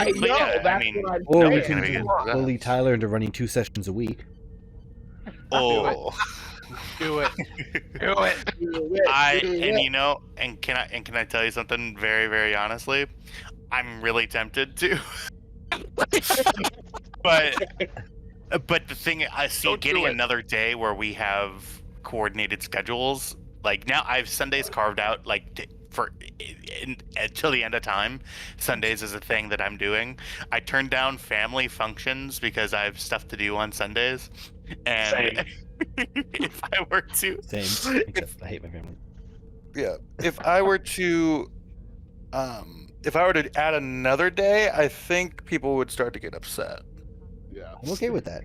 I know. Yeah, That's I mean, what I'm Or we nobody's saying. gonna be can against that. bully Tyler into running 2 sessions a week. Oh, Do it. Do it. and can I tell you something very, very honestly? I'm really tempted to. but the thing I see, Don't do getting it. another day where we have coordinated schedules, like now I have Sundays carved out, like until the end of time. Sundays is a thing that I'm doing. I turned down family functions because I have stuff to do on Sundays, and if I were to, Same, except I hate my family. Yeah, if I were to add another day, I think people would start to get upset. Yeah. I'm okay with that.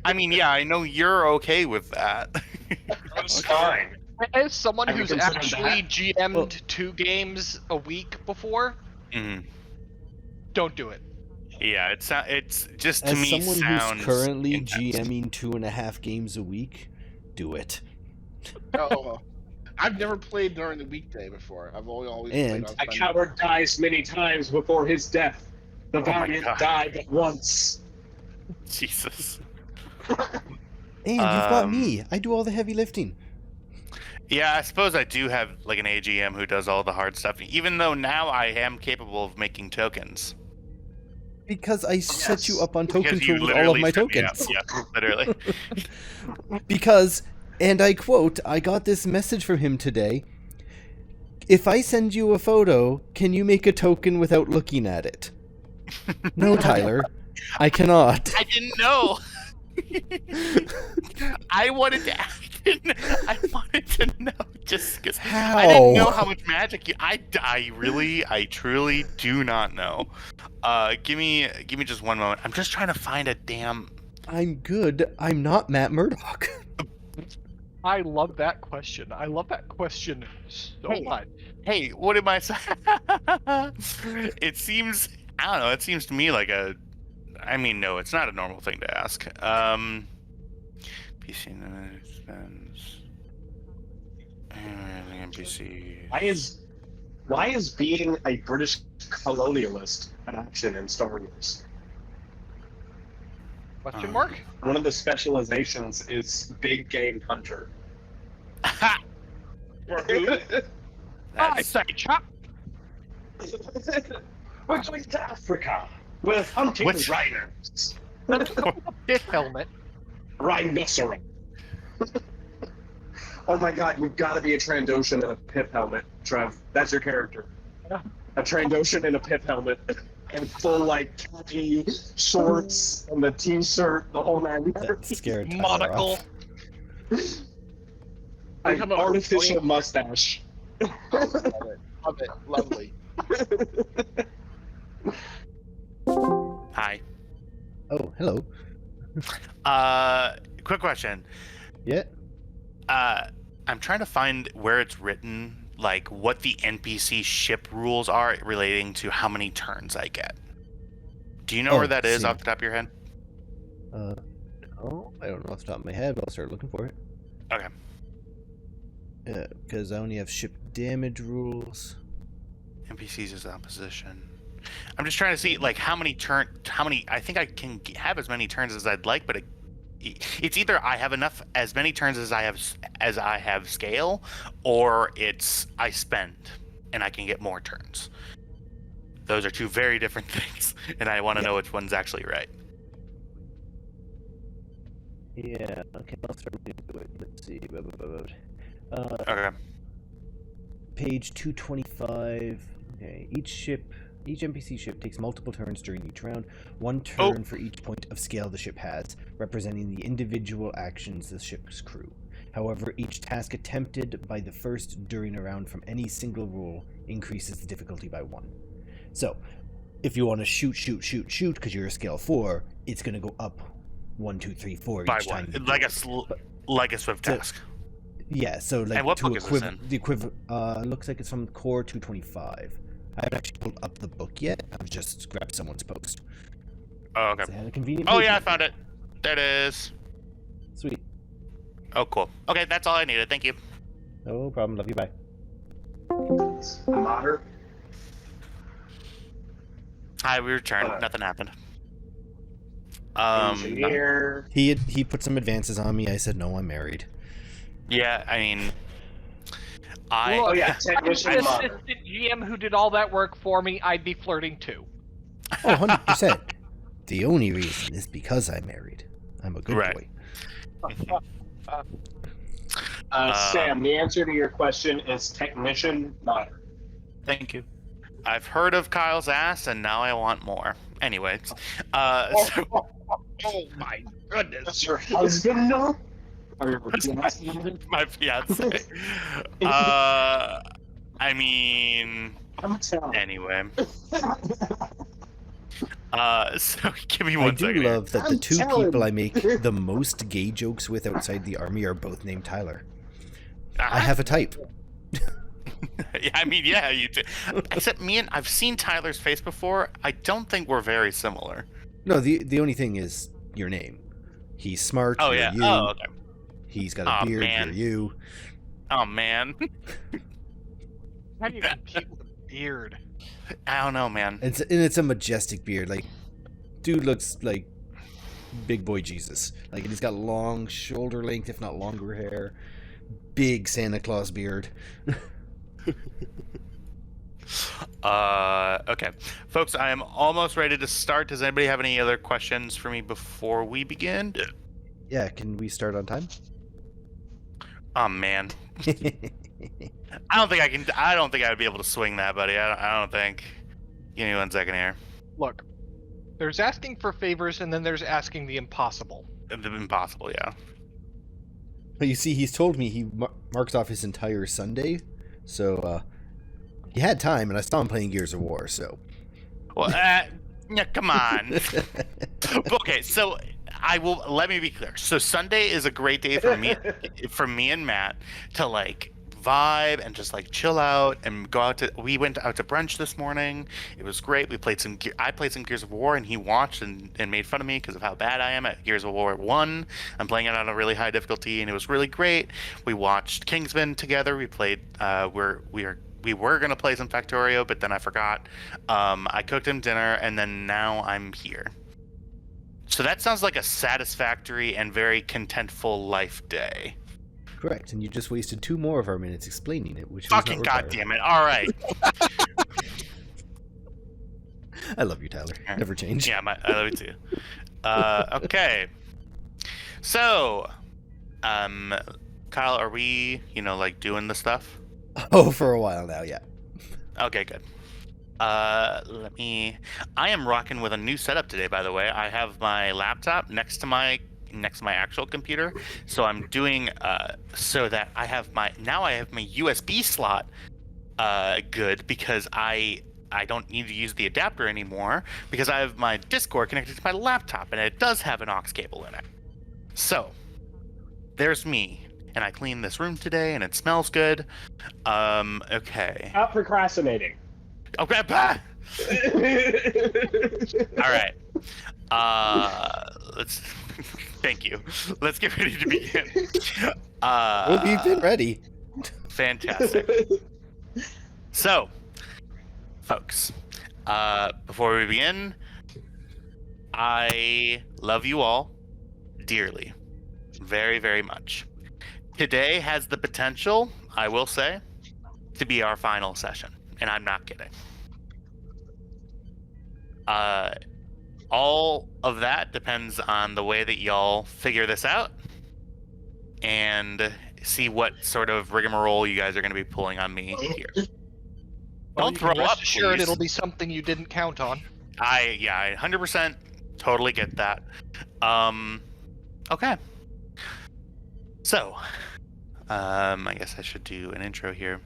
I mean, yeah, I know you're okay with that. That's fine. As someone Have you who's considered actually that? GM'd 2 games a week before, Mhm. don't do it. Yeah, it's just to As me someone sounds who's currently intense. GMing 2.5 games a week, do it. Oh, I've never played during the weekday before. I've always And- played on A Sunday. coward dies many times before his death. The my valiant God. die but once. Jesus. And you've got me. I do all the heavy lifting. Yeah, I suppose I do have like an AGM who does all the hard stuff, even though now I am capable of making tokens. Because I set you up on Because token you tool with all of literally my set me up. tokens. Yeah, literally. Because, and I quote, I got this message from him today. If I send you a photo, can you make a token without looking at it? No, Tyler. I cannot. I didn't know. I wanted to know just because How? I didn't know how much magic you. I truly do not know. Give me just one moment. I'm just trying to find a damn. I'm good. I'm not Matt Murdock. I love that question. I love that question so Hey. much. Hey, what am I saying? It seems. I don't know. It seems to me like a. I mean, no, it's not a normal thing to ask. PC expense. NPC. Why is being a British colonialist an action in Star Wars? Question mark? One of the specializations is big game hunter. Or who? I That's, say chop. We're going to Africa. We're hunting Which- rhinos. Dick helmet. Rhinoceros. Oh my god, you've got to be a Trandoshan in a pip helmet, Trev. That's your character. Yeah. A Trandoshan in a pip helmet. And full, like, khaki shorts and the t-shirt, the whole man. That scared Tyler Monocle. off. An artificial mustache. Love it. Lovely. hi. Oh, hello. Quick question. Yeah. I'm trying to find where it's written, like what the NPC ship rules are relating to how many turns I get. Do you know Oh, where that is see. off the top of your head? No, I don't know off the top of my head, but I'll start looking for it. Okay. Because I only have ship damage rules. NPCs is opposition. I'm just trying to see like how many I think I can have as many turns as I'd like, but it's either I have as many turns as I have scale, or it's I spend and I can get more turns. Those are two very different things, and I want to know which one's actually right. Yeah, okay, I'll start looking into it. Let's see. Okay. Page 225. Okay, each NPC ship takes multiple turns during each round. One turn for each point of scale the ship has, representing the individual actions of the ship's crew. However, each task attempted by the first during a round from any single rule increases the difficulty by 1. So, if you want to shoot, because you're a scale 4, it's going to go up 1, 2, 3, 4 By each time. one, you do like it. like a swift So- task. Yeah, so like And what to book is this in? the equivalent looks like it's from Core 225. I haven't actually pulled up the book yet. I've just grabbed someone's post. Oh, okay. They had a convenient Oh page yeah, I number. found it. There it is. Sweet. Oh, cool. Okay, that's all I needed. Thank you. No problem. Love you. Bye. Mater. Hi, we returned. Nothing happened. Engineer. He put some advances on me. I said no, I'm married. Yeah, I mean, Oh yeah, technician If modern. assistant GM who did all that work for me, I'd be flirting too. Oh, 100%. The only reason is because I'm married. I'm a good Right. boy. Sam, the answer to your question is technician modern. Thank you. I've heard of Kyle's ass, and now I want more. Anyways, so Oh my goodness. Does your husband know? Or your fiance? my fiance. I mean, I'm telling. anyway. So give me I one do second. love that the I'm two telling people I you. make the most gay jokes with outside the army are both named Tyler. Here. I have a type. Yeah, I mean, yeah, you do. Except me and I've seen Tyler's face before. I don't think we're very similar. No, the only thing is your name. He's smart. Oh you're yeah. You. Oh okay. He's got a Aw, beard. man. You're you. Oh man. How do you compete with a beard? I don't know, man. It's a majestic beard. Like, dude looks like big boy Jesus. Like, he's got long shoulder length, if not longer hair. Big Santa Claus beard. Okay. Folks, I am almost ready to start. Does anybody have any other questions for me before we begin? Yeah, can we start on time? Oh man. I don't think I can. I don't think I would be able to swing that, buddy. I don't think. Give me 1 second here. Look, there's asking for favors and then there's asking the impossible. Impossible, yeah. Well, you see, he's told me he marks off his entire Sunday, so he had time, and I saw him playing Gears of War. So, Well, yeah, come on. Okay, so I will. Let me be clear. So Sunday is a great day for me and Matt to like vibe and just like chill out and go out to. We went out to brunch this morning. It was great. We played some. I played some Gears of War, and he watched and made fun of me because of how bad I am at Gears of War 1. I'm playing it on a really high difficulty, and it was really great. We watched Kingsman together. We played. We were gonna play some Factorio, but then I forgot. I cooked him dinner, and then now I'm here. So that sounds like a satisfactory and very contentful life day. correct. And you just wasted 2 more of our minutes explaining it, which Fucking was not required. goddamn it! All right. I love you, Tyler. Never change. Yeah, I love you too. Okay. So, Kyle, are we, like doing the stuff? Oh, for a while now, yeah. Okay, good. I am rocking with a new setup today, by the way. I have my laptop next to my actual computer. So I'm doing so that I have my USB slot good because I don't need to use the adapter anymore because I have my Discord connected to my laptop and it does have an aux cable in it. So there's me. And I cleaned this room today, and it smells good. Okay. Stop procrastinating. Okay, bah! All right. Let's. Thank you. Let's get ready to begin. We've been ready. Fantastic. So, folks, before we begin, I love you all dearly, very, very much. Today has the potential, I will say, to be our final session, and I'm not kidding. All of that depends on the way that y'all figure this out and see what sort of rigmarole you guys are going to be pulling on me here. Well, Don't you throw can rest up, assured please. it'll be something you didn't count on. I 100% totally get that. Okay. So, I guess I should do an intro here.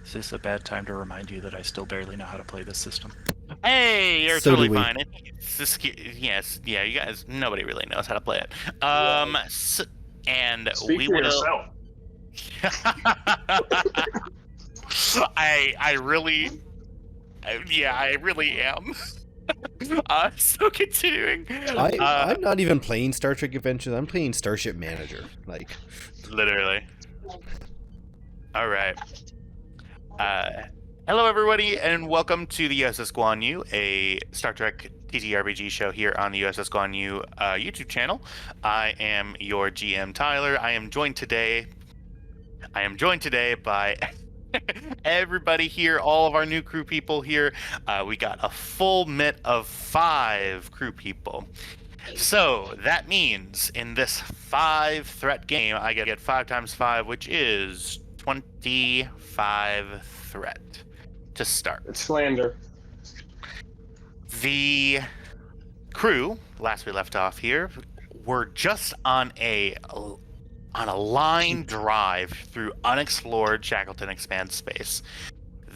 Is this a bad time to remind you that I still barely know how to play this system? Hey, you're So totally do we. fine. Yeah, you guys, nobody really knows how to play it. And Speak we for will. yourself. I really am. So continuing. I'm not even playing Star Trek Adventures. I'm playing Starship Manager. Like, Literally. All right. Hello, everybody, and welcome to the USS Guan Yu, a Star Trek TTRPG show here on the USS Guan Yu YouTube channel. I am your GM, Tyler. I am joined today by everybody here, all of our new crew people here. We got a full mitt of 5 crew people. So that means in this 5-threat game, I get 5 times 5, which is 25 threat to start. It's slander. The crew, last we left off here, were just on a line drive through unexplored Shackleton Expanse space.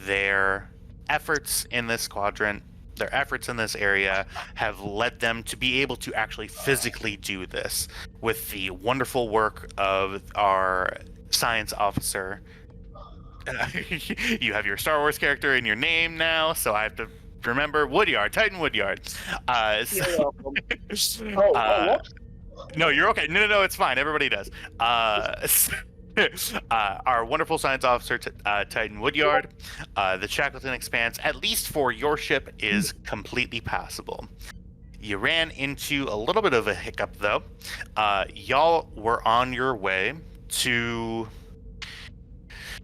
Their efforts in this quadrant, their efforts in this area have led them to be able to actually physically do this with the wonderful work of our science officer. You have your Star Wars character in your name now, so I have to remember Woodyard, Titan Woodyard. You're welcome. Whoops. No, you're okay. No, it's fine. Everybody does. Our wonderful science officer, Titan Woodyard. The Shackleton Expanse, at least for your ship, is completely passable. You ran into a little bit of a hiccup, though. Y'all were on your way to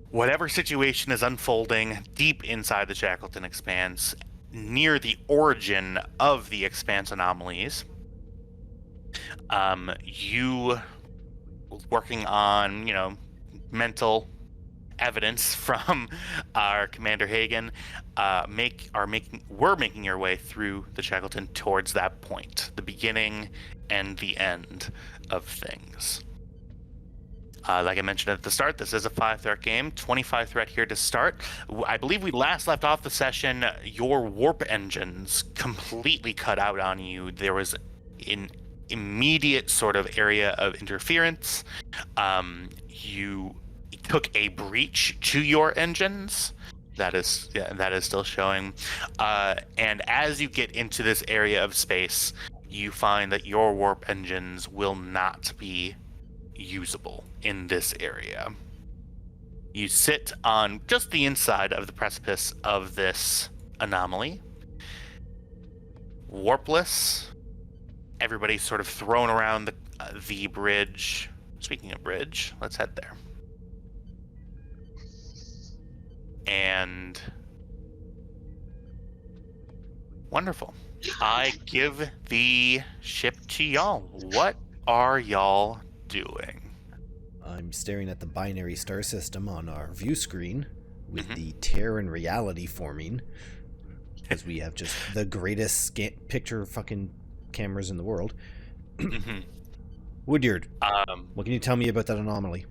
whatever situation is unfolding deep inside the Shackleton Expanse, near the origin of the Expanse anomalies. You working on, mental evidence from our Commander Hagen, we're making your way through the Shackleton towards that point, the beginning and the end of things. Like I mentioned at the start, this is a 5-threat game, 25 threat here to start. I believe we last left off the session, your warp engines completely cut out on you. There was an immediate sort of area of interference. You took a breach to your engines. That is still showing. And as you get into this area of space, you find that your warp engines will not be usable in this area. You sit on just the inside of the precipice of this anomaly. Warpless. Everybody's sort of thrown around the bridge. Speaking of bridge, let's head there. And wonderful. I give the ship to y'all. What are y'all doing? I'm staring at the binary star system on our view screen with the Terran reality forming, because we have just the greatest picture fucking cameras in the world. Woodyard, what can you tell me about that anomaly?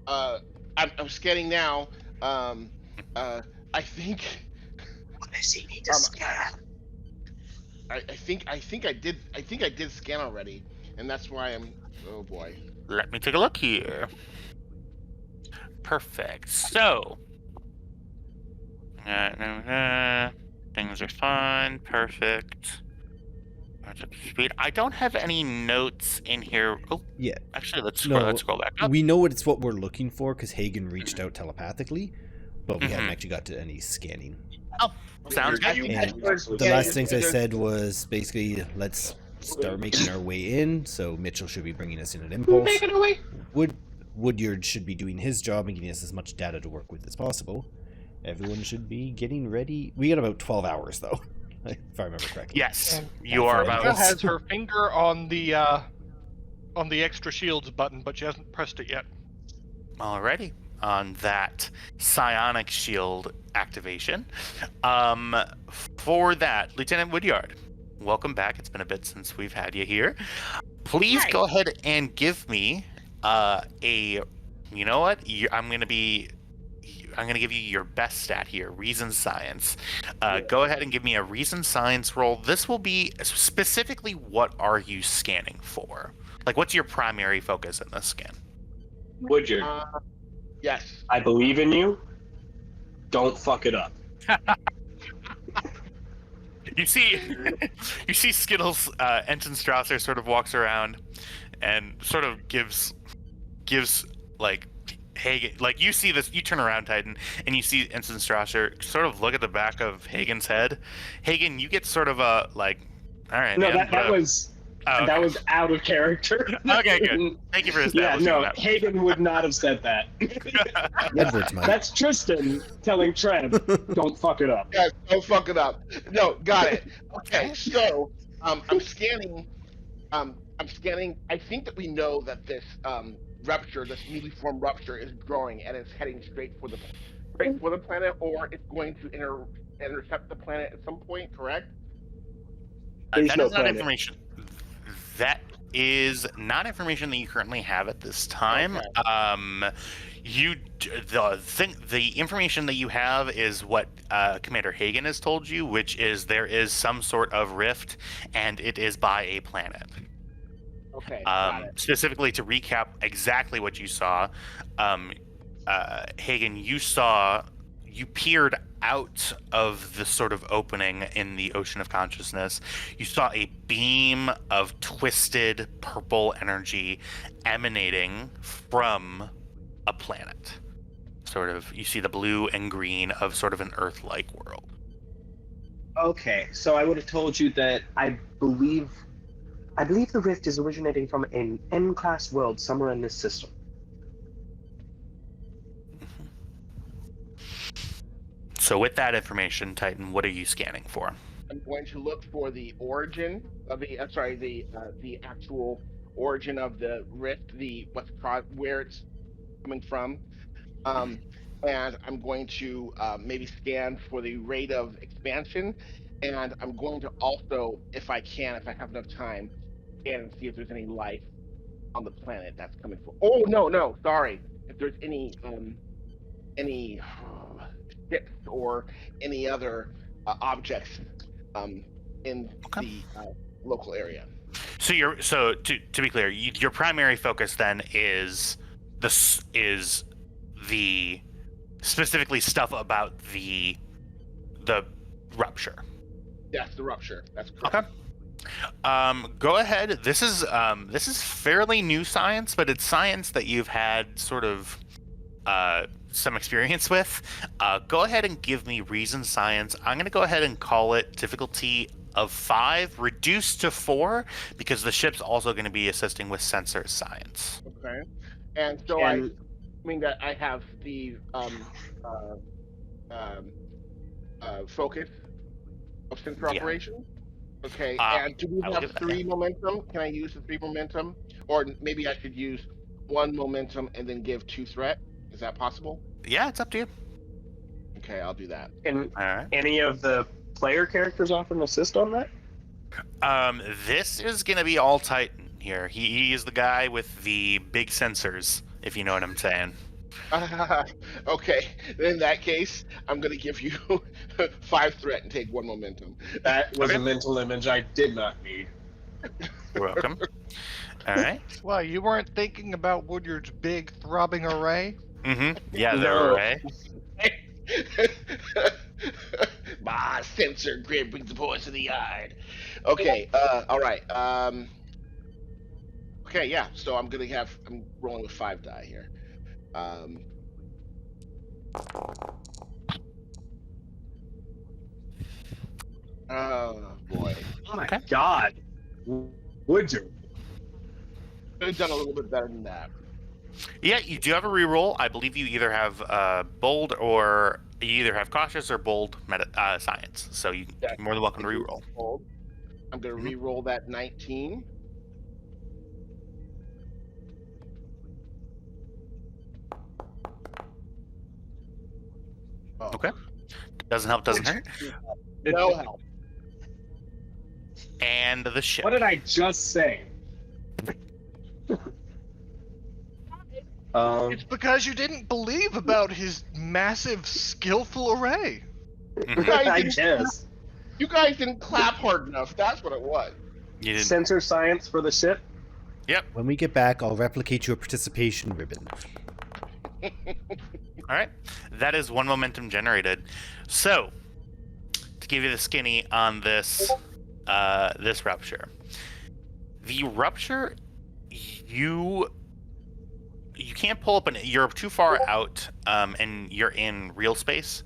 I'm scanning now. I think. What does he need to scan? I think I did scan already, and that's why I'm. Oh boy. Let me take a look here. Perfect. So, things are fine. Perfect. Speed. I don't have any notes in here. Oh, yeah. Actually, let's scroll back up. We know it's what we're looking for because Hagen reached out telepathically, but we haven't actually got to any scanning. Oh, sounds good. And the last things I said was basically let's start making our way in. So Mitchell should be bringing us in an impulse. Woodyard should be doing his job and getting us as much data to work with as possible. Everyone should be getting ready. We got about 12 hours though, if I remember correctly. Yes, you are about. Rebecca has her finger on the extra shields button, but she hasn't pressed it yet. Alrighty. On that psionic shield activation. For that, Lieutenant Woodyard, welcome back. It's been a bit since we've had you here. Please go ahead and give me you know what? I'm gonna give you your best stat here, reason science. Go ahead and give me a reason science roll. This will be specifically what are you scanning for? Like, what's your primary focus in this scan? Woodyard. Yes. I believe in you. Don't fuck it up. You see Skittles, Ensign Strasser sort of walks around and sort of gives like Hagen, like you see this, you turn around, Titan, and you see Ensign Strasser sort of look at the back of Hagen's head. Hagen, you get sort of a like, all right, No, man. that was Oh, that okay. was out of character. Okay, good. Thank you for Yeah, establishing no, that. Hagen would not have said that. Edwards might. That's Tristan telling Trev, "Don't fuck it up." Guys, don't fuck it up. No, got it. Okay, so I'm scanning. I'm scanning. I think that we know that this rupture, this newly formed rupture, is growing and it's heading straight for the planet, or it's going to intercept the planet at some point. Correct? There's That no is not planet. information. That is not information that you currently have at this time. Okay. The information that you have is what Commander Hagen has told you, which is there is some sort of rift, and it is by a planet. Okay. Got it. Specifically to recap exactly what you saw, Hagen, you peered out of the sort of opening in the ocean of consciousness. You saw a beam of twisted purple energy emanating from a planet. Sort of, you see the blue and green of sort of an Earth-like world. Okay, so I would have told you that I believe the rift is originating from an N-class world somewhere in this system. So with that information, Titan, what are you scanning for? I'm going to look for the origin of the actual origin of the rift, where it's coming from, and I'm going to maybe scan for the rate of expansion, and I'm going to also, if I have enough time, scan and see if there's any life on the planet that's coming from. Oh no, sorry. If there's any ships or any other objects in the local area. So to be clear, your primary focus then is the specifically stuff about the rupture. Yes, the rupture. That's correct. Okay. Go ahead. This is fairly new science, but it's science that you've had sort of some experience with. Go ahead and give me reason science. I'm going to go ahead and call it difficulty of 5, reduced to 4, because the ship's also going to be assisting with sensor science. Okay. And so I mean that I have the focus of sensor operation. Okay. And do we have 3 momentum? Can I use the 3 momentum? Or maybe I should use 1 momentum and then give 2 threat? Is that possible? Yeah, it's up to you. Okay, I'll do that. And All right. any of the player characters offer an assist on that? This is gonna be all Titan here. He is the guy with the big sensors, if you know what I'm saying. Okay, in that case, I'm gonna give you 5 threat and take 1 momentum. That was a mental image I did not need. You're welcome. All right. Well, you weren't thinking about Woodyard's big throbbing array? Mm-hmm. Yeah, the No. array. My sensor grid brings the voice of the yard. Okay, all right. Okay, yeah. So I'm rolling with 5 die here. Oh boy. Oh my god. Would you? Could have done a little bit better than that. Yeah, you do have a reroll. I believe you either have bold or you either have cautious or bold science. So you're more than welcome to reroll. I'm gonna reroll that 19. Oh. Okay. Doesn't help, doesn't hurt. No help. And the ship. What did I just say? It's because you didn't believe about his massive, skillful array. I guess. You guys didn't clap hard enough. That's what it was. You didn't. Sensor science for the ship? Yep. When we get back, I'll replicate your participation ribbon. All right. That is 1 momentum generated. So, to give you the skinny on this this rupture. The rupture, you you can't pull up you're too far out, and you're in real space,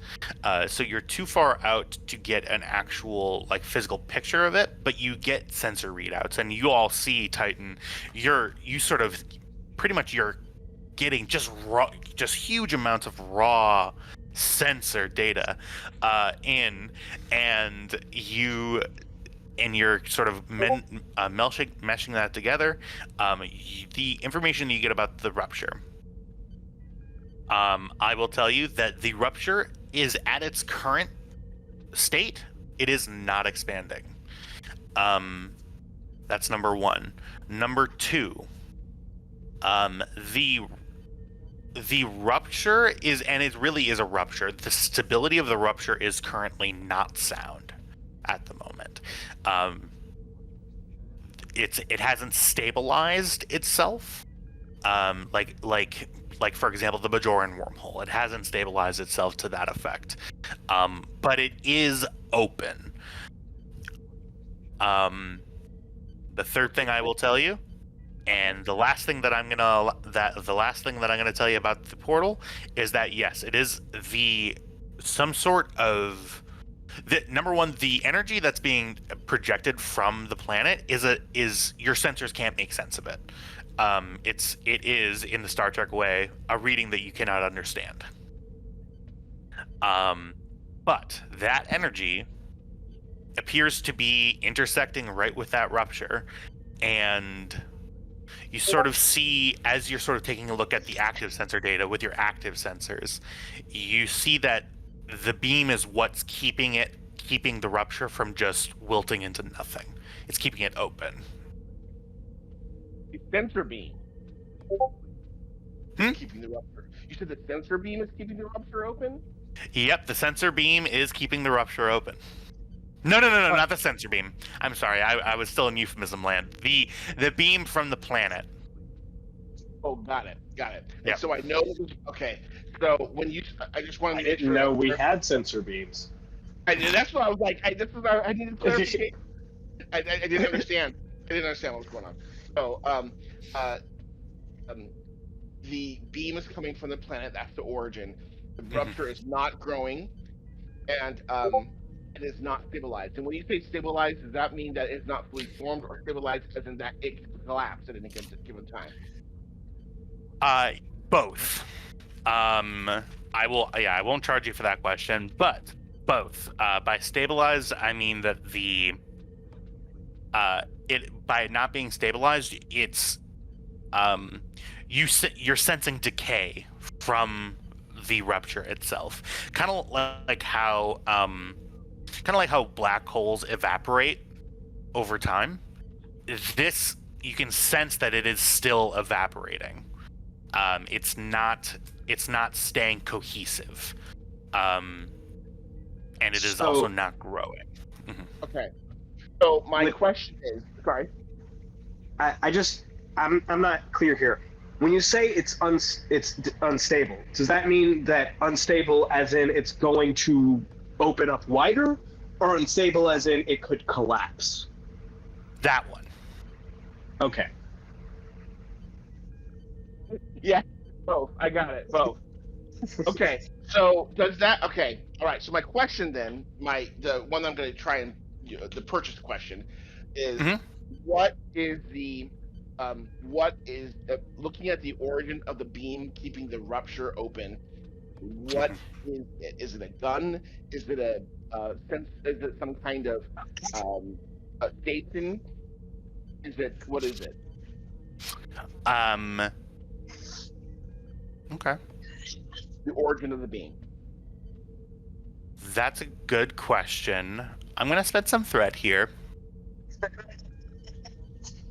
so you're too far out to get an actual like physical picture of it, but you get sensor readouts, and you all see Titan. You sort of pretty much you're getting just huge amounts of raw sensor data in, and you're sort of meshing that together. The information you get about the rupture, I will tell you that the rupture is at its current state. It is not expanding. That's number one. Number two, the rupture is, and it really is a rupture. The stability of the rupture is currently not sound at the moment. It hasn't stabilized itself. Like for example, the Bajoran wormhole. It hasn't stabilized itself to that effect. But it is open. The third thing I will tell you, and the last thing that I'm gonna tell you about the portal is that yes, it is some sort of number one, the energy that's being projected from the planet is your sensors can't make sense of it. It is in the Star Trek way a reading that you cannot understand. But that energy appears to be intersecting right with that rupture, and you sort of see, as you're sort of taking a look at the active sensor data with your active sensors, you see that the beam is what's keeping the rupture from just wilting into nothing. It's keeping it open. The sensor beam. Hmm? Keeping the rupture. You said the sensor beam is keeping the rupture open? Yep, the sensor beam is keeping the rupture open. No, not the sensor beam. I'm sorry, I was still in euphemism land. The beam from the planet. Oh, got it. Yeah. So I know. Okay. So when I just wanted I to make didn't sure know we had sensor beams. That's what I was like. I needed clarification. I didn't understand. I didn't understand what was going on. So, the beam is coming from the planet. That's the origin. The rupture is not growing, and it is not stabilized. And when you say stabilized, does that mean that it's not fully formed, or stabilized as in that it can collapse at any given time? Both. I won't charge you for that question, but both. By stabilized, I mean that by it not being stabilized, it's you're sensing decay from the rupture itself, kind of like how black holes evaporate over time. This, you can sense that it is still evaporating. It's not staying cohesive, and it is also not growing. Okay. So my question is, sorry. I'm not clear here. When you say it's unstable, does that mean that unstable as in it's going to open up wider, or unstable as in it could collapse? That one. Okay. Yeah, both. I got it. Both. Okay. So does that? Okay. All right. So my question then, the one I'm going to try and the purchase question is, what is looking at the origin of the beam keeping the rupture open? What is it? Is it a gun? Is it is it some kind of a station? What is it? Okay. The origin of the beam. That's a good question. I'm gonna spend some thread here.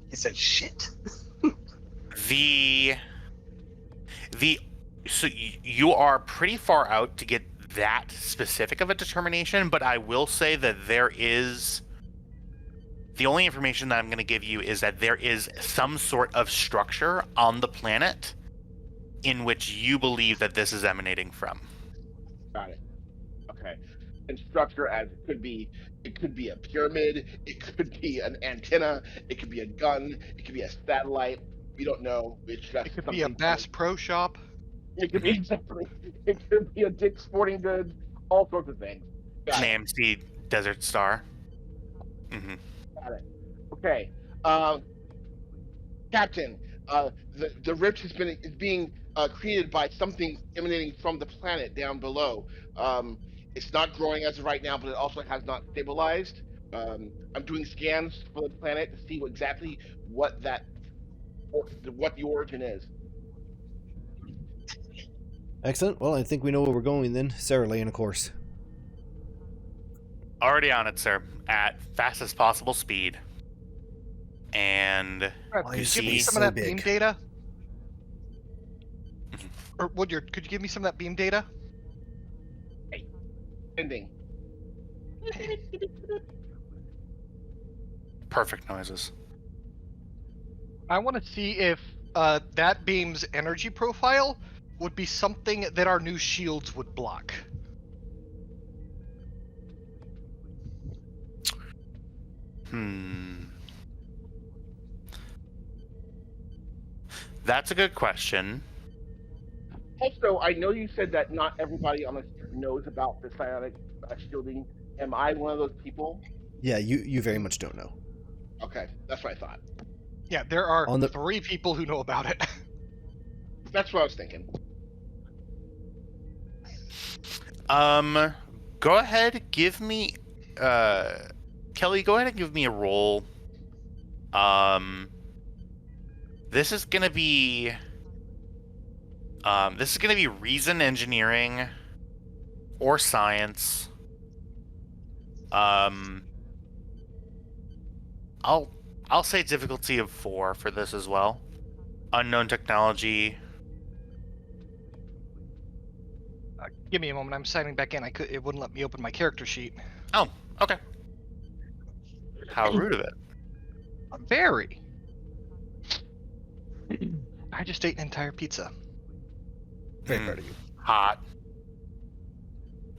He said shit. So you are pretty far out to get that specific of a determination, but I will say that there is, the only information that I'm going to give you is that there is some sort of structure on the planet in which you believe that this is emanating from. Got it. Okay. And structure as it could be a pyramid, it could be an antenna, it could be a gun, it could be a satellite. We don't know. It's just It could something be a Bass Pro Shop. It could be exactly. It could be a Dick's Sporting Goods. All sorts of things. Got it. AMC Desert Star. Got it. Okay. Captain, the rift is being created by something emanating from the planet down below. It's not growing as of right now, but it also has not stabilized. I'm doing scans for the planet to see exactly what the origin is. Excellent. Well, I think we know where we're going then. Sarah, lay in a course. Already on it, sir. At fastest possible speed. And Could you give me some of that beam data? Or Woodyard, could you give me some of that beam data? Ending. perfect noises. I want to see if that beam's energy profile would be something that our new shields would block. That's a good question. Also, I know you said that not everybody on the ship knows about the psionic shielding. Am I one of those people? Yeah, you very much don't know. Okay, that's what I thought. Yeah, there are On the- 3 people who know about it. That's what I was thinking. Go ahead, give me, Kelly, go ahead and give me a roll. This is gonna be reason, engineering, or science. I'll say difficulty of 4 for this as well. Unknown technology. Give me a moment. I'm signing back in. It wouldn't let me open my character sheet. Oh, okay. How rude of it. Very. I just ate an entire pizza. Very proud of you. Hot.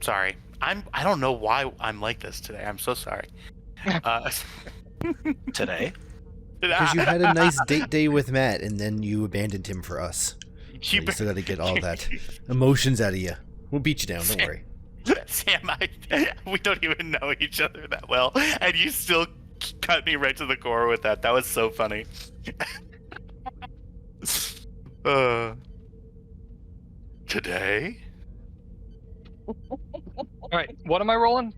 Sorry. I don't know why I'm like this today. I'm so sorry. Today? Because you had a nice date day with Matt, and then you abandoned him for us. So You you still got to get all that emotions out of you. We'll beat you down. Don't worry. Sam, we don't even know each other that well, and you still cut me right to the core with that. That was so funny. Today? All right, what am I rolling?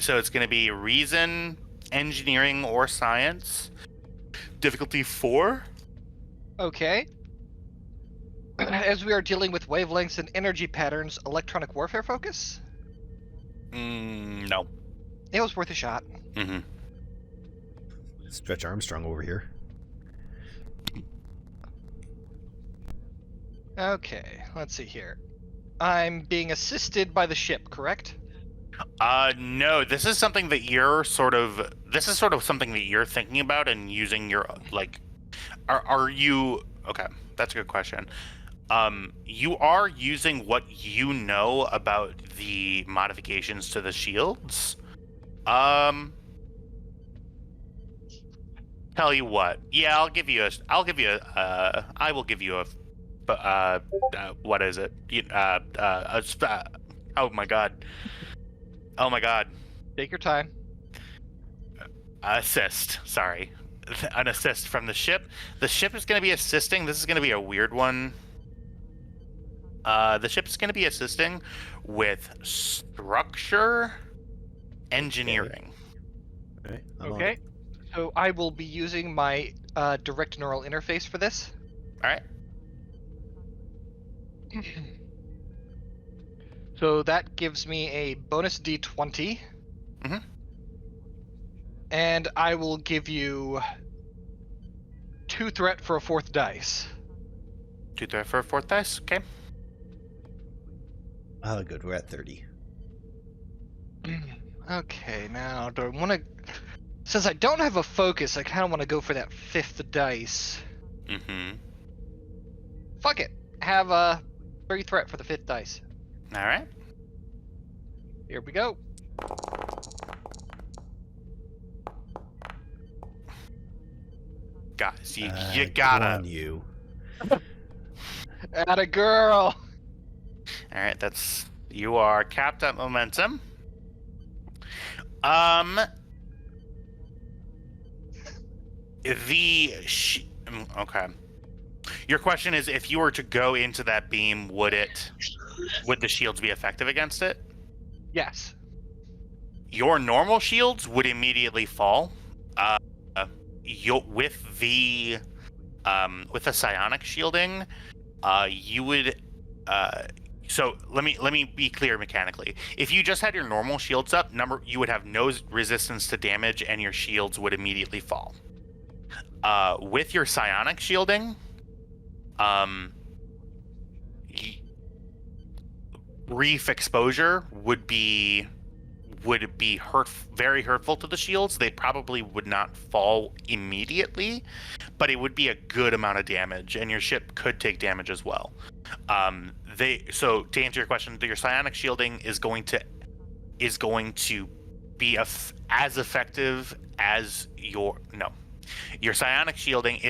So it's going to be reason, engineering, or science. Difficulty 4. Okay. As we are dealing with wavelengths and energy patterns, electronic warfare focus? No. It was worth a shot. Mm-hmm. Stretch Armstrong over here. Okay, let's see here. I'm being assisted by the ship, correct? No, this is something that you're something that you're thinking about and using your, like, are you, okay, that's a good question. You are using what you know about the modifications to the shields. Tell you what, yeah, I will give you a, what is it? Oh my god. Take your time. Assist, sorry. An assist from the ship. The ship is going to be assisting. This is going to be a weird one. The ship is going to be assisting with structure engineering. Okay. I'm on Okay. it. So I will be using my direct neural interface for this. All right. So that gives me a bonus D20. Mhm. And I will give you 2 threat for a 4th dice. 2 threat for a 4th dice. Okay. Oh, good. We're at 30. Okay, now do I want to... Since I don't have a focus, I kind of want to go for that 5th dice. Mm-hmm. Fuck it. Have a 3 threat for the 5th dice. All right. Here we go. Guys, you gotta. Guan Yu. Atta girl. All right, that's you are capped at momentum. Okay. Your question is, if you were to go into that beam, would the shields be effective against it? Yes. Your normal shields would immediately fall. With the psionic shielding, you would. So let me be clear mechanically. If you just had your normal shields up, you would have no resistance to damage, and your shields would immediately fall. With your psionic shielding, brief exposure would be very hurtful to the shields. They probably would not fall immediately, but it would be a good amount of damage, and your ship could take damage as well. So to answer your question, your psionic shielding is going to be as effective as your psionic shielding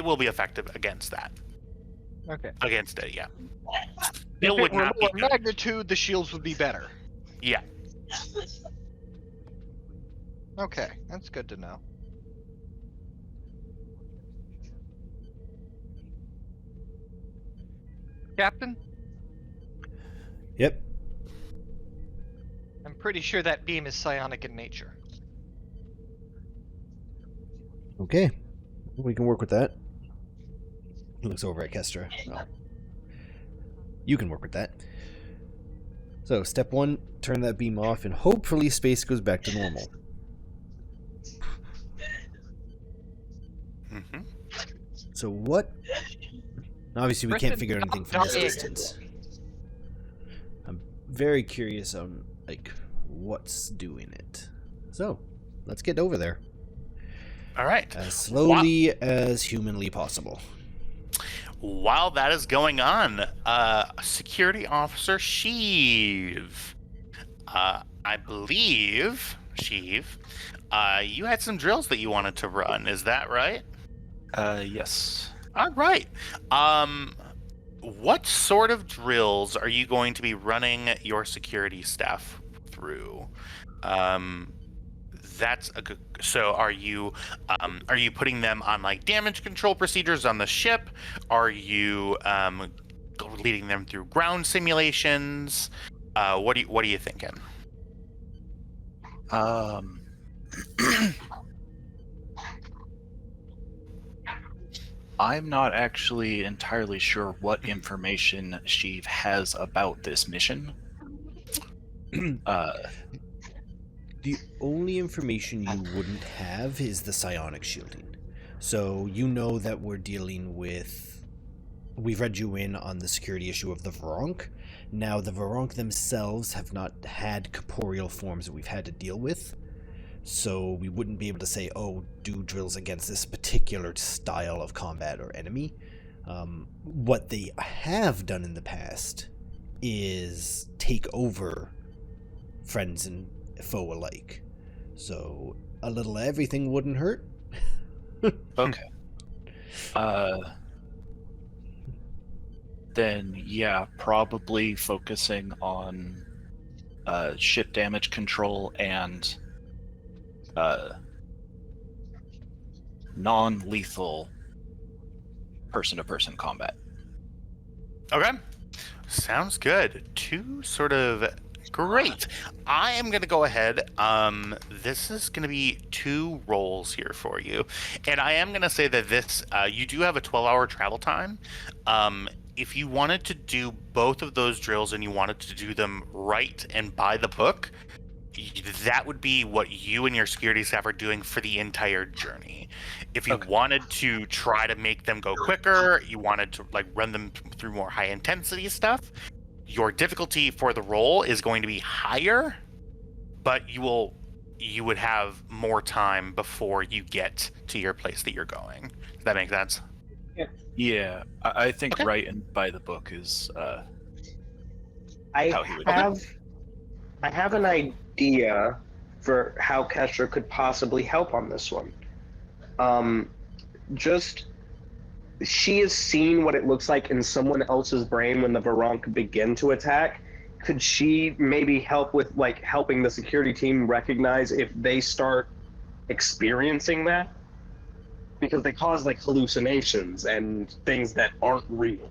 will be effective against that. Okay. Against it, yeah. If It would it were not be more good. magnitude, the shields would be better. Yeah. Okay, that's good to know. Captain, Yep. I'm pretty sure that beam is psionic in nature. Okay. We can work with that. He looks over at Kestra. Oh. You can work with that. So, step 1, turn that beam off, and hopefully space goes back to normal. Mm-hmm. So what? Obviously, we can't Kristen, figure out anything from this stop it. distance. I'm very curious on, what's doing it. So, let's get over there. All right. As slowly as humanly possible. While that is going on, Security Officer Sheev, I believe, Sheev, you had some drills that you wanted to run. Is that right? Yes. All right. What sort of drills are you going to be running your security staff through? That's a good. So, are you putting them on damage control procedures on the ship? Are you leading them through ground simulations? What are you thinking? I'm not actually entirely sure what information Sheev has about this mission. The only information you wouldn't have is the psionic shielding. So you know that we're dealing with... We've read you in on the security issue of the Varonk. Now, the Varonk themselves have not had corporeal forms that we've had to deal with. So we wouldn't be able to say, oh, do drills against this particular style of combat or enemy. What they have done in the past is take over friends and foe alike. So a little of everything wouldn't hurt. Okay. Then, yeah, probably focusing on ship damage control and non-lethal person-to-person combat. Okay. Sounds good. Two sort of great. I am going to go ahead. This is going to be 2 roles here for you. And I am going to say that this, you do have a 12-hour travel time. If you wanted to do both of those drills and you wanted to do them right and by the book, that would be what you and your security staff are doing for the entire journey. If you wanted to try to make them go quicker, you wanted to run them through more high intensity stuff, your difficulty for the role is going to be higher, but you would have more time before you get to your place that you're going. Does that make sense? Yeah, I think right and by the book is I how he would I have an idea for how Kestra could possibly help on this one. just she has seen what it looks like in someone else's brain when the Varank begin to attack. Could she maybe help with like helping the security team recognize if they start experiencing that? Because they cause like hallucinations and things that aren't real.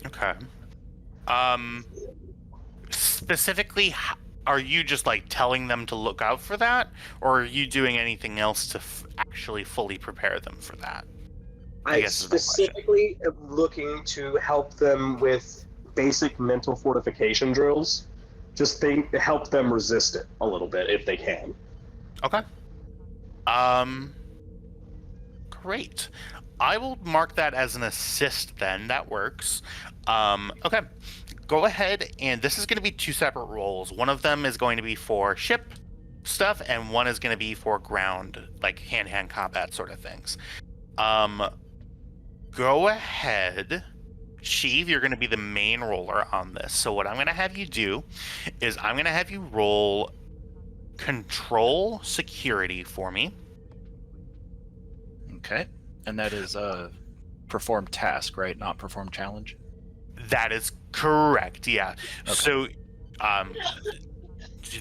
Okay. Specifically, are you just like telling them to look out for that, or are you doing anything else to actually fully prepare them for that? I guess is my question. specifically am looking to help them with basic mental fortification drills. Just help them resist it a little bit if they can. Okay. Great. I will mark that as an assist then. That works. Okay. Go ahead, and this is going to be 2 separate roles. One of them is going to be for ship stuff, and one is going to be for ground, like hand-to-hand combat sort of things. Go ahead. Sheev, you're going to be the main roller on this. So what I'm going to have you do is I'm going to have you roll control security for me. Okay. And that is perform task, right? Not perform challenge? That is correct, yeah. Okay. So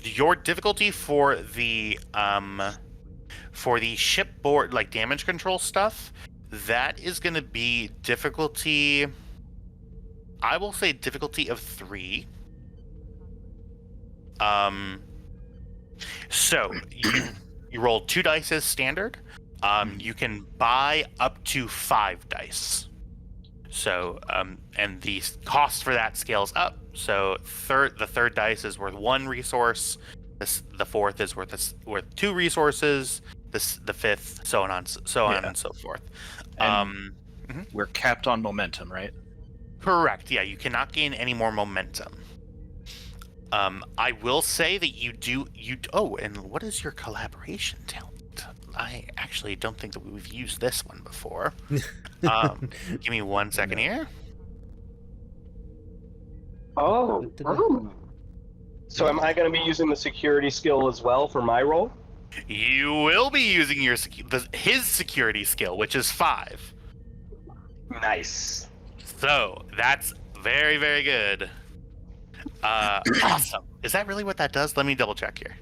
your difficulty for the shipboard, like damage control stuff, that is going to be difficulty, I will say difficulty of 3. So you roll 2 dice as standard. You can buy up to 5 dice. So, and the cost for that scales up. So the third dice is worth 1 resource. The fourth is worth 2 resources. The fifth, so on and so forth. And we're capped on momentum, right? Correct. Yeah, you cannot gain any more momentum. I will say that you do. Oh, and what is your collaboration talent? I actually don't think that we've used this one before. Give me 1 second here. Oh. So am I going to be using the security skill as well for my role? You will be using his security skill, which is 5. Nice. So that's very, very good. Awesome. Is that really what that does? Let me double check here.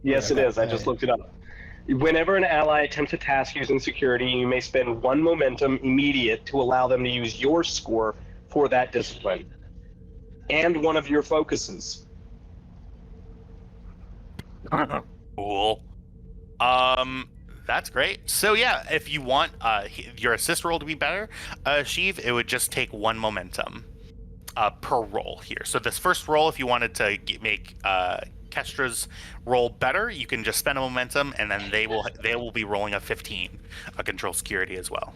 Yes, it is. I just looked it up. Whenever an ally attempts a task using security, you may spend 1 momentum immediate to allow them to use your score for that discipline. And one of your focuses. Cool. That's great. So yeah, if you want your assist roll to be better, Sheev, it would just take 1 momentum per roll here. So this first roll, if you wanted to make Kestra's roll better, you can just spend a momentum, and then they will be rolling a 15, control security as well.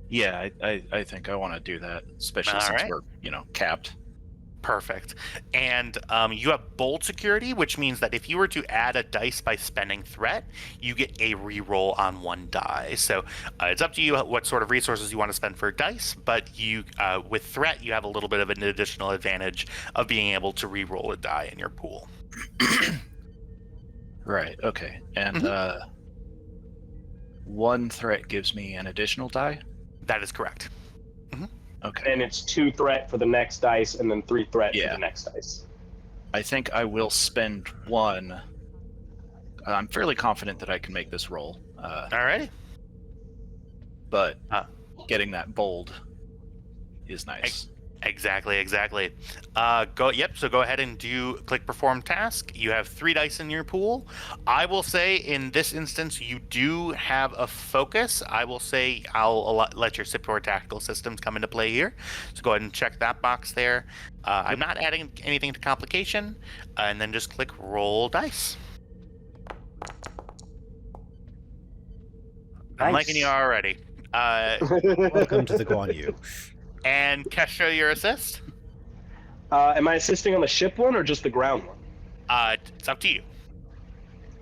Yeah, I think I want to do that, especially since we're capped. Perfect. And you have bold security, which means that if you were to add a dice by spending threat, you get a reroll on 1 die. So it's up to you what sort of resources you want to spend for dice, but you with threat, you have a little bit of an additional advantage of being able to reroll a die in your pool. Right, okay. And 1 threat gives me an additional die? That is correct. Okay. And it's 2 threat for the next dice, and then 3 threat for the next dice. I think I will spend 1. I'm fairly confident that I can make this roll. Alrighty. But getting that bold is nice. Exactly. So go ahead and click perform task. You have 3 dice in your pool. I will say in this instance, you do have a focus. I will say I'll let your support tactical systems come into play here. So go ahead and check that box there. I'm not adding anything to complication, and then just click roll dice. I'm liking you already. Welcome to the Guan Yu. And Kestra, your assist? Am I assisting on the ship one or just the ground one? It's up to you.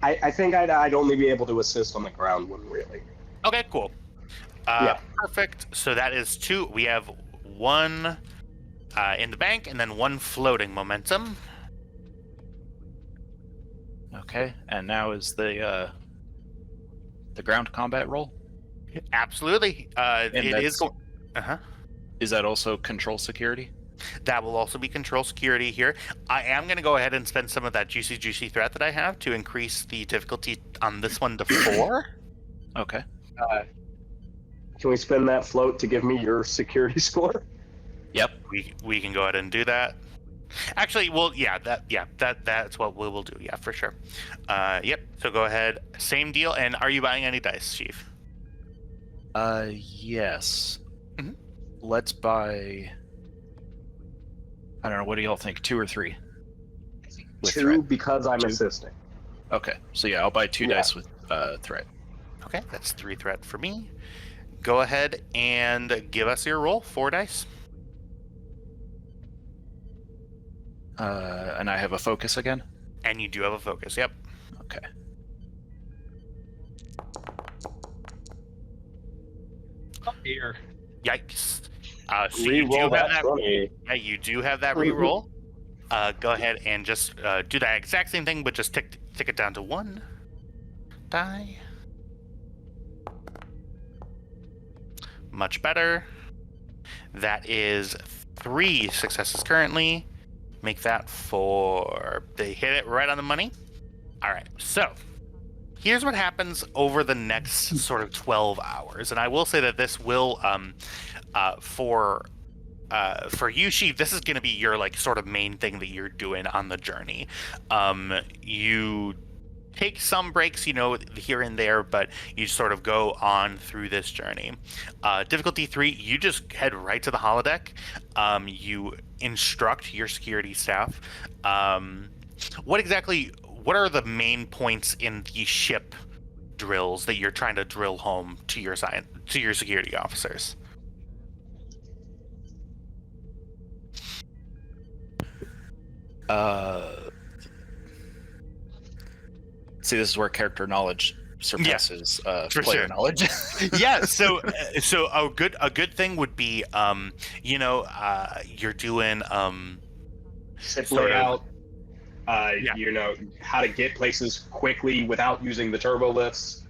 I think I'd only be able to assist on the ground one, really. Okay, cool. Yeah. Perfect. So that is 2. We have 1 in the bank and then 1 floating momentum. Okay, and now is the ground combat roll? Absolutely. And It is that's- going. Uh-huh. Is that also control security? That will also be control security here. I am going to go ahead and spend some of that juicy threat that I have to increase the difficulty on this one to 4. Okay. Can we spend that float to give me your security score? Yep. We can go ahead and do that. Actually, well, that's what we will do. Yeah, for sure. Yep. So go ahead. Same deal. And are you buying any dice, Chief? Yes. Mhm. Let's buy. I don't know. What do y'all think? 2 or 3? With 2 threat. because I'm 2? assisting. Okay. So yeah, I'll buy 2 Yeah. dice with threat. Okay, that's 3 threat for me. Go ahead and give us your roll. 4 dice. And I have a focus again. And you do have a focus. Yep. Okay. Oh, dear. Yikes. So you do Reroll have that that. 20. Yeah, you do have that reroll. Go ahead and just do that exact same thing, but just tick it down to 1 die. Much better. That is 3 successes currently. Make that 4. They hit it right on the money. All right, so here's what happens over the next sort of 12 hours. And I will say that this will, for you, Sheev, this is going to be your like sort of main thing that you're doing on the journey. You take some breaks, here and there, but you sort of go on through this journey. Difficulty 3, you just head right to the holodeck. You instruct your security staff. What are the main points in the ship drills that you're trying to drill home to your security officers? See, this is where character knowledge surpasses for player sure. knowledge. Yeah, so a good thing would be you're doing Ship sort of- layout. Yeah. How to get places quickly without using the turbo lifts.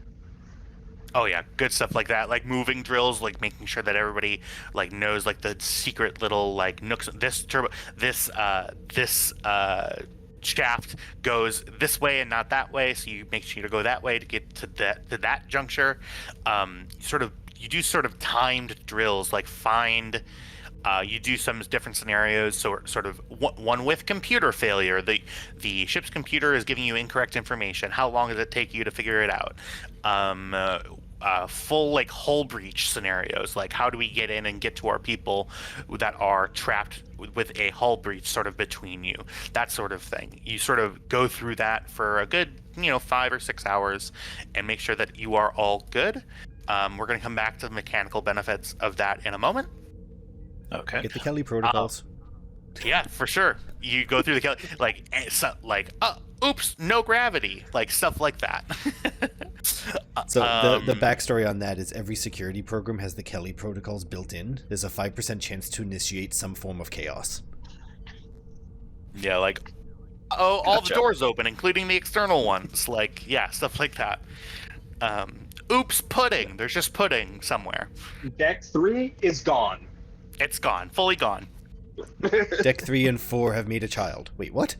Oh yeah, good stuff like that, like moving drills, like making sure that everybody like knows like the secret little like nooks. This shaft goes this way and not that way, so you make sure to go that way to get to that juncture. You do sort of timed drills, like find. You do some different scenarios, sort of one with computer failure. The ship's computer is giving you incorrect information. How long does it take you to figure it out? Full like hull breach scenarios, like how do we get in and get to our people that are trapped with a hull breach sort of between you, that sort of thing. You sort of go through that for a good 5 or 6 hours and make sure that you are all good. We're going to come back to the mechanical benefits of that in a moment. Okay. Get the Kelly protocols. Yeah, for sure. You go through the oops, no gravity, like stuff like that. So the backstory on that is every security program has the Kelly protocols built in. There's a 5% chance to initiate some form of chaos. Yeah, like all the Gotcha. doors open, including the external ones. Like, yeah, stuff like that. Oops, pudding. There's just pudding somewhere. Deck 3 is gone. It's gone, fully gone. Deck 3 and 4 have made a child. Wait, what?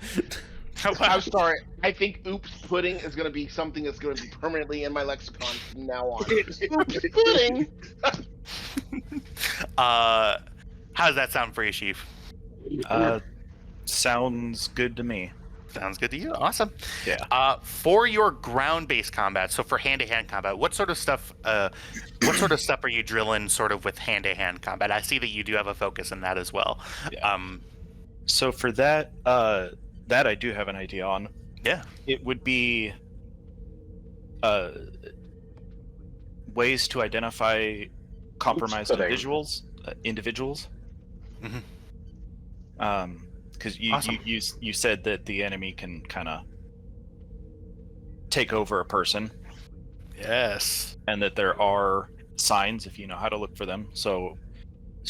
I'm sorry. I think oops pudding is going to be something that's going to be permanently in my lexicon from now on. Oops pudding. How does that sound for you, Chief? Sounds good to me. Sounds good to you. Awesome. Yeah. For your ground-based combat, so for hand-to-hand combat, what sort of stuff? What sort of stuff are you drilling, sort of with hand-to-hand combat? I see that you do have a focus in that as well. Yeah. So for that, that I do have an idea on. Yeah. It would be ways to identify compromised pudding. individuals. Mhm. Because Awesome. you said that the enemy can kind of take over a person, Yes. and that there are signs if you know how to look for them. So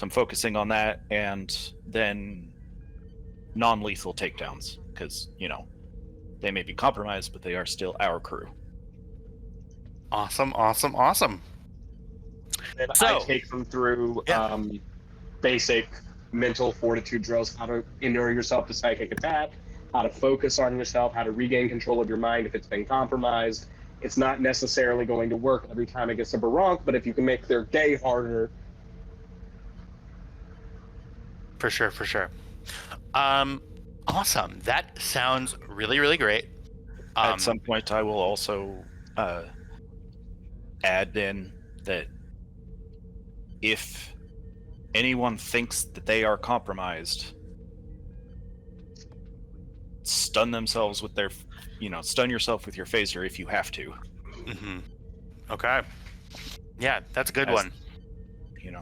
I'm focusing on that, and then non-lethal takedowns, because they may be compromised, but they are still our crew. Awesome. And I So- take them through Yeah. basic mental fortitude drills, how to inure yourself to psychic attack, how to focus on yourself, how to regain control of your mind if it's been compromised. It's not necessarily going to work every time it gets a baronk, but if you can make their day harder. For sure. Awesome. That sounds really, really great. At some point, I will also add in that if anyone thinks that they are compromised, stun themselves with their, stun yourself with your phaser if you have to. mhm. Okay. Yeah, that's a good one.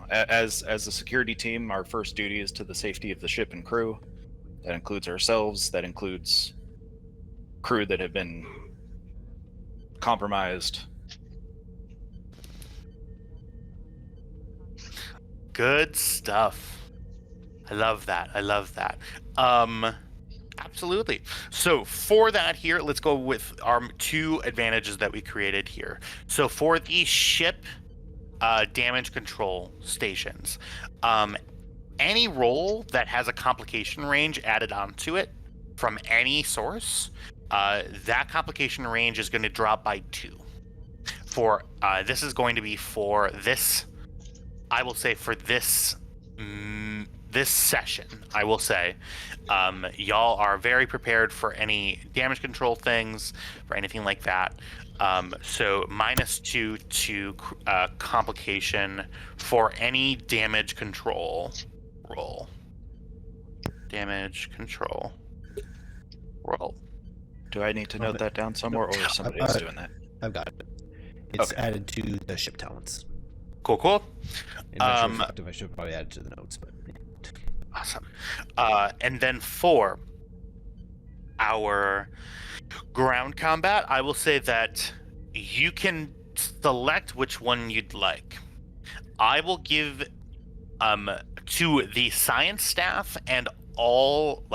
As a security team, our first duty is to the safety of the ship and crew. That includes ourselves. That includes crew that have been compromised. Good stuff. I love that. Absolutely. So for that here, let's go with our 2 advantages that we created here. So for the ship damage control stations, any roll that has a complication range added onto it from any source, that complication range is going to drop by 2. For this is going to be for this, I will say for this this session, I will say, y'all are very prepared for any damage control things, for anything like that. So -2 to complication for any damage control roll. Damage control roll. Do I need to note that down somewhere, or is somebody else doing that? I've got it. It's Okay. added to the ship talents. Cool. I'm not sure if it's active. I should probably add it to the notes, but yeah. Awesome. And then for our ground combat, I will say that you can select which one you'd like. I will give to the science staff and all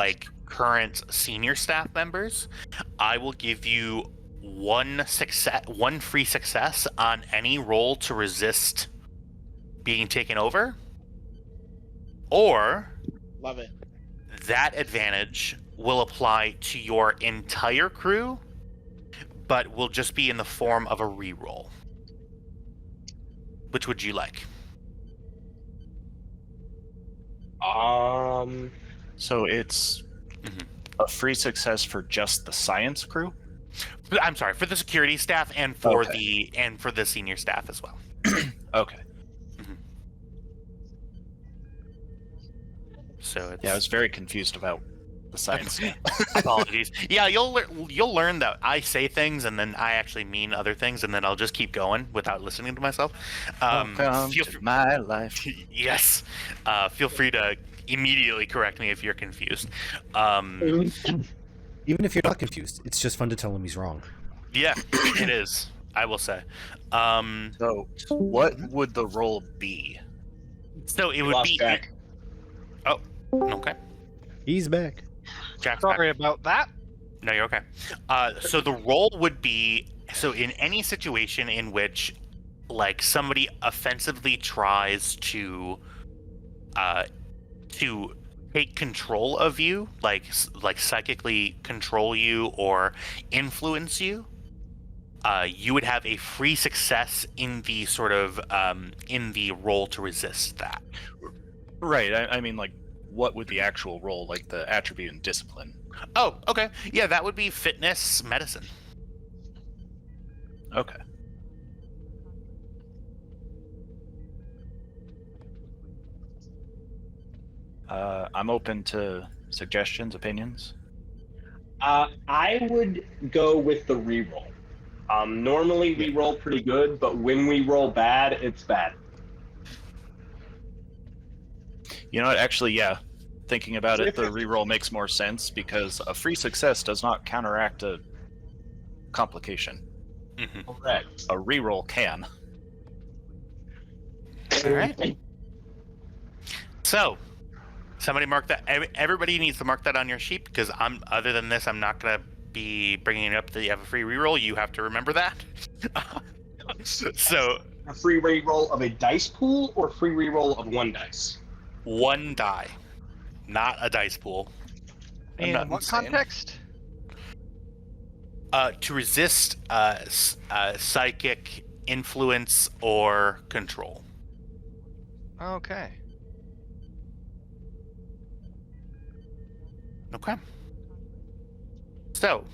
current senior staff members, I will give you one free success on any roll to resist being taken over, or Love it. that advantage will apply to your entire crew, but will just be in the form of a reroll. Which would you like? So it's Mhm. a free success for just the science crew? I'm sorry, for the security staff and for Okay. the senior staff as well. Okay. So it's, Yeah, I was very confused about the science. apologies. Yeah, you'll learn that I say things and then I actually mean other things, and then I'll just keep going without listening to myself. Welcome Feel to free- my life. Yes. Feel free to immediately correct me if you're confused. Even if you're not confused, it's just fun to tell him he's wrong. Yeah, it is. I will say. So, what would the roll be? So it would Lost be. Jack. Oh, okay. He's back. Jack's back. Sorry about that. No, you're okay. So the role would be, so in any situation in which somebody offensively tries to take control of you, like psychically control you or influence you, you would have a free success in the sort of in the role to resist that. Right. I mean, what would the actual role, the attribute and discipline? Oh, okay. Yeah, that would be fitness medicine. Okay. I'm open to suggestions, opinions. I would go with the reroll. Normally we roll pretty good, but when we roll bad, it's bad. You know what? Actually, yeah. Thinking about it, the reroll makes more sense because a free success does not counteract a complication. Mm-hmm. Correct. A reroll can. All right. So, somebody mark that. Everybody needs to mark that on your sheet because other than this, I'm not gonna be bringing it up that you have a free reroll. You have to remember that. So A free reroll of a dice pool or free reroll of one dice? One die, not a dice pool. I'm In not what insane. context? To resist psychic influence or control. Okay. Okay. So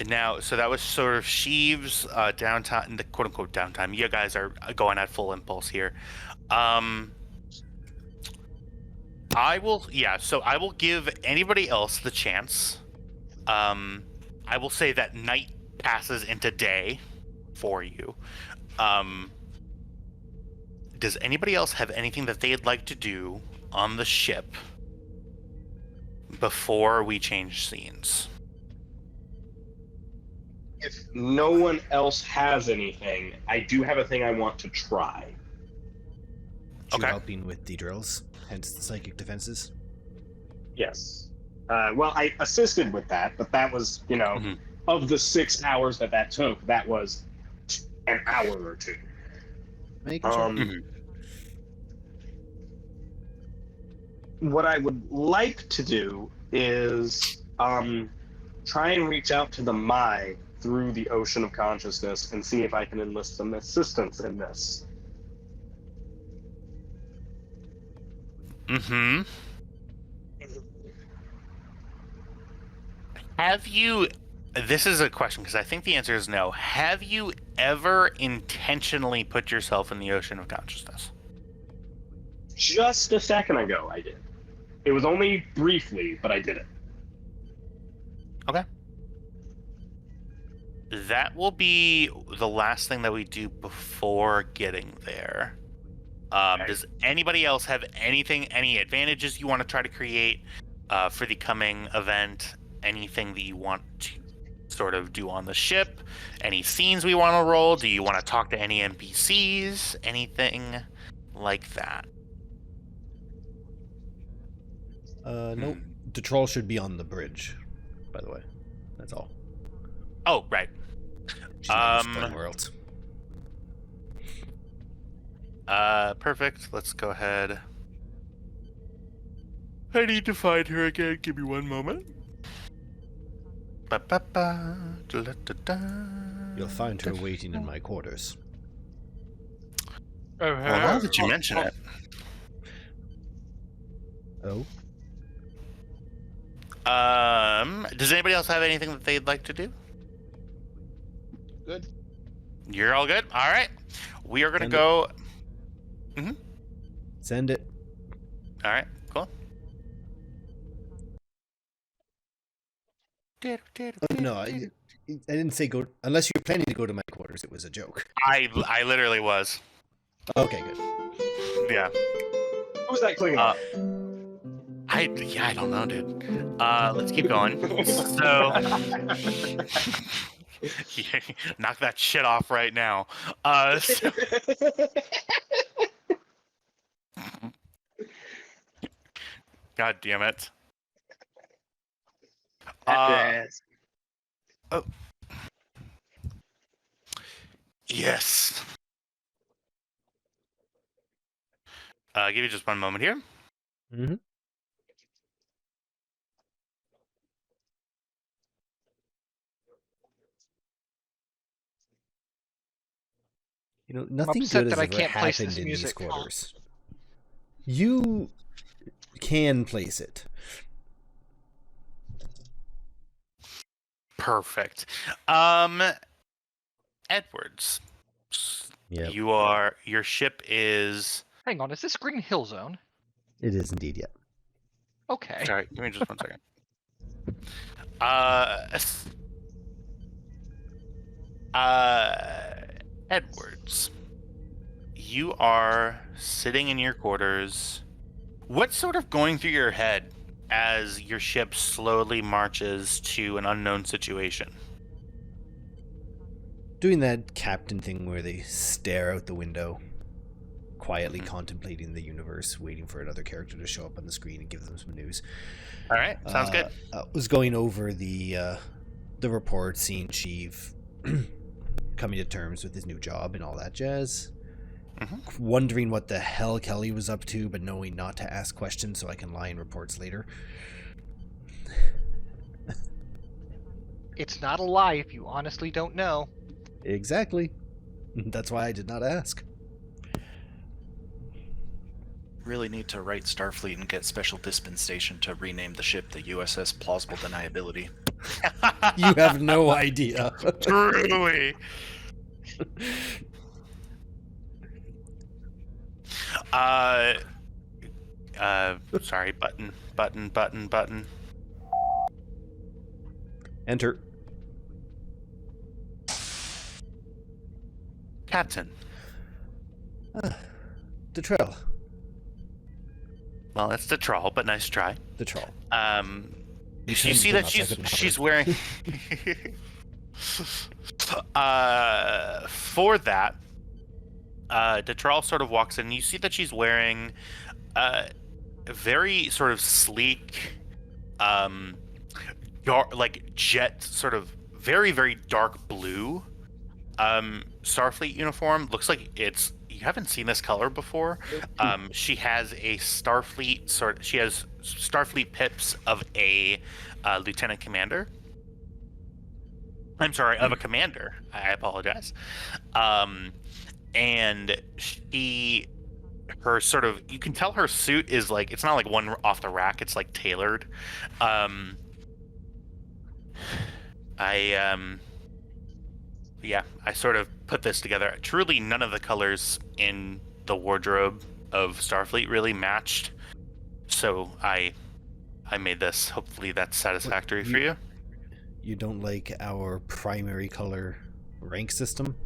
now, so that was sort of Sheev's downtime, the quote-unquote downtime. You guys are going at full impulse here. I will give anybody else the chance. I will say that night passes into day for you. Does anybody else have anything that they'd like to do on the ship before we change scenes? If no one else has anything, I do have a thing I want to try. You Okay. helping with the drills, hence the psychic defenses. Yes. Well, I assisted with that, but that was, Mhm. of the 6 hours that took, that was an hour or two. Making sure. Mhm. What I would like to do is try and reach out to the Mai through the ocean of consciousness and see if I can enlist some assistance in this. Mm-hmm. Have you... This is a question, because I think the answer is no. Have you ever intentionally put yourself in the ocean of consciousness? Just a second ago, I did. It was only briefly, but I did it. Okay. That will be the last thing that we do before getting there. Okay. Does anybody else have anything, any advantages you want to try to create for the coming event? Anything that you want to sort of do on the ship? Any scenes we want to roll? Do you want to talk to any NPCs? Anything like that? Nope. The troll should be on the bridge, by the way. That's all. Oh, right. She's not exploring worlds. Perfect. Let's go ahead. I need to find her again. Give me one moment. Ba-ba-ba, da-da-da-da. You'll find her waiting in my quarters. Well, now that you mention it. Oh? Does anybody else have anything that they'd like to do? Good. You're all good? All right. We are going to Send go... Send it. All right, cool. Oh, no, I didn't say go... Unless you're planning to go to my quarters, it was a joke. I literally was. Okay, good. Yeah. Who's that clicking on? I don't know, dude. Let's keep going. So... knock that shit off right now. So... God damn it. Oh. Yes. Give you just one moment here. Mm-hmm. Nothing upset good has that I ever can't place happened this in these music. quarters. You can place it. Perfect. Edwards. Yep. Your ship is... Hang on, is this Green Hill Zone? It is indeed, yet. Okay. Sorry, give me just one second. Edwards, you are sitting in your quarters. What's sort of going through your head as your ship slowly marches to an unknown situation? Doing that captain thing where they stare out the window, quietly contemplating the universe, waiting for another character to show up on the screen and give them some news. All right, sounds good. Was going over the report, seeing Sheev coming to terms with his new job and all that jazz. Mhm. Wondering what the hell Kelly was up to, but knowing not to ask questions so I can lie in reports later. It's not a lie if you honestly don't know. Exactly. That's why I did not ask. Really need to write Starfleet and get special dispensation to rename the ship the USS Plausible Deniability. You have no idea. Truly. Sorry, button. Enter. Captain. The trail. Well, it's the troll, but nice try. The troll. You shouldn't see do that much, I couldn't she's cover. wearing. For that, Detrol sort of walks in. You see that she's wearing a very sort of sleek, dark, like jet, sort of very, very dark blue Starfleet uniform. Looks like you haven't seen this color before. She has a Starfleet she has Starfleet pips of a lieutenant commander. I'm sorry, of a commander. I apologize. And her sort of, you can tell her suit is like, it's not like one off the rack, it's like tailored. I sort of put this together. Truly, none of the colors in the wardrobe of Starfleet really matched. So I made this. Hopefully that's satisfactory for you. You don't like our primary color rank system?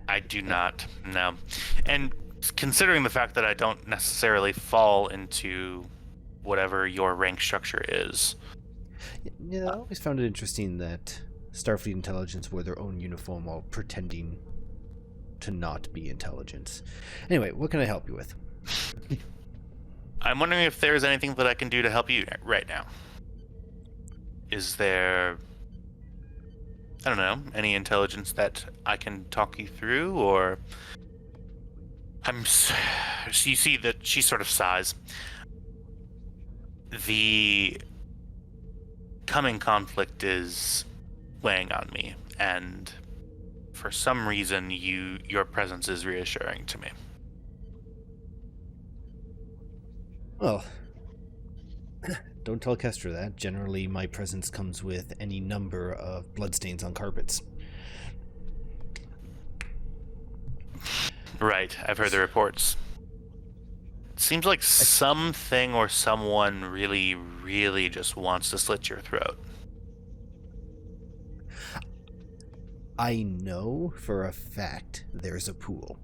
I do not, no. And considering the fact that I don't necessarily fall into whatever your rank structure is. Yeah, I always found it interesting that Starfleet intelligence wore their own uniform while pretending to not be intelligence. Anyway, what can I help you with? I'm wondering if there's anything that I can do to help you right now. Is there, I don't know, any intelligence that I can talk you through, or so you see that she sort of sighs. The coming conflict is weighing on me, and for some reason your presence is reassuring to me. Well, don't tell Kestra that. Generally, my presence comes with any number of bloodstains on carpets. Right, I've heard the reports. It seems like something or someone really, really just wants to slit your throat. I know for a fact there's a pool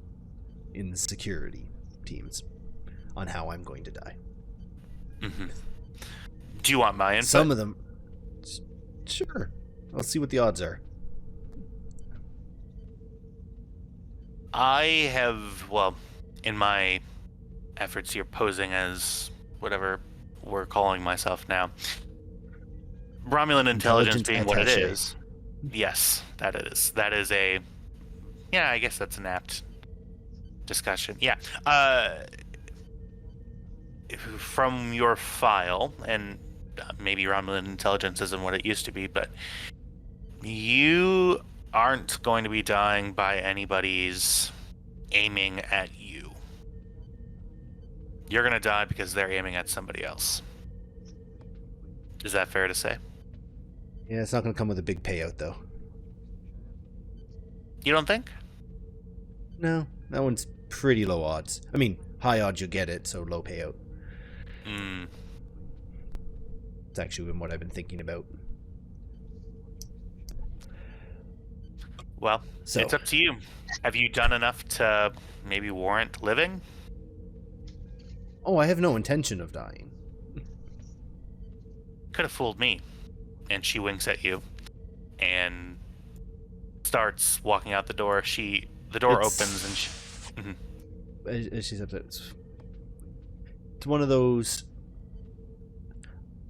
in the security teams on how I'm going to die. Mm-hmm. Do you want my input? Some of them... Sure. I'll see what the odds are. I have, well, in my efforts here posing as whatever we're calling myself now, Romulan intelligence being what it attaché. is. Yes, that is. That is a... Yeah, I guess that's an apt discussion. Yeah. From your file, and maybe Romulan intelligence isn't what it used to be, but you aren't going to be dying by anybody's aiming at you. You're going to die because they're aiming at somebody else. Is that fair to say? Yeah, it's not going to come with a big payout, though. You don't think? No, that one's pretty low odds. I mean, high odds you'll get it, so low payout. It's actually been what I've been thinking about. Well, So- it's up to you. Have you done enough to maybe warrant living? Oh, I have no intention of dying. Could have fooled me. And she winks at you and starts walking out the door. The door It's- opens and she... Mhm. As she's upset, it's one of those...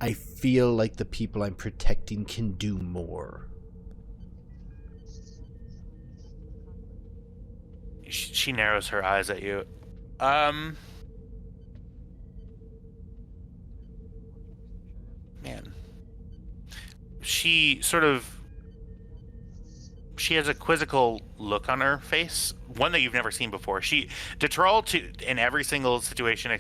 I feel like the people I'm protecting can do more. She narrows her eyes at you. Man. She has a quizzical look on her face, one that you've never seen before. In every single situation,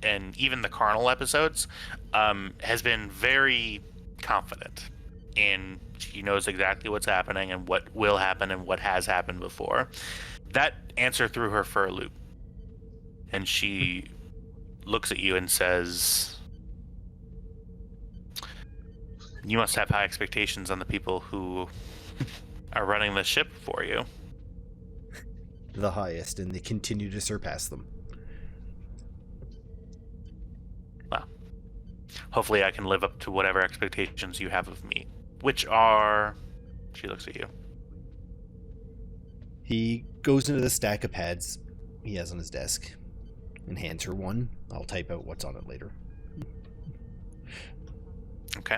and even the carnal episodes, has been very confident in she knows exactly what's happening and what will happen and what has happened before. That answer threw her for a loop, and she looks at you and says, "You must have high expectations on the people who are running the ship for you." The highest, and they continue to surpass them. Well, hopefully I can live up to whatever expectations you have of me, which are... She looks at you. He goes into the stack of pads he has on his desk and hands her one. I'll type out what's on it later. Okay.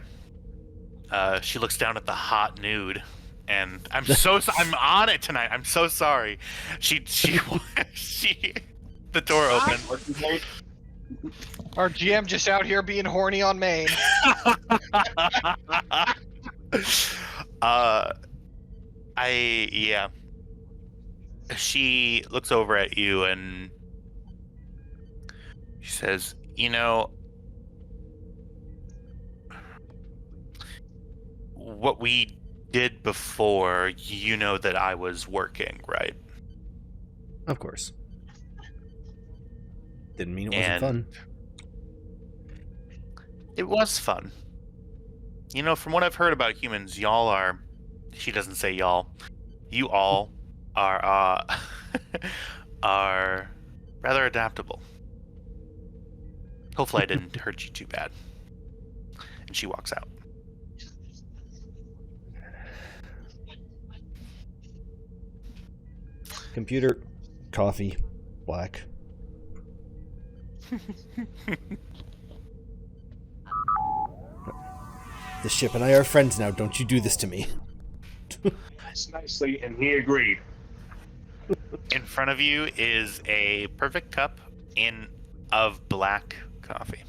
She looks down at the hot nude, and I'm on it tonight. I'm so sorry. She the door opened. Our GM just out here being horny on main. Yeah. She looks over at you and she says, what we did before, that I was working, right? Of course. Didn't mean it wasn't fun. It was fun. From what I've heard about humans, y'all are... She doesn't say y'all. You all are are rather adaptable. Hopefully I didn't hurt you too bad. And she walks out. Computer, coffee, black. The ship and I are friends now. Don't you do this to me. Nicely, and he agreed. In front of you is a perfect cup of black coffee.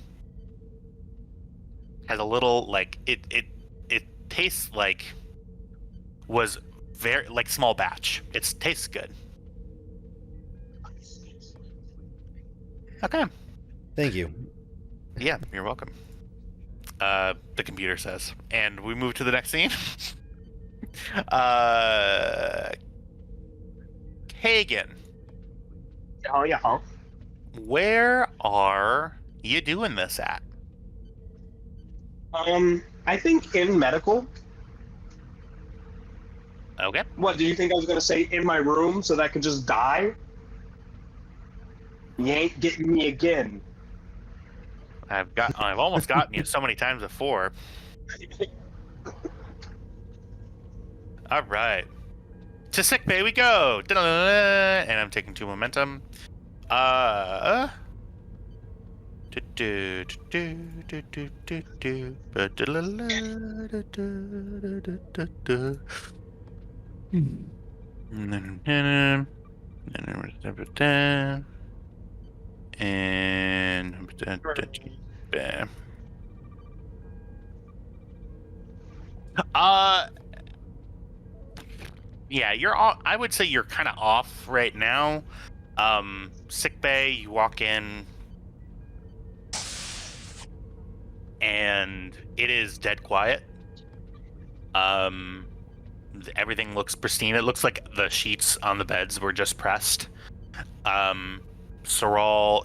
Has a little it tastes like was very small batch. It tastes good. Okay. Thank you. Yeah, you're welcome. The computer says, and we move to the next scene. Hagen. Oh yeah. Where are you doing this at? I think in medical. Okay. What, do you think I was gonna say in my room so that I could just die? You ain't getting me again. I've almost gotten you so many times before. All right. To sick bay we go. Da-da-da-da. And I'm taking 2 momentum. And yeah, you're all, I would say you're kind of off right now. Sick bay, you walk in and it is dead quiet. Everything looks pristine. It looks like the sheets on the beds were just pressed. Saral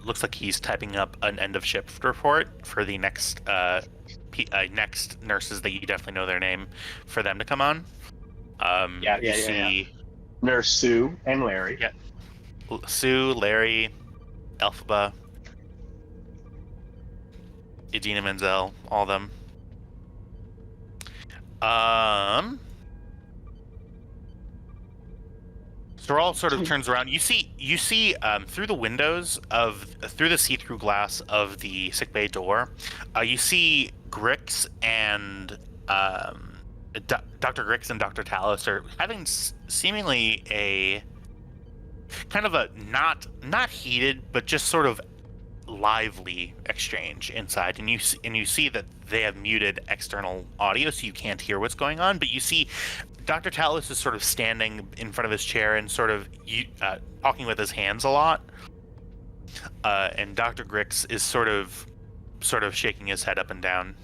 looks like he's typing up an end of shift report for the next next nurses that you definitely know their name for them to come on. You see Nurse Sue and Larry. Yeah. Sue, Larry, Elphaba, Edina Menzel, all of them. Saral sort of turns around. You see through the windows through the see-through glass of the sickbay door, you see Grix and Dr. Grix and Dr. Talos are having seemingly a kind of a not heated, but just sort of lively exchange inside, and you see that they have muted external audio, so you can't hear what's going on. But you see, Dr. Talos is sort of standing in front of his chair and sort of talking with his hands a lot, and Dr. Grix is sort of shaking his head up and down.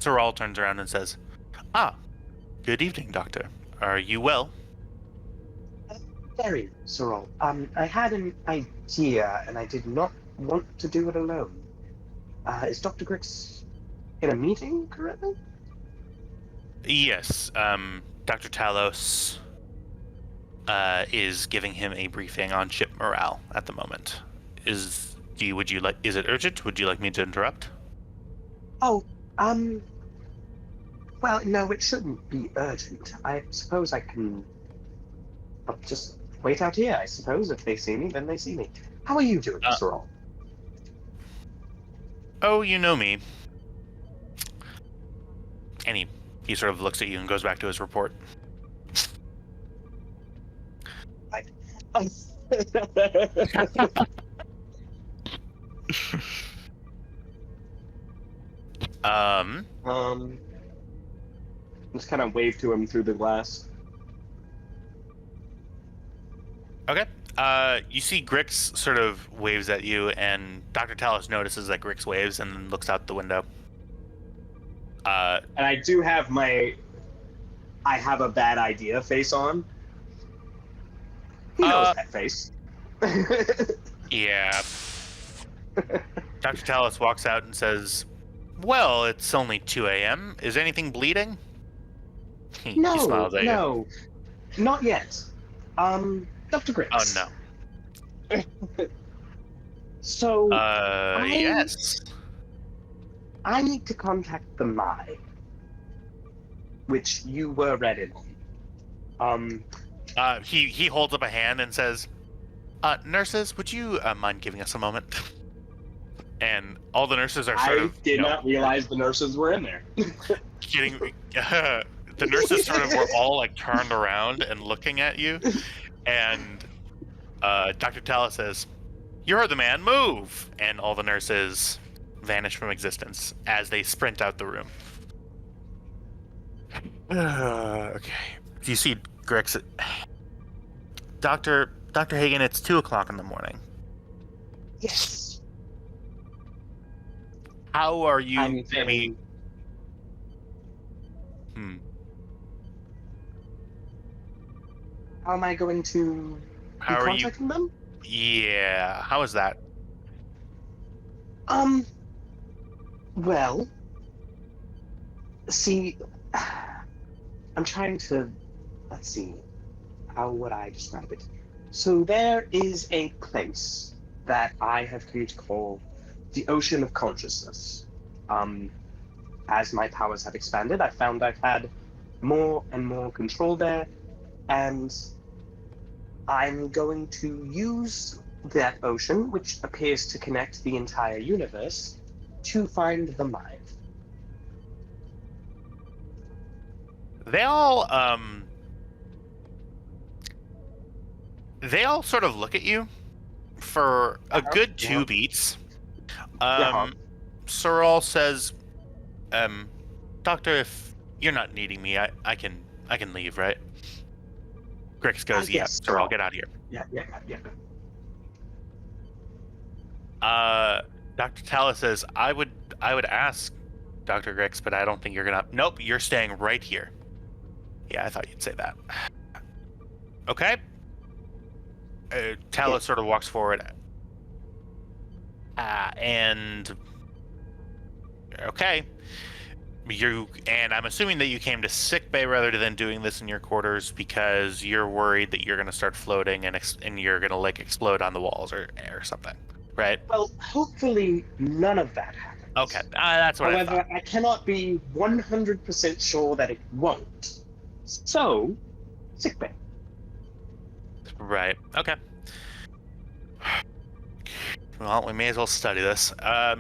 Sorrel turns around and says, "Ah, good evening, Doctor. Are you well?" Very, Sorrel. I had an idea, and I did not want to do it alone. Is Dr. Grix in a meeting currently? Yes, Dr. Talos is giving him a briefing on ship morale at the moment. Is it urgent? Would you like me to interrupt? Oh, well, no, it shouldn't be urgent. I suppose I can just wait out here, I suppose. If they see me, then they see me. How are you doing, Sorrel? Oh, you know me. And he sort of looks at you and goes back to his report. Just kind of wave to him through the glass. Okay. You see Grix sort of waves at you, and Dr. Talos notices that Grix waves and then looks out the window. And I do have I have a bad idea face on. He knows that face. Yeah. Dr. Talos walks out and says, "Well, it's only 2 a.m. Is anything bleeding?" He smiles at you. No, not yet. Dr. Grix. Oh, no. So, yes. I need to contact the Mai, which you were read on. He holds up a hand and says, "Nurses, would you mind giving us a moment?" And all the nurses are sort of... I did not realize the nurses were in there. The nurses sort of were all like turned around and looking at you, and Dr. Talos says, "You're the man, move!" And all the nurses vanish from existence as they sprint out the room. Okay. Do you see Grix? Dr. Hagen, it's 2 o'clock in the morning. Yes. How are you? I'm feeling... How am I going to be contacting them? Yeah. How is that? Well, see, I'm trying to, let's see, how would I describe it? So there is a place that I have come to call the Ocean of Consciousness. As my powers have expanded, I found I've had more and more control there, and I'm going to use that ocean, which appears to connect the entire universe, to find the Mai. They all sort of look at you for a good 2 beats. Sorrel says, "Doctor, if you're not needing me, I can leave, right?" Grix goes, "Yeah, Sorrel, get out of here." Yeah. Dr. Talos says, I would ask Dr. Grix, but I don't think you're gonna... Nope, you're staying right here. Yeah, I thought you'd say that. Okay. Talos sort of walks forward. And... Okay. And I'm assuming that you came to sickbay rather than doing this in your quarters because you're worried that you're going to start floating and you're going to like explode on the walls or something, right? Well, hopefully none of that happens. Okay, that's what However, I thought. I cannot be 100% sure that it won't. So, sickbay. Right. Okay. Well, we may as well study this. All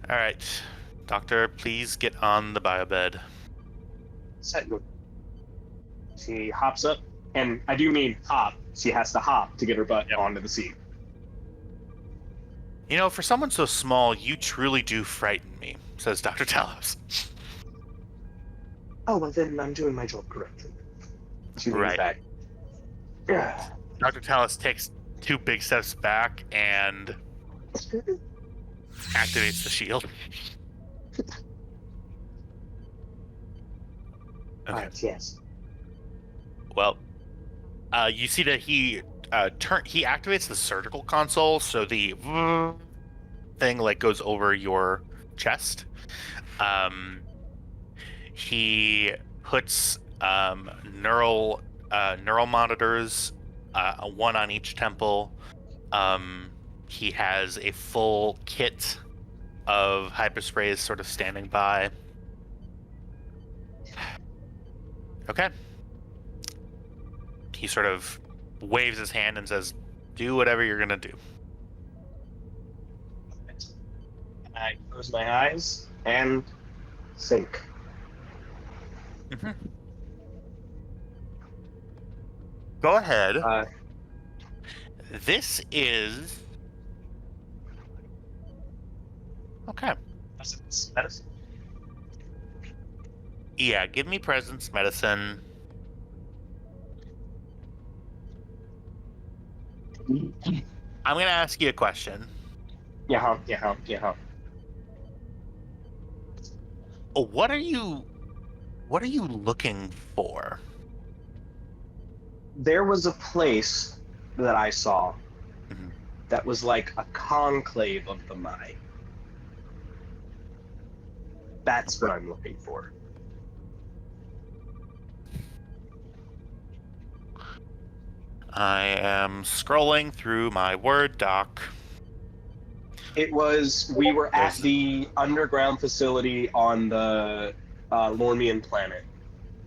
right. Doctor, please get on the biobed. Sentinel. She hops up, And I do mean hop. She has to hop to get her butt onto the seat. You know, for someone so small, you truly do frighten me, says Dr. Talos. Oh, well then I'm doing my job correctly. She leans Right. back. Yeah. Dr. Talos takes 2 big steps back and activates the shield. Okay. Right, yes. Well, you see that he activates the surgical console, so the thing like goes over your chest. He puts neural monitors, one on each temple. He has a full kit of hypersprays sort of standing by. Okay. He sort of waves his hand and says, do whatever you're gonna do. I close my eyes and sink. Mm-hmm. Go ahead. This is... Okay. Medicine. Yeah, give me presence medicine. I'm gonna ask you a question. Yeah. What are you looking for? There was a place that I saw Mhm. that was like a conclave of the mind. That's what I'm looking for. I am scrolling through my Word doc. We were at the underground facility on the Lormian planet.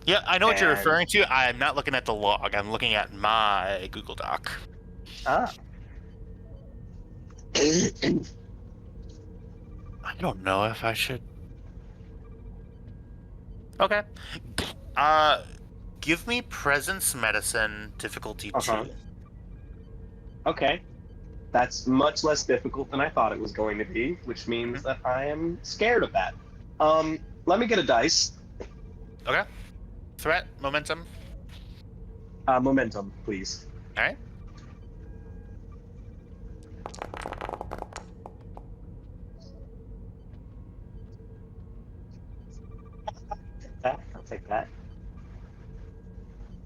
Yeah, I know what you're And- referring to. I'm not looking at the log. I'm looking at my Google Doc. Ah. I don't know if I should. Okay. Give me presence medicine difficulty 2. Okay. That's much less difficult than I thought it was going to be, which means that I am scared of that. Let me get a dice. Okay. Threat, momentum. Momentum, please. All right. I'll take that.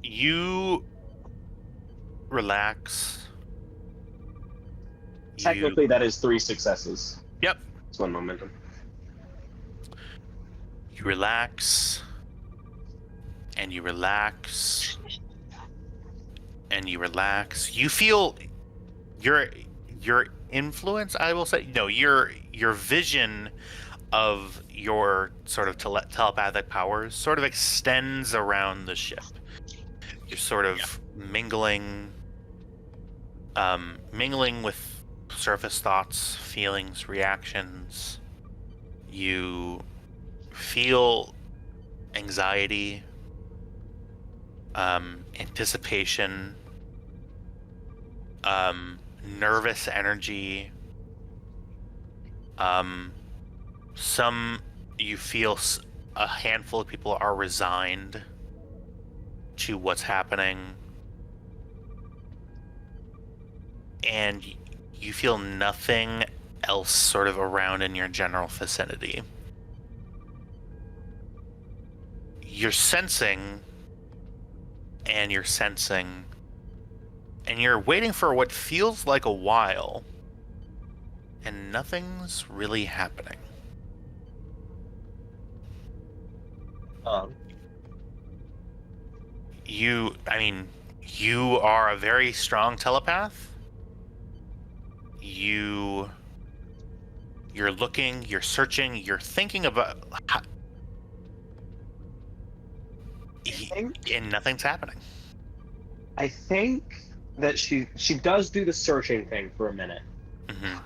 You relax. Technically, that is 3 successes. Yep. It's 1 momentum. You relax. And you relax. And you relax. You feel your influence, I will say. No, your vision of your sort of telepathic powers sort of extends around the ship. You're sort of mingling with surface thoughts, feelings, reactions. You feel anxiety, anticipation, nervous energy. You feel a handful of people are resigned to what's happening, and you feel nothing else sort of around in your general vicinity. You're sensing, and you're waiting for what feels like a while, and nothing's really happening. You are a very strong telepath. You're looking, you're searching, you're thinking about and nothing's happening. I think that she does do the searching thing for a minute. Mm-hmm.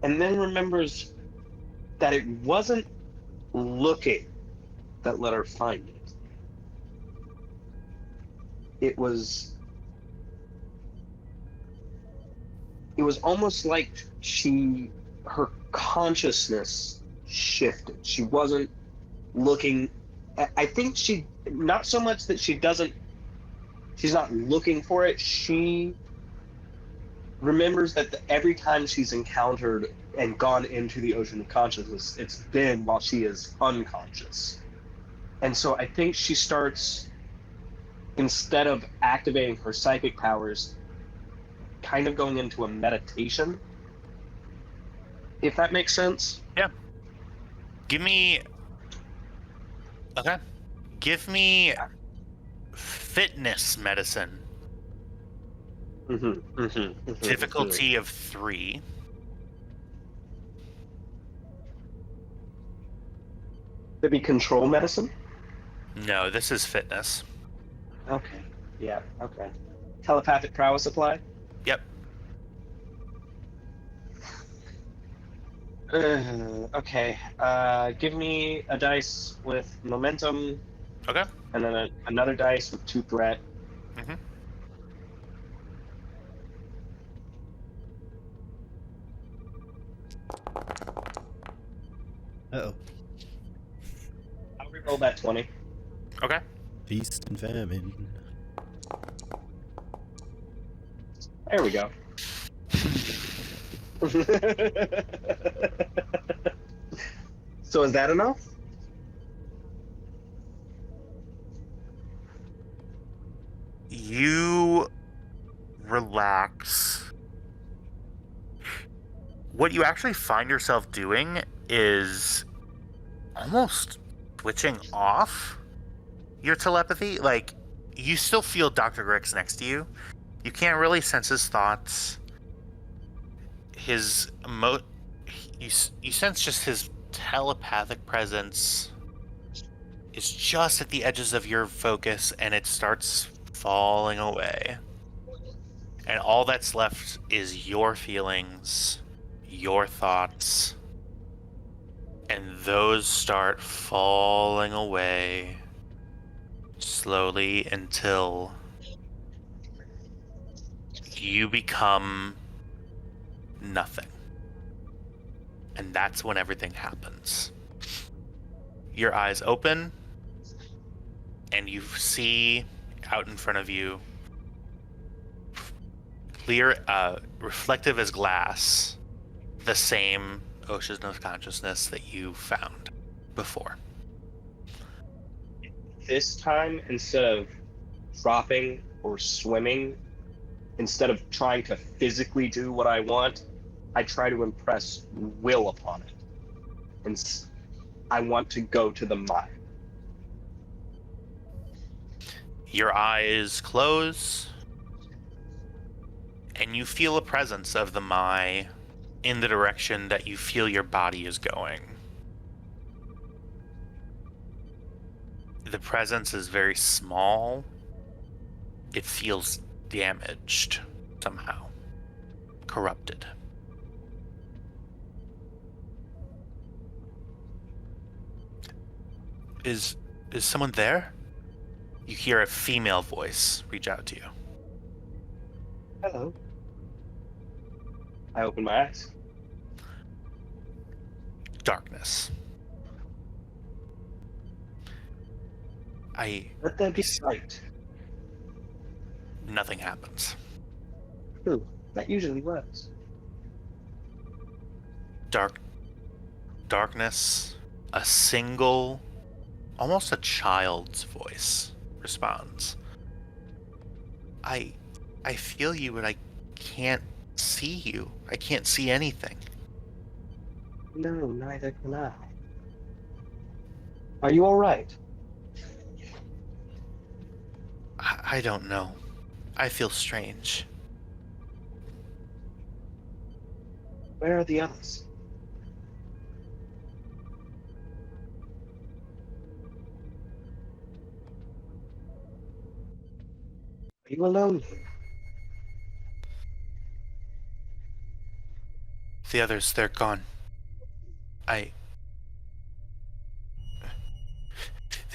And then remembers that it wasn't looking that let her find it. it was almost like her consciousness shifted. She wasn't looking. I think not so much that she's not looking for it. She remembers that every time she's encountered and gone into the ocean of consciousness, it's been while she is unconscious. And so I think she starts, instead of activating her psychic powers, kind of going into a meditation, if that makes sense. Give me fitness medicine. Difficulty of 3. Could be control medicine. No, this is fitness. Okay. Yeah. Okay. Telepathic prowess apply. Yep. Okay. Give me a dice with momentum, Okay. and then another dice with 2 threat. Mm-hmm. Uh-oh. I'll reroll that 20. Okay. Feast and famine. There we go. So is that enough? You relax. What you actually find yourself doing is almost switching off your telepathy. Like, you still feel Dr. Grix next to you. You can't really sense his thoughts. You sense just his telepathic presence is just at the edges of your focus, and it starts falling away. And all that's left is your feelings, your thoughts, and those start falling away slowly until you become nothing. And that's when everything happens. Your eyes open, and you see out in front of you, clear, reflective as glass, the same ocean of consciousness that you found before. This time, instead of dropping or swimming, instead of trying to physically do what I want, I try to impress will upon it. And I want to go to the mine. Your eyes close, and you feel a presence of the Mai in the direction that you feel your body is going. The presence is very small. It feels damaged somehow, corrupted. Is someone there? You hear a female voice reach out to you. Hello. I open my eyes. Darkness. Let there be light. Nothing happens. Ooh, that usually works. Darkness. A single, almost a child's voice responds. I feel you, but I can't see you. I can't see anything. No, neither can I. Are you all right? I don't know. I feel strange. Where are the others? Are you alone here? The others, they're gone. They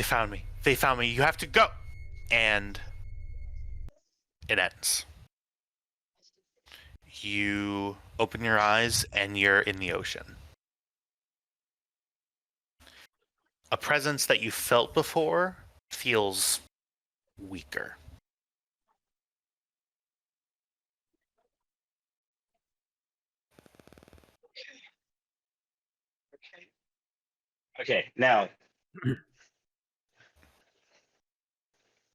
found me. They found me. You have to go. And It ends. You open your eyes and you're in the ocean. A presence that you felt before feels weaker. Okay, now,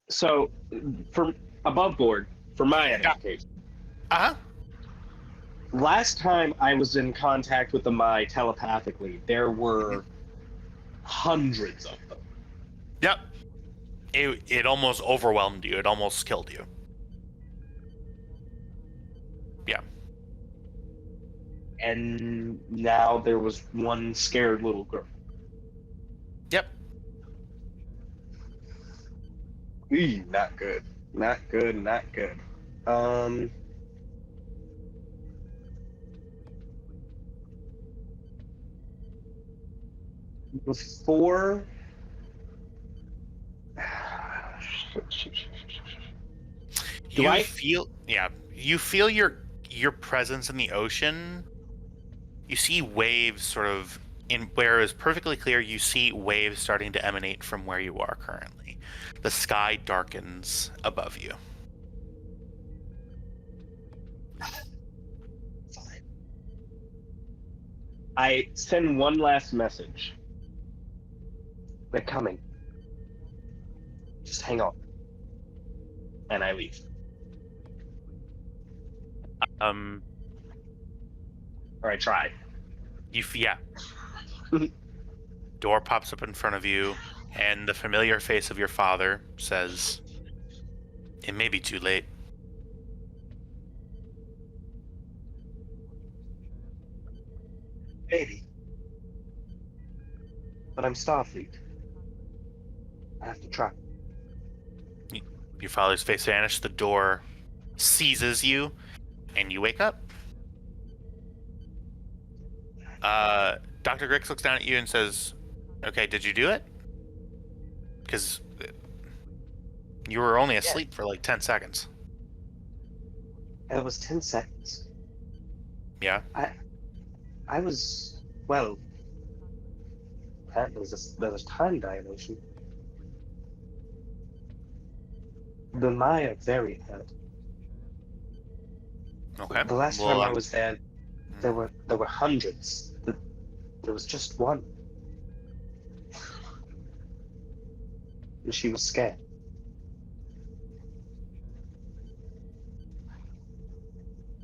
so for above board, for my edification, Uh-huh. last time I was in contact with the Mai telepathically, there were hundreds of them. Yep. It almost overwhelmed you. It almost killed you. Yeah. And now there was one scared little girl. Yep. Eee, not good. Not good, not good. Before Do I- You feel your presence in the ocean. You see waves sort of in where it's perfectly clear, you see waves starting to emanate from where you are currently. The sky darkens above you. I send one last message. They're coming. Just hang on. And I leave. Or I try. Yeah. Door pops up in front of you, and the familiar face of your father says, "It may be too late." Maybe. But I'm Starfleet. I have to try. Your father's face vanishes. The door seizes you, and you wake up. Dr. Grix looks down at you and says, "Okay, did you do it? Because you were only asleep for like 10 seconds." It was 10 seconds. Yeah? I was, well, apparently there was time dilation. The Maya very hurt. Okay. The last Well, time I was there, there were hundreds. There was just one. And she was scared.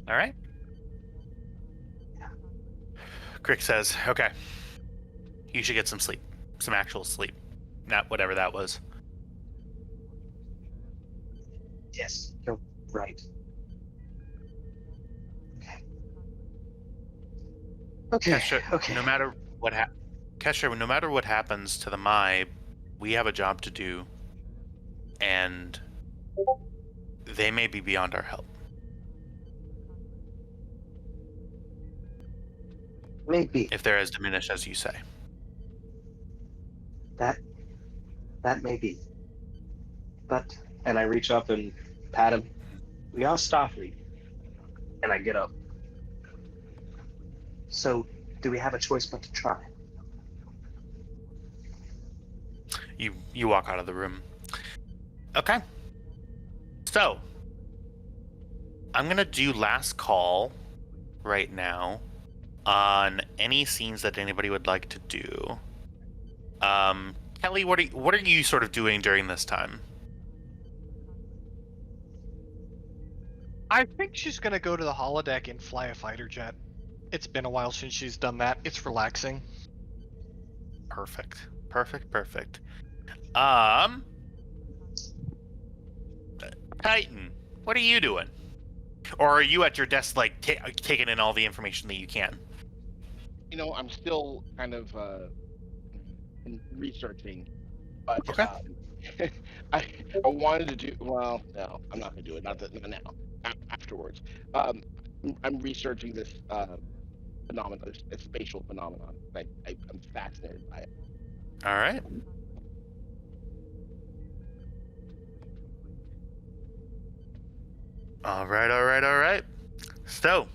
all right. Grix says, "Okay, you should get some sleep. Some actual sleep. Not whatever that was." Yes, you're right. Okay. Kesha, Okay. no matter Kesha, no matter what happens to the Mai, we have a job to do, and they may be beyond our help. Maybe. If they're as diminished as you say. That may be. But, and I reach up and pat him. We are Starfleet. And I get up. So, do we have a choice but to try? You walk out of the room. Okay. So, I'm gonna do last call right now on any scenes that anybody would like to do. Kelly, what are you sort of doing during this time? I think she's gonna go to the holodeck and fly a fighter jet. It's been a while since she's done that. It's relaxing. Perfect. Titan, what are you doing? Or are you at your desk, like taking in all the information that you can? I'm still kind of researching, but Okay. I wanted to do. Well, no, I'm not going to do it. Not now. Afterwards, I'm researching this phenomenon, this spatial phenomenon. I'm fascinated by it. All right. All right. So,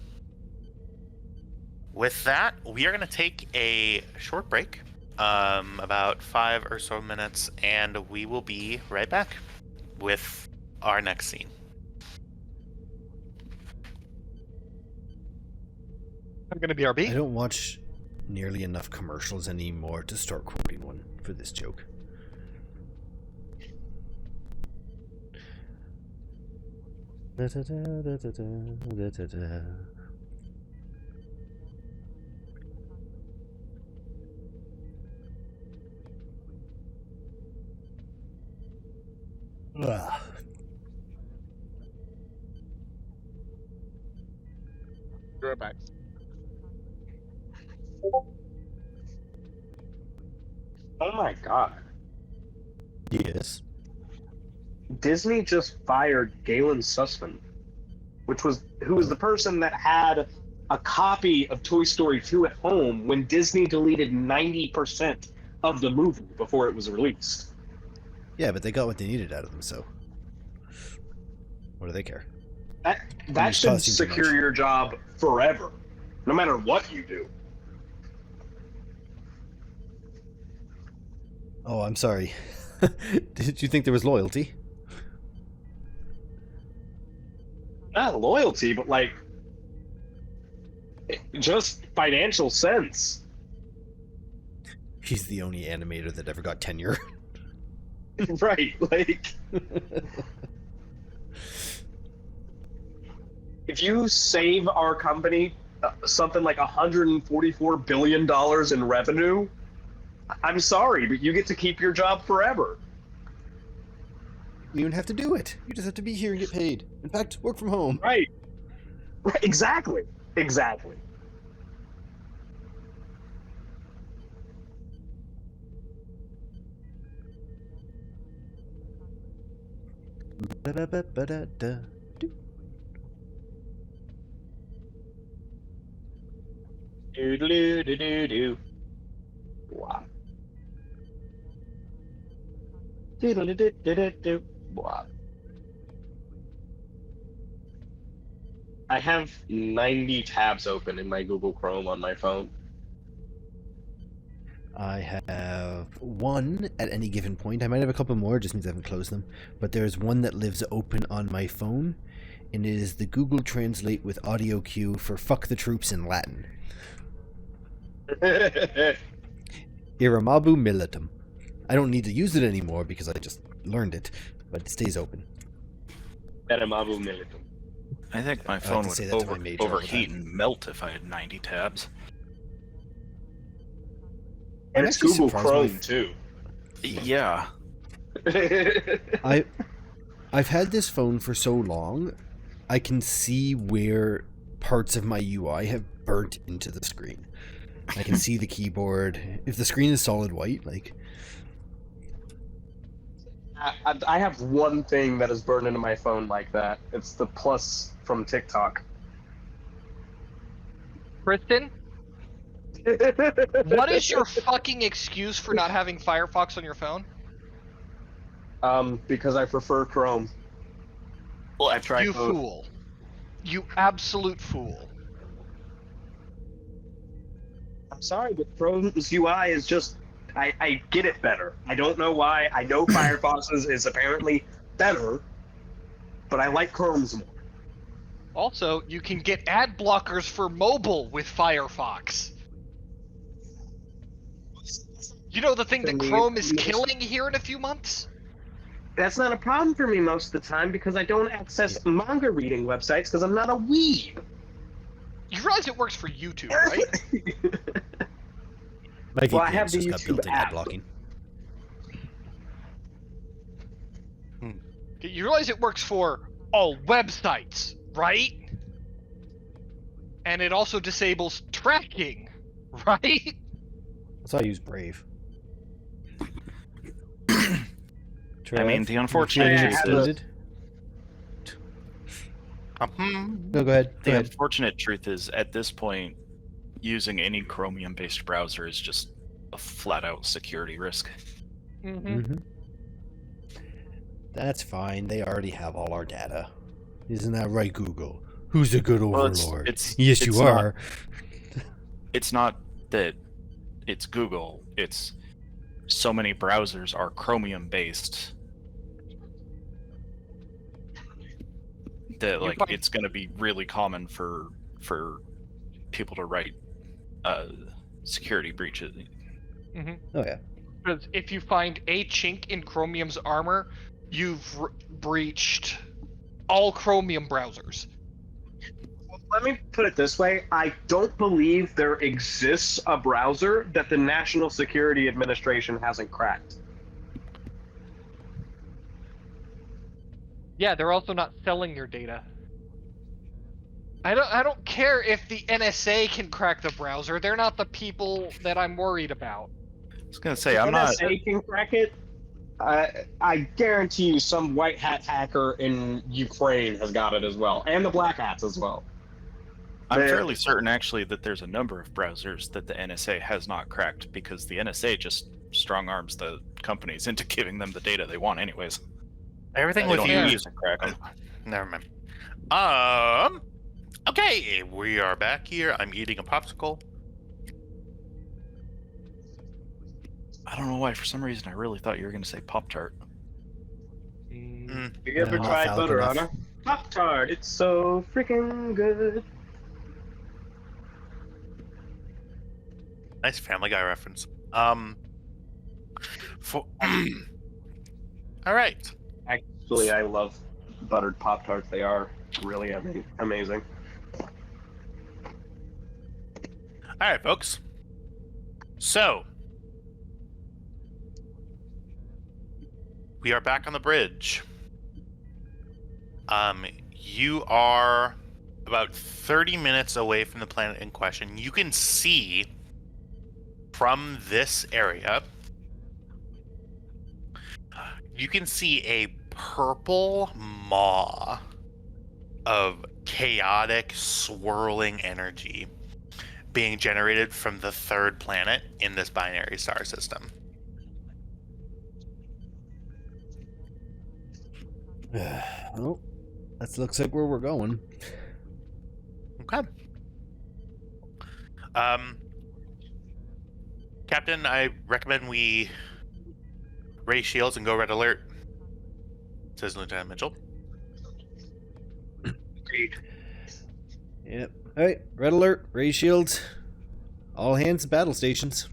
with that, we are going to take a short break, about 5 or so minutes, and we will be right back with our next scene. I'm gonna BRB. I don't watch nearly enough commercials anymore to start quoting one for this joke. Ugh. You're back. Oh my god. Yes. Disney just fired Galen Sussman, who was the person that had a copy of Toy Story 2 at home when Disney deleted 90% of the movie before it was released. Yeah, but they got what they needed out of them, so what do they care? That It's should costing too secure much. your job forever, no matter what you do. Oh, I'm sorry. Did you think there was loyalty? Not loyalty, but like just financial sense. He's the only animator that ever got tenure. Right, like if you save our company something like $144 billion in revenue, I'm sorry, but you get to keep your job forever. You don't have to do it. You just have to be here and get paid. In fact, work from home. Right. Right, exactly. Exactly. Ba-da-ba-ba-da-da. Do-do-do-do-do-do. Wow. Do-do-do-do-do-do. Wow. I have 90 tabs open in my Google Chrome on my phone. I have one at any given point. I might have a couple more, just means I haven't closed them. But there's one that lives open on my phone, and it is the Google Translate with audio cue for "fuck the troops" in Latin. Iramabu militum. I don't need to use it anymore because I just learned it, but it stays open. Iramabu militum. I think my like phone to would say that to my major all the overheat time. and melt if I had 90 tabs. And I'm it's actually Google surprised Chrome my- too. Yeah. I've had this phone for so long, I can see where parts of my UI have burnt into the screen. I can see the keyboard. If the screen is solid white, like I have one thing that is burned into my phone like that. It's the plus from TikTok. Kristen, what is your fucking excuse for not having Firefox on your phone? Because I prefer Chrome. Well, I tried You both. fool. You absolute fool. I'm sorry, but Chrome's UI is just I get it better. I don't know why. I know Firefox's is apparently better, but I like Chrome's more. Also, you can get ad blockers for mobile with Firefox. You know the thing that Chrome is killing here in a few months? That's not a problem for me most of the time because I don't access manga reading websites because I'm not a weeb. You realize it works for YouTube, right? my Well, I VPN's have the just got YouTube built-in ad app. blocking. You realize it works for all websites, right? And it also disables tracking, right? So I use Brave. I mean, the unfortunate VPN truth is- extended? No, go ahead. The unfortunate truth is, at this point, using any Chromium-based browser is just a flat-out security risk. Mm-hmm. That's fine. They already have all our data. Isn't that right, Google? Who's a good Well, overlord? it's Yes, it's you not- are. It's not that it's Google. It's so many browsers are Chromium based that You like find- it's going to be really common for people to write security breaches. Oh yeah. Because if you find a chink in Chromium's armor, you've breached all Chromium browsers. Let me put it this way. I don't believe there exists a browser that the National Security Administration hasn't cracked. Yeah, they're also not selling your data. I don't care if the NSA can crack the browser. They're not the people that I'm worried about. I was going to say The I'm not. NSA can crack it. I guarantee you some white hat hacker in Ukraine has got it as well. And the black hats as well. I'm Man. fairly certain actually that there's a number of browsers that the NSA has not cracked because the NSA just strong arms the companies into giving them the data they want anyways. Everything They with don't you use is to crack them. never mind. Okay, we are back here. I'm eating a popsicle. I don't know why. For some reason, I really thought you were going to say Pop Tart. Mm, You ever not tried phallic butter enough. on a Pop-Tart? It's so freaking good. nice Family Guy reference. For all right. Actually, I love buttered Pop-Tarts. They are really amazing. All right, folks. So, we are back on the bridge. You are about 30 minutes away from the planet in question. You can see from this area, you can see a purple maw of chaotic, swirling energy being generated from the third planet in this binary star system. Well, that looks like where we're going. Okay. Captain, I recommend we raise shields and go red alert, says Lieutenant Mitchell. Agreed. Yep. All right. Red alert. Raise shields. All hands to battle stations.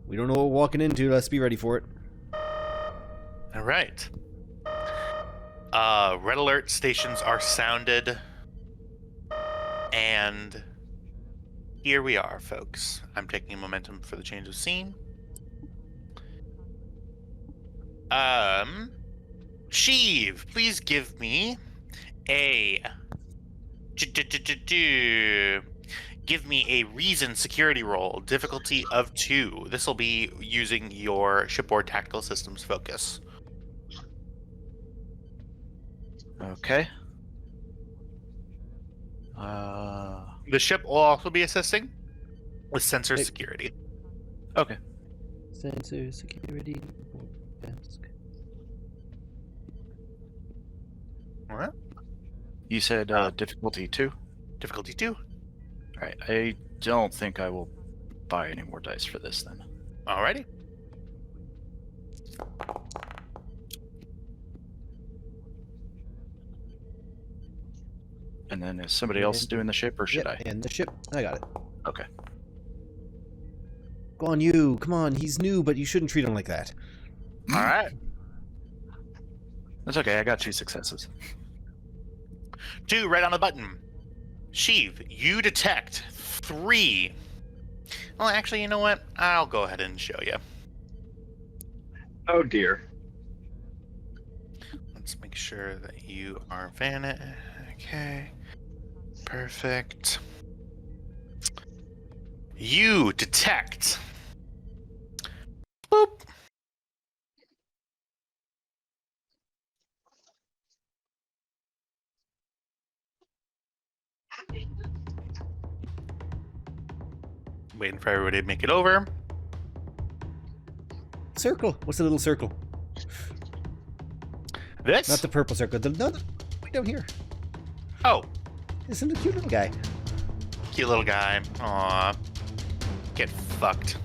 We don't know what we're walking into. Let's be ready for it. All right. Red alert stations are sounded, and here we are, folks. I'm taking momentum for the change of scene. Sheev, please give me a give me a reason security roll, difficulty of 2. This will be using your shipboard tactical systems focus. Okay. The ship will also be assisting with sensor Hey. security. Okay. Sensor security desk. All right. You said difficulty 2? Difficulty 2. Alright, I don't think I will buy any more dice for this then. Alrighty. And then is somebody else And- doing the ship or should Yep, I? and the ship. I got it. Okay. Guan Yu, come on. He's new, but you shouldn't treat him like that. All right. That's okay, I got 2 successes. 2 right on the button. Sheev, you detect 3. Well, actually, you know what? I'll go ahead and show you. Oh dear. Let's make sure that you are Vanit. Okay. Perfect. You detect. Boop. Waiting for everybody to make it over. Circle. What's the little circle? This? Not the purple circle. No, way down here. Oh, Isn't a cute little guy. cute little guy. Aw. Get fucked.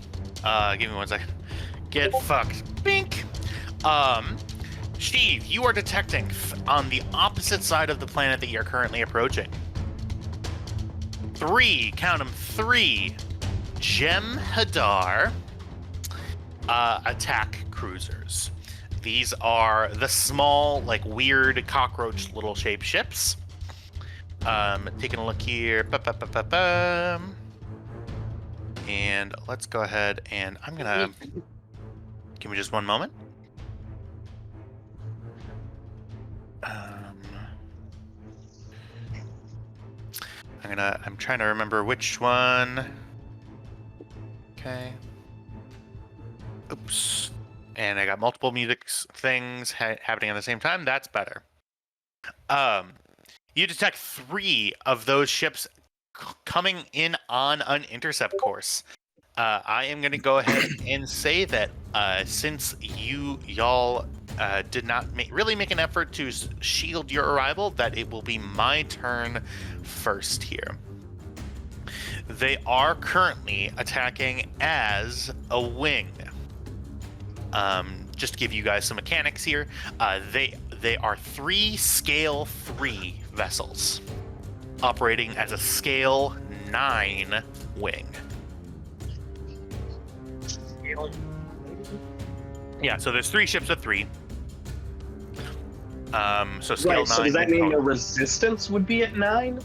Give me 1 second. Get fucked. Bink! Steve, you are detecting on the opposite side of the planet that you're currently approaching. 3, count them, 3 Jem'Hadar attack cruisers. These are the small, like, weird cockroach little shaped ships. Taking a look here. And let's go ahead and I'm gonna give me just 1 moment. I'm trying to remember which one. Okay. Oops. And I got multiple music things happening at the same time. That's better. You detect 3 of those ships coming in on an intercept course. I am going to go ahead and say that since y'all did not really make an effort to shield your arrival, that it will be my turn first here. They are currently attacking as a wing. Just to give you guys some mechanics here, they are 3 scale 3 vessels operating as a scale 9 wing. Yeah, so there's 3 ships of 3. So scale 9. So does that mean the resistance would be at 9?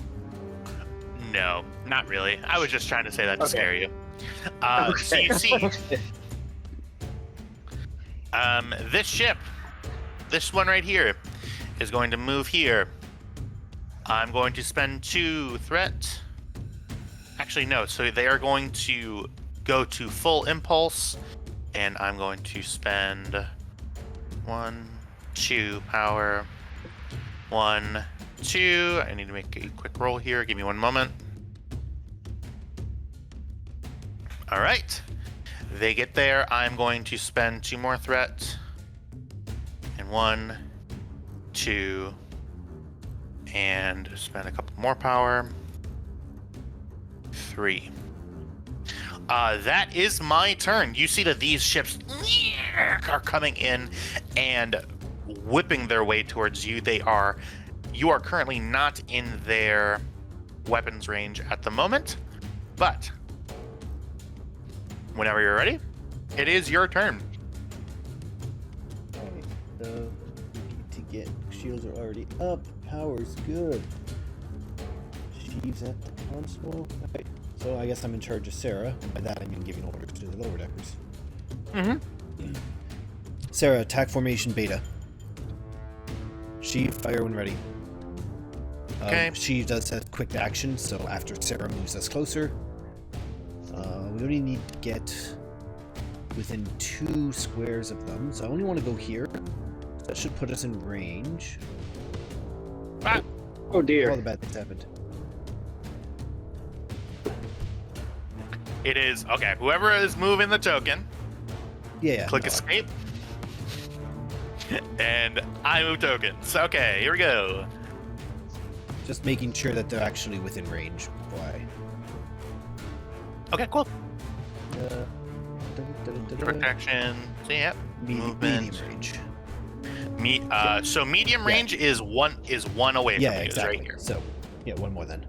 No, not really. I was just trying to say that to Okay. scare you. Okay. So you see, this ship, this one right here, is going to move here. I'm going to spend 2 threat. Actually, no. So they are going to go to full impulse, and I'm going to spend 1, 2 power. 1, 2. I need to make a quick roll here. Give me 1 moment. All right. They get there. I'm going to spend 2 more threat. And 1, 2, and spend a couple more power. 3. That is my turn. You see that these ships are coming in and whipping their way towards you. You are currently not in their weapons range at the moment, but whenever you're ready, it is your turn. Alright, so we need to get shields are already up. Power's good. She's at the console. Alright, so I guess I'm in charge of Sarah. By that I mean giving orders to the lower deckers. Mm-hmm. Sarah, attack formation beta. She fire when ready. Okay. She does have quick action, so after Sarah moves us closer, we only need to get within 2 squares of them. So I only want to go here. That should put us in range. Ah, Oh dear. All the bad things happened. it is okay. Whoever is moving the token, Yeah. click no. escape, and I move tokens. Okay, here we go. Just making sure that they're actually within range. Why? Okay, cool. Uh, Protection. So yeah, movement. medium range. So medium Yeah. range is one away Yeah, from you. exactly. Is right here. So, yeah, 1 more then.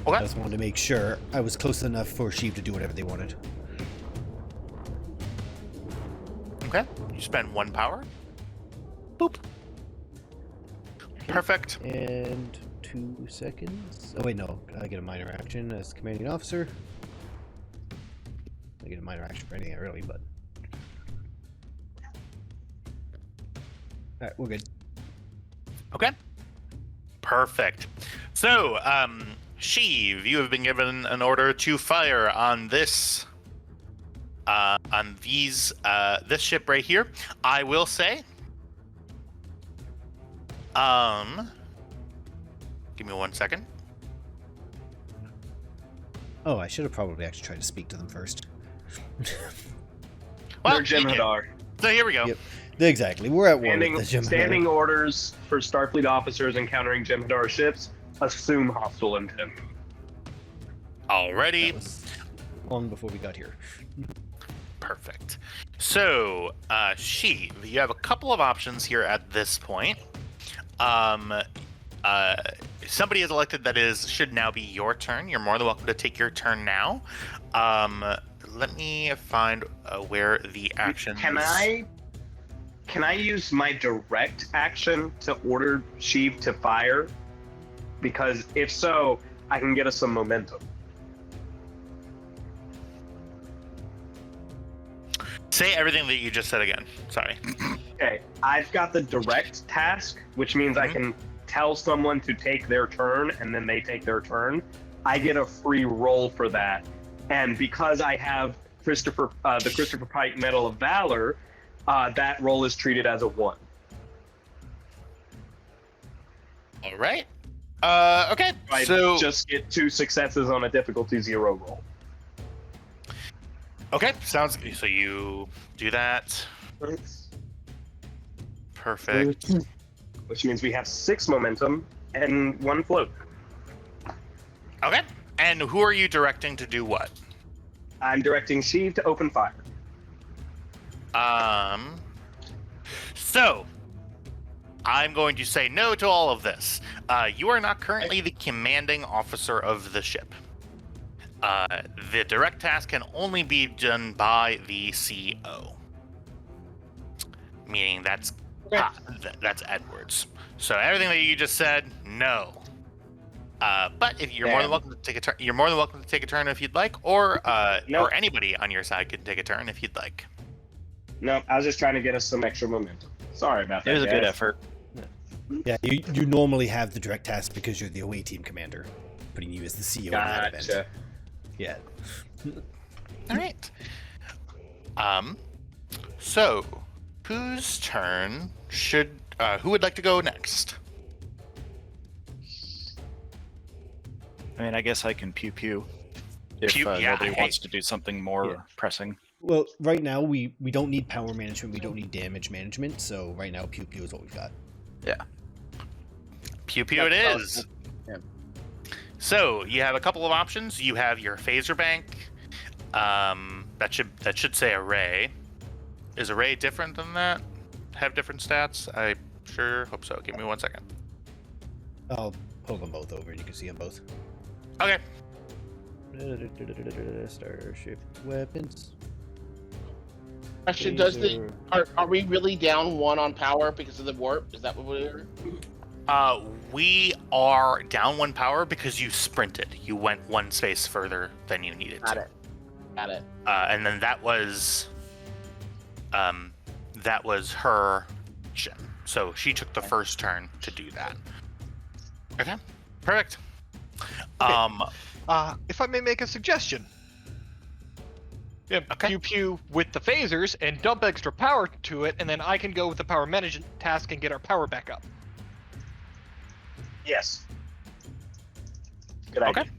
Okay. I just wanted to make sure I was close enough for Sheev to do whatever they wanted. Okay. You spend 1 power. Boop. Perfect. And 2 seconds. Oh wait, no. I get a minor action as commanding officer. I get a minor action for anything early, but. Alright, we're good. Okay. Perfect. So, Sheev, you have been given an order to fire on this this ship right here. I will say, give me 1 second. Oh, I should have probably actually tried to speak to them first. Well, They're you did. Jem'Hadar. So here we go. Yep. Exactly. We're at war with the Jem'Hadar. Standing orders for Starfleet officers encountering Jem'Hadar ships. assume hostile intent. Alrighty. That was long before we got here. Perfect. So, Sheev, you have a couple of options here at this point. Somebody is elected that should now be your turn. You're more than welcome to take your turn now. Let me find where the actions. Can I use my direct action to order Sheev to fire? Because if so, I can get us some momentum. Say everything that you just said again. Sorry. Okay, I've got the direct task, which means I can tell someone to take their turn, and then they take their turn. I get a free roll for that, and because I have the Christopher Pike Medal of Valor, that roll is treated as a 1. All right. Okay. I So just get 2 successes on a difficulty 0 roll. okay, sounds good. So you do that. Perfect. Which means we have 6 momentum and 1 float. Okay. And who are you directing to do what? I'm directing Sheev to open fire. So I'm going to say no to all of this. You are not currently the commanding officer of the ship. The direct task can only be done by the CO. Meaning that's Edwards. So everything that you just said, no. But if you're more than welcome to take a turn, you're more than welcome to take a turn if you'd like, or or anybody on your side can take a turn if you'd like. No, I was just trying to get us some extra momentum. Sorry about that. It was a good guys. effort. Yeah, you normally have the direct task because you're the away team commander, putting you as the CEO in that event. Gotcha. Yeah. All right. So whose turn should who would like to go next? I mean, I guess I can pew pew if Pew- yeah, nobody hey. wants to do something more Yeah. pressing. Well, right now we don't need power management, we don't need damage management, so right now pew pew is what we've got. Pew pew it is. Yeah. So you have a couple of options. You have your phaser bank. That should say array. Is array different than that? Have different stats? I sure hope so. Give me 1 second. I'll pull them both over, you can see them both. Okay. Starship weapons. Question: are we really down 1 on power because of the warp? Is that what we're? We are down 1 power because you sprinted. You went 1 space further than you needed to. Got it. And then that was her action. So she took the first turn to do that. Okay. Perfect. If I may make a suggestion. Yeah, Okay. pew pew with the phasers and dump extra power to it, and then I can go with the power management task and get our power back up. Yes. Good Okay. idea.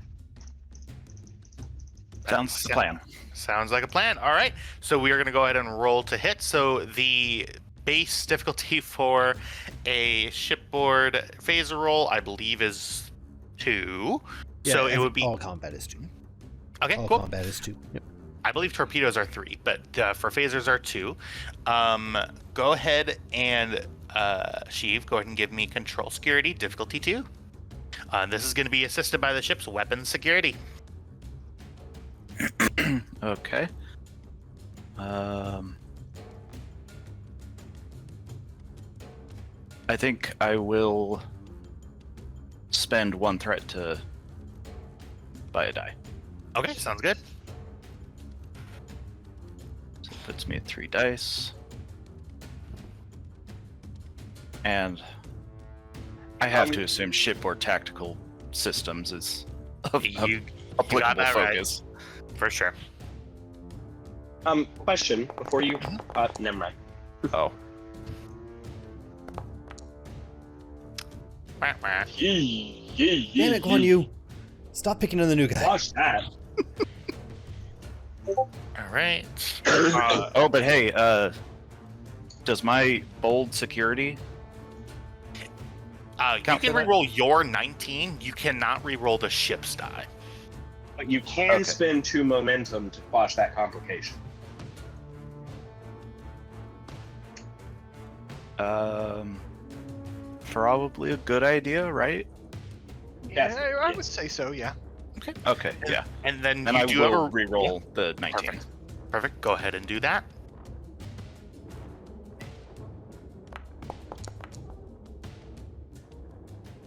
Sounds the plan. Sounds like a plan. All right. So we are going to go ahead and roll to hit. So the base difficulty for a shipboard phaser roll, I believe, is 2. So it would be all combat is 2. okay. All Cool. combat is 2. Yep. I believe torpedoes are 3, but for phasers are 2. Go ahead and Sheev, go ahead and give me control security difficulty 2. This is going to be assisted by the ship's weapons security. Okay. I think I will spend 1 threat to buy a die. Okay, sounds good. So it puts me at 3 dice. And I have to assume shipboard tactical systems is of You applicable got that right. focus. For sure. Question before you. Never mind. Oh. Wah, wah. Damn it, Guan Yu! Stop picking on the new guy. Watch that. All right. Oh, but hey, does my bold security You Count can for that? reroll your 19. You cannot reroll the ship's die. But you can Okay. spend 2 momentum to quash that complication. Probably a good idea, right? Yes. Yeah, I would say so. Yeah. Okay, yeah. And then Then you I do will have a reroll the 19. Perfect. Perfect. Go ahead and do that.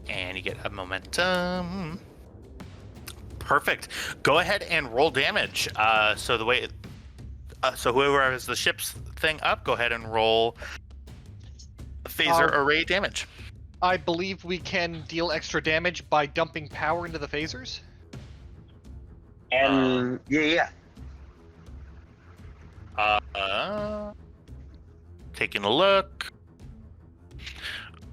And you get a momentum. Perfect. Go ahead and roll damage. So the way, so whoever has the ship's thing up, go ahead and roll phaser array damage. I believe we can deal extra damage by dumping power into the phasers. And yeah. Taking a look.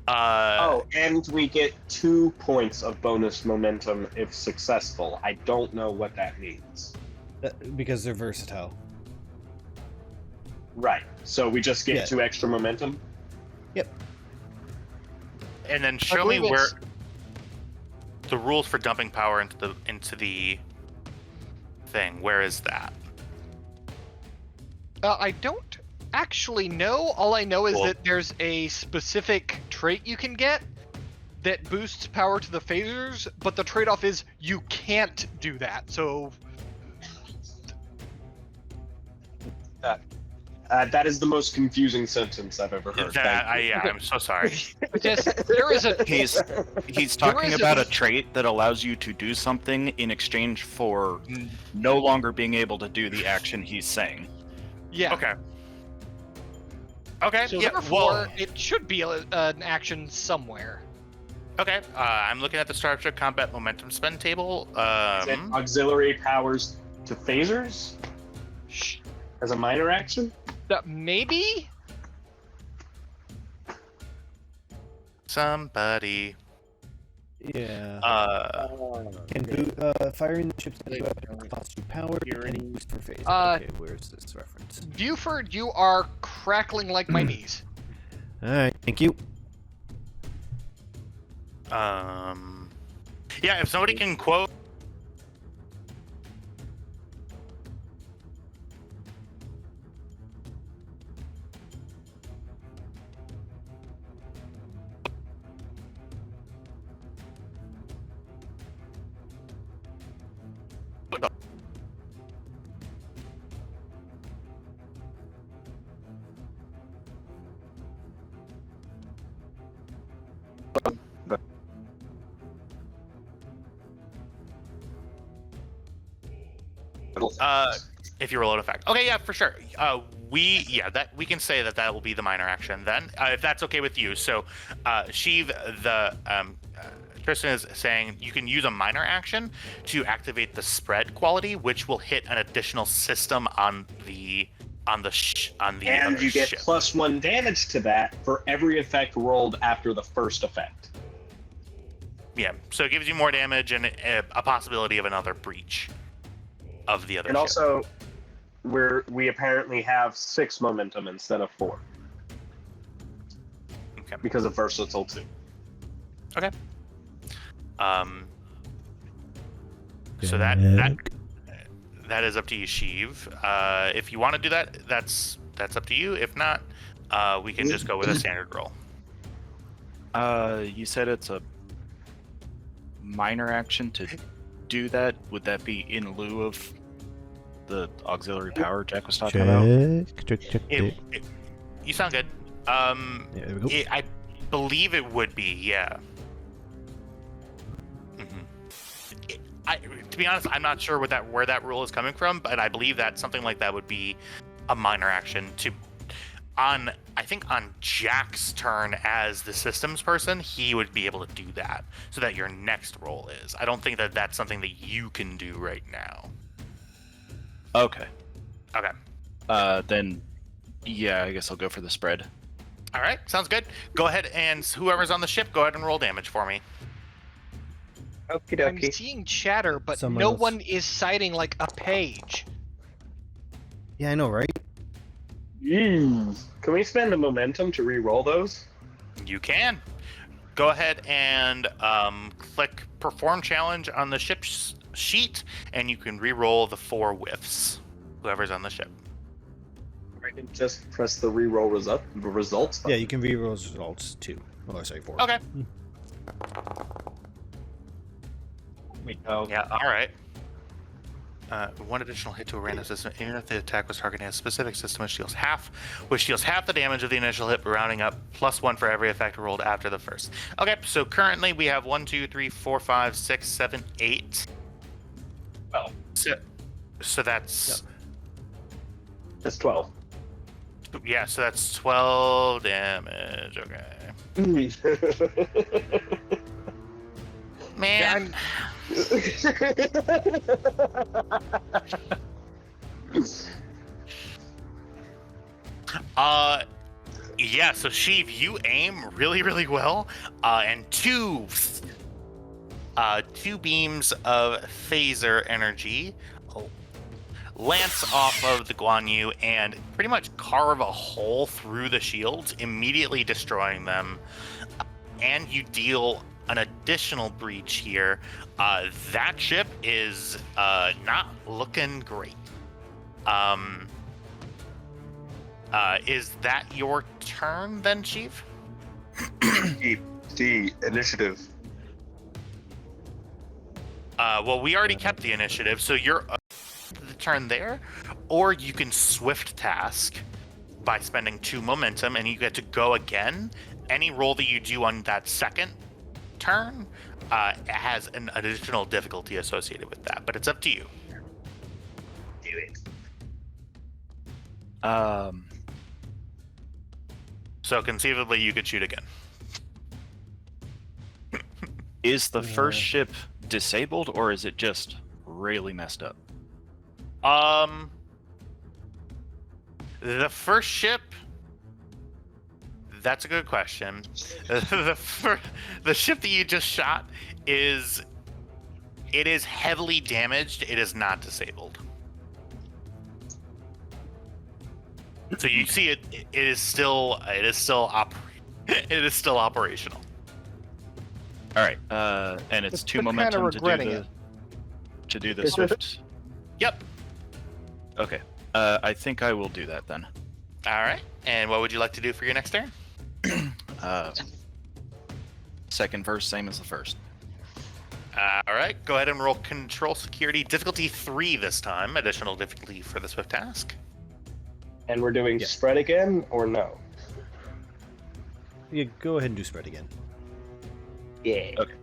And we get 2 points of bonus momentum if successful. I don't know what that means. Because they're versatile. Right. So we just get Yeah. 2 extra momentum. And then show me believe where it's- the rules for dumping power into the thing. Where is that? I don't actually know. All I know is Cool. that there's a specific trait you can get that boosts power to the phasers, but the trade-off is you can't do that. So That is the most confusing sentence I've ever heard. I'm so sorry. just there is a He's talking is about a- a trait that allows you to do something in exchange for no longer being able to do the action he's saying. yeah. Okay. Okay. So Yeah. therefore, Well. it should be an action somewhere. Okay. I'm looking at the Starship Combat Momentum Spend table. Is it auxiliary powers to phasers as a minor action? Maybe. Somebody. Yeah. Okay. Firing the ship's enemy weapon costs you power and a boost for phase. Okay, where's this reference? Buford, you are crackling like my knees. Alright, thank you. Yeah. If somebody can quote. If you roll out a fact. Okay, yeah, for sure. That we can say that will be the minor action then, if that's okay with you. So, Sheev, Tristan is saying you can use a minor action to activate the spread quality, which will hit an additional system on the And other you get ship. +1 damage to that for every effect rolled after the first effect. Yeah, so it gives you more damage and a possibility of another breach of the other And ship. also, we apparently have 6 momentum instead of 4 Okay. because of versatile 2. Okay. So that is up to you, Sheev. If you want to do that, that's up to you. If not, we can just go with a standard roll. You said it's a minor action to do that. Would that be in lieu of the auxiliary power Jack was talking about? Check. You sound good. Yeah, there we go. I believe it would be, yeah. To be honest, I'm not sure where that rule is coming from, but I believe that something like that would be a minor action I think on Jack's turn as the systems person, he would be able to do that, so that your next roll is. I don't think that that's something that you can do right now. Okay. Okay. Then, yeah, I guess I'll go for the spread. All right, sounds good. Go ahead and whoever's on the ship, go ahead and roll damage for me. Okie I'm seeing chatter, but Someone no else. one is citing like a page. Yeah, I know, right? Can we spend a momentum to re-roll those? You can. go ahead and click Perform Challenge on the ship sheet, and you can re-roll the 4 whiffs. Whoever's on the ship. I can just press the reroll results button. Yeah, you can reroll results too. Oh, sorry, 4. Okay. We go. Yeah. All right. 1 additional hit to a random system, even if the attack was targeting a specific system, which deals half the damage of the initial hit, rounding up, +1 for every effect rolled after the first. Okay, so currently we have 1, 2, 3, 4, 5, 6, 7, 8. Well, So that's that's 12. yeah. So that's 12 damage. Okay. Man. Yeah, so Sheev, you aim really, really well, and two beams of phaser energy lance off of the Guan Yu and pretty much carve a hole through the shields, immediately destroying them. And you deal an additional breach here. That ship is not looking great. Is that your turn then, Chief? The initiative. Well, we already kept the initiative, so you're the turn there, or you can swift task by spending 2 momentum, and you get to go again. Any roll that you do on that second turn has an additional difficulty associated with that, but it's up to you. Do it. So conceivably, you could shoot again. Is the first ship disabled, or is it just really messed up? The first ship. That's a good question. The ship that you just shot is heavily damaged. It is not disabled. So you see it. It is still operational. All right, and it's It's 2 been kinda momentum regretting to do the swift. Yep. Okay, I think I will do that then. All right. And what would you like to do for your next turn? Second verse, same as the first. All right. Go ahead and roll Control Security difficulty 3 this time. Additional difficulty for the swift task. And we're doing Yeah. spread again, or no? Yeah, go ahead and do spread again. Yeah. Okay.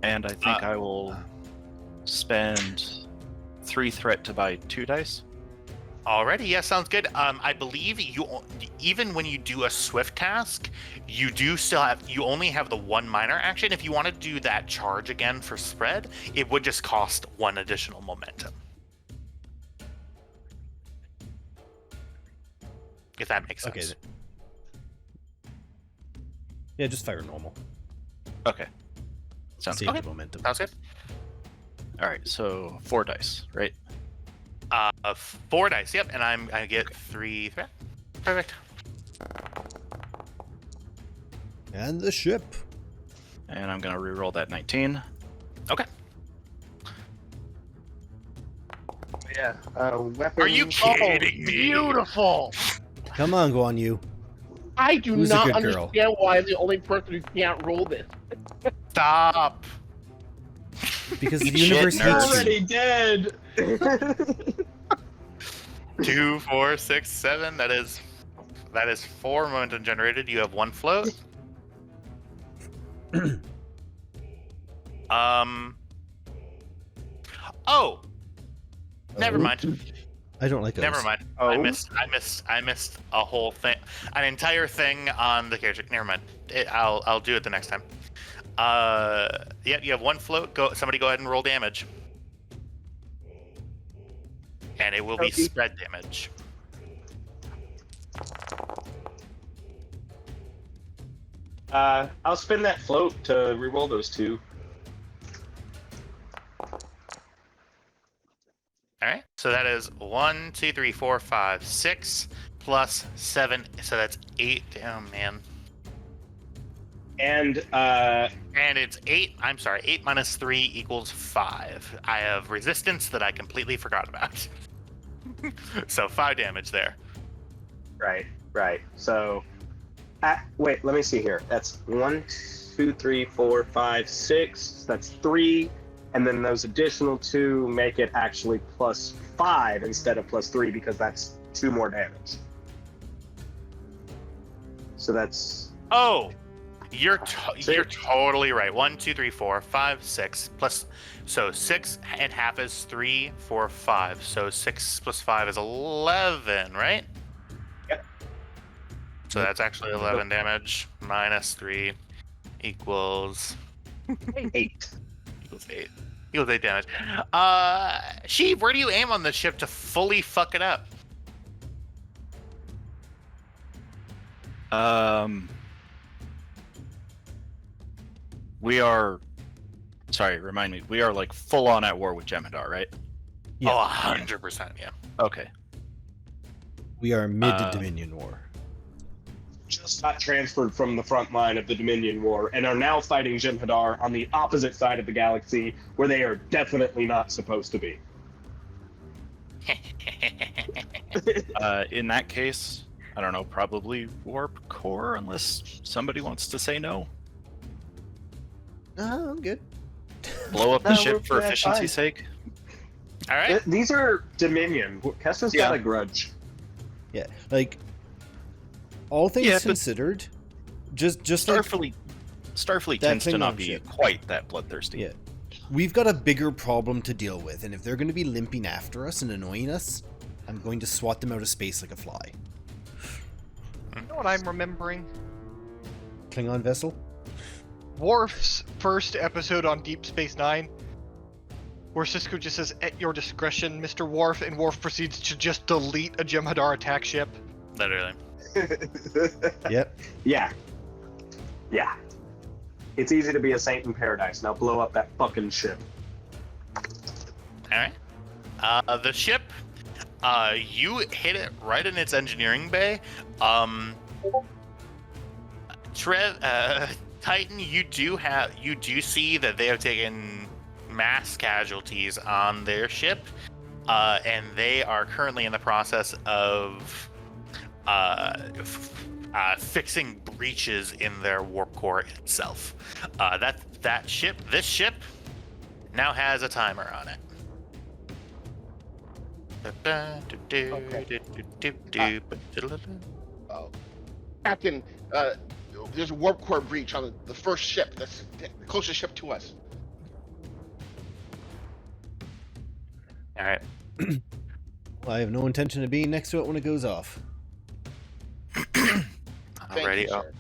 And I think I will spend 3 threat to buy 2 dice. Alrighty, yeah, sounds good. I believe even when you do a swift task, you only have the 1 minor action. If you want to do that charge again for spread, it would just cost 1 additional momentum. If that makes sense. Okay. Yeah, just fire normal. Okay. Sounds Save good. the momentum. Sounds good. All right, so 4 dice, right? 4 dice, yep, and I get 3 threat. Perfect. And the ship. And I'm gonna reroll that 19. Okay. Yeah. Weapon. Are you kidding me? Beautiful. Come on, Guan Yu. I do Who's a not good understand girl? why I'm the only person who can't roll this. Stop. Because the Shit, universe nerd. hates you. dead. 2, 4, 6, 7. That is 4 momentum generated. You have 1 float. Oh. Never mind. I don't like those. Never mind. Oh. I missed a whole thing, an entire thing on the character. Never mind. I'll do it the next time. Yeah, you have 1 float. Somebody go ahead and roll damage, and it will be Okay. spread damage. I'll spin that float to reroll those 2. All right. So that is 1, 2, 3, 4, 5, 6 plus 7, so that's 8. Oh man. And And it's 8. I'm sorry, 8 minus 3 equals 5. I have resistance that I completely forgot about. So 5 damage there. right. So, wait, let me see here. That's 1, 2, 3, 4, 5, 6. That's 3, and then those additional 2 make it actually plus 5 instead of plus 3 because that's 2 more damage. So that's Oh, you're totally right. 1, 2, 3, 4, 5, 6 plus. So 6 and half is 3, 4, 5. So 6 plus 5 is 11, right? Yep. So that's actually 11 damage. Minus 3 equals 8. equals 8. Equals 8 damage. Sheev, where do you aim on this ship to fully fuck it up? We are. Sorry, remind me. We are like full on at war with Jem'Hadar, right? Yeah. Oh, 100%, yeah. Okay. We are mid-Dominion War. Just got transferred from the front line of the Dominion War and are now fighting Jem'Hadar on the opposite side of the galaxy, where they are definitely not supposed to be. In that case, I don't know. Probably warp core, unless somebody wants to say no. No, I'm good. Blow up the No, ship for that's efficiency's fine. sake. All right. These are Dominion. Kestra's got a grudge. Yeah, like all things Yeah, but- considered, just like Starfleet that tends to not Klingon be ship. quite that bloodthirsty. Yeah. We've got a bigger problem to deal with, and if they're going to be limping after us and annoying us, I'm going to swat them out of space like a fly. You know what I'm remembering? Klingon vessel? Worf's first episode on Deep Space Nine, where Sisko just says, "At your discretion, Mr. Worf," and Worf proceeds to just delete a Jem'Hadar attack ship. Literally. Yep. Yeah. It's easy to be a saint in paradise. Now blow up that fucking ship. All right. The ship, you hit it right in its engineering bay. Titan, you do see that they have taken mass casualties on their ship, and they are currently in the process of fixing breaches in their warp core itself. This ship now has a timer on it. Oh, Captain, there's a warp core breach on the first ship. That's the closest ship to us. All right. I have no intention of being next to it when it goes off. Thank Alrighty. you, sir.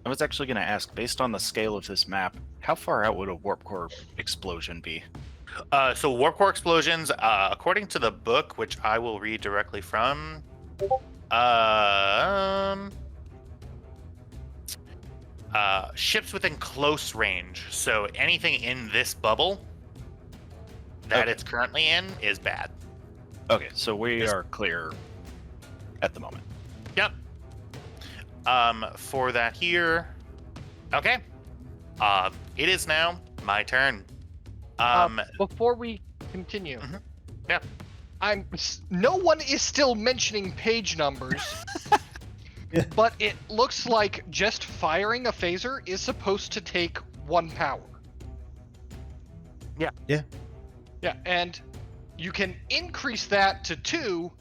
I was actually going to ask, based on the scale of this map, how far out would a warp core explosion be? So warp core explosions, according to the book, which I will read directly from, ships within close range. So anything in this bubble that Okay. it's currently in is bad. Okay, so we are clear at the moment. Yep. For that here, okay. It is now my turn. Before we continue, Yeah. no one is still mentioning page numbers, Yeah. but it looks like just firing a phaser is supposed to take 1 power. Yeah. Yeah. Yeah, and you can increase that to 2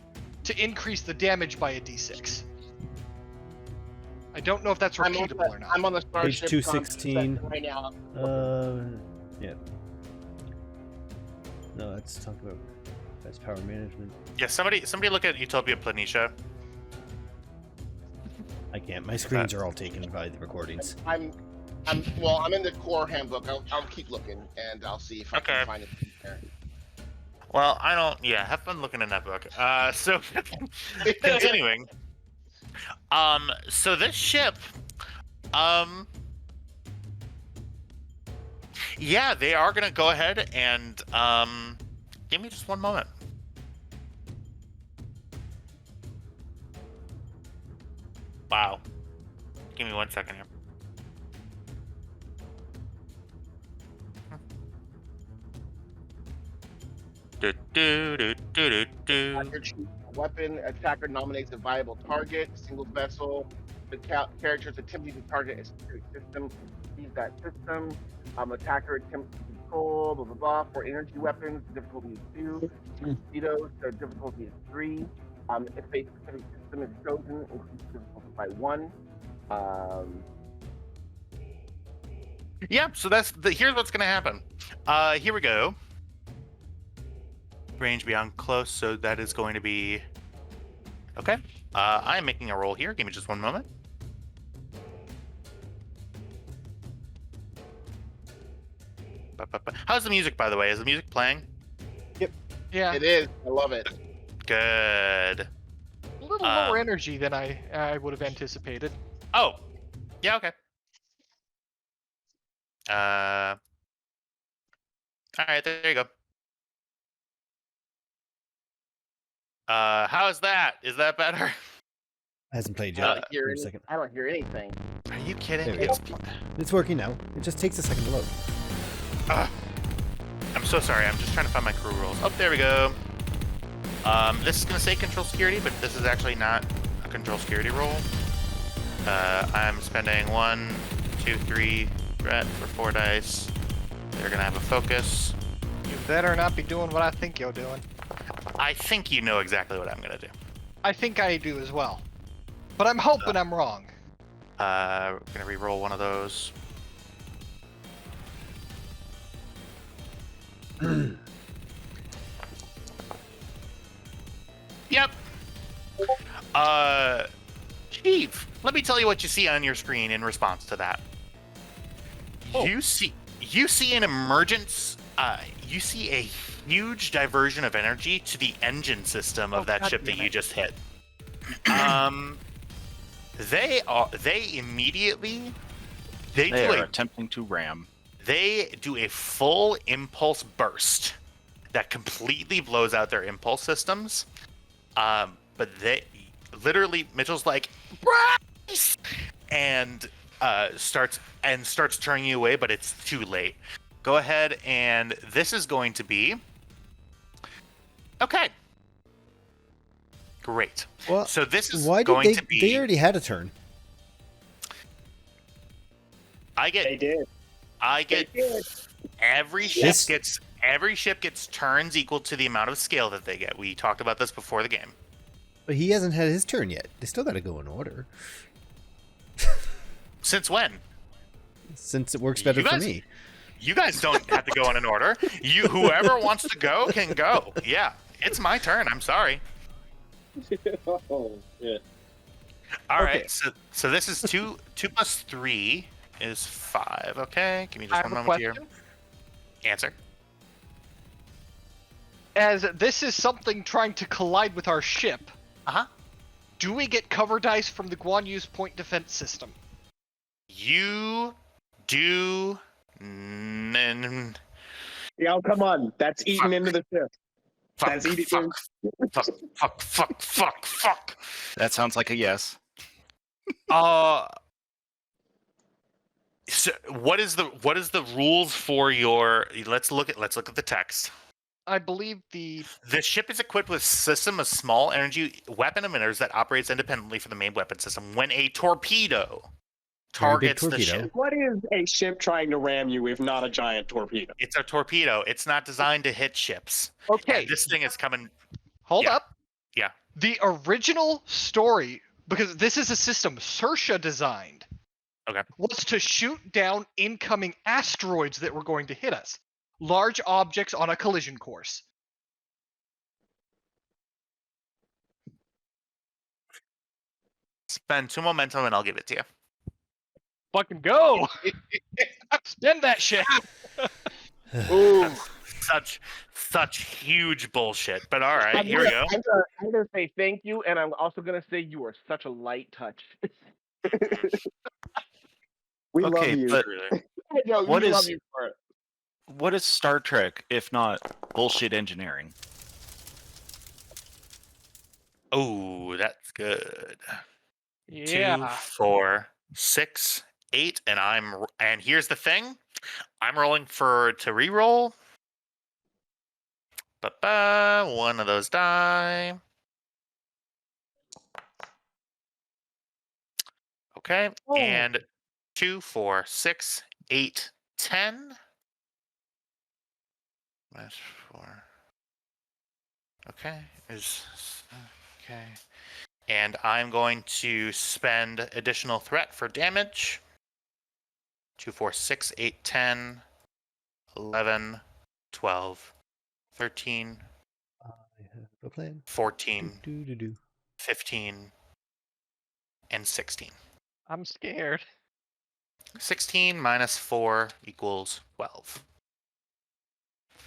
to increase the damage by a d6. I don't know if that's repeatable or not. I'm on the Page starship 216. right now. Yeah. No, that's power management. Yeah. Somebody look at Utopia Planitia. I can't. My screens are all taken by the recordings. I'm in the core handbook. I'll keep looking and I'll see if I Okay. can find it there. Well, I don't. Yeah, have fun looking in that book. So continuing. So this ship, yeah, they are gonna go ahead and give me just one moment. Wow. Give me 1 second here. Do, do, do, do, do, do. Attacker chooses a weapon. Attacker nominates a viable target. Single vessel. The character is attempting to target a security system. Use that system. Attacker attempts to control. Blah blah blah. For energy weapons, the difficulty is 2. Mosquitoes, the difficulty is 3. If a specific system is chosen, increase the difficulty by 1. Yeah, so here's what's gonna happen. Here we go. Range beyond close, so that is going to be okay. I am making a roll here. Give me just 1 moment. How's the music, by the way? Is the music playing? Yeah, It is. I love it. Good. a little lower energy than I would have anticipated. Oh, yeah, okay. All right, there you go. How's that? Is that better? Hasn't played I yet. don't hear For a any, second. I don't hear anything. Are you kidding? There we go. It's working now. It just takes a second to load. I'm so sorry. I'm just trying to find my crew rules. Oh, there we go. This is going to say control security, but this is actually not a control security roll. I'm spending 1, 2, 3 threat for 4 dice. They're going to have a focus. You better not be doing what I think you're doing. I think you know exactly what I'm going to do. I think I do as well. But I'm hoping I'm wrong. We're going to re-roll one of those. Yep. Chief, let me tell you what you see on your screen in response to that. You see an emergence. You see a huge diversion of energy to the engine system of that ship that you just hit. They immediately They do are attempting to ram. they do a full impulse burst that completely blows out their impulse systems. But they literally, Mitchell's like, "Bryce!" and starts turning you away, but it's too late. Go ahead, and this is going to be okay. Great. Well, So this is why did going they? to be. They already had a turn. I get. They did. I get. They did. Every ship This- gets turns equal to the amount of scale that they get. We talked about this before the game. But he hasn't had his turn yet. They still got to go in order. Since when? Since it works better You for guys- me. You guys don't have to go in an order. Whoever wants to go can go. Yeah, it's my turn. I'm sorry. Oh, yeah. All Okay. right. So this is 2 plus 3 is 5. Okay. Give me I just have one a moment here. question. Answer. As this is something trying to collide with our ship, Uh-huh. do we get cover dice from the Guan Yu's point defense system? You do. Yeah, oh, come on. That's eaten Fuck. into the ship. Fuck, That's eating fuck. That sounds like a yes. So what is the rules for your? Let's look at the text. I believe the The ship is equipped with a system of small energy weapon emitters that operates independently from the main weapon system. When a torpedo Very big targets the torpedo. ship, What is a ship trying to ram you if not a giant torpedo? it's a torpedo. It's not designed to hit ships. okay. And this thing is coming. Hold yeah. up. Yeah. The original story, because this is a system Saoirse designed, Okay. was to shoot down incoming asteroids that were going to hit us. Large objects on a collision course. Spend 2 momentum, and I'll give it to you. Fucking go! Spend that shit! Ooh. Such huge bullshit. But all right, here we go. I'm gonna say thank you, and I'm also gonna say you are such a light touch. We love Okay, you. but No, What we is- love you for it. what is Star Trek if not bullshit engineering? Oh, that's good. 2, 4, 6, 8, and here's the thing. I'm rolling to reroll. One of those die. Okay, and 2, 4, 6, 8, 10. Minus 4. Okay, okay. And I'm going to spend additional threat for damage. 2, 4, 6, 8, 10, 11, 12, 13, I have a plan. 14, Do. 15, and 16. I'm scared. 16 minus 4 equals 12.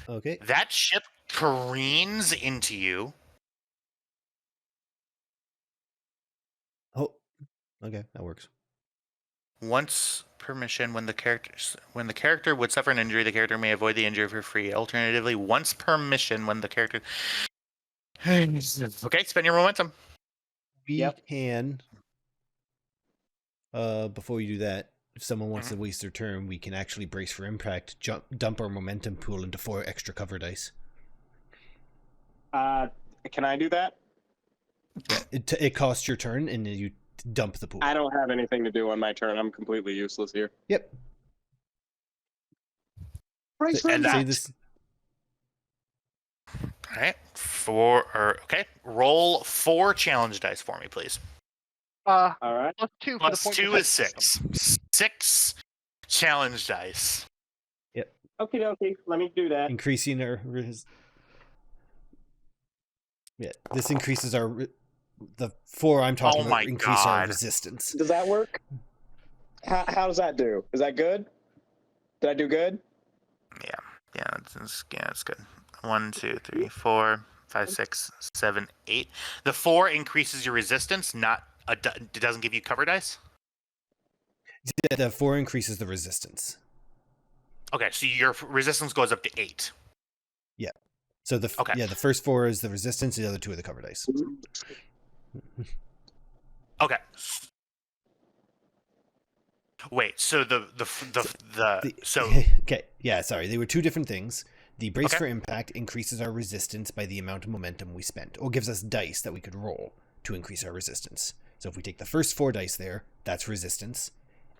Okay. That ship careens into you. Oh, okay, that works. Once permission, when the character would suffer an injury, the character may avoid the injury for free. Alternatively, once permission, when the character okay, spend your momentum. We can. Before we do that, if someone wants to waste their turn, we can actually brace for impact, dump our momentum pool into 4 extra cover dice. Can I do that? Yeah, it costs your turn, and then you dump the pool. I don't have anything to do on my turn. I'm completely useless here. Yep. Brace for And impact. this. All right, okay. Roll 4 challenge dice for me, please. All right. +2 for the Plus point 2 defense is 6. system. 6 challenge dice. Okay, dokie. Let me do that. Increasing our this increases the 4 I'm talking about increase our resistance. Does that work? How does that do? Is that good? Did I do good? Yeah, it's good. 1, 2, 3, 4, 5, 6, 7, 8. The 4 increases your resistance, it doesn't give you cover dice? The 4 increases the resistance. Okay, so your resistance goes up to 8. Yeah. So the first 4 is the resistance, the other 2 are the cover dice. Okay. Wait, so okay, yeah, sorry. They were 2 different things. The brace for impact increases our resistance by the amount of momentum we spent, or gives us dice that we could roll to increase our resistance. So if we take the first 4 dice there, that's resistance,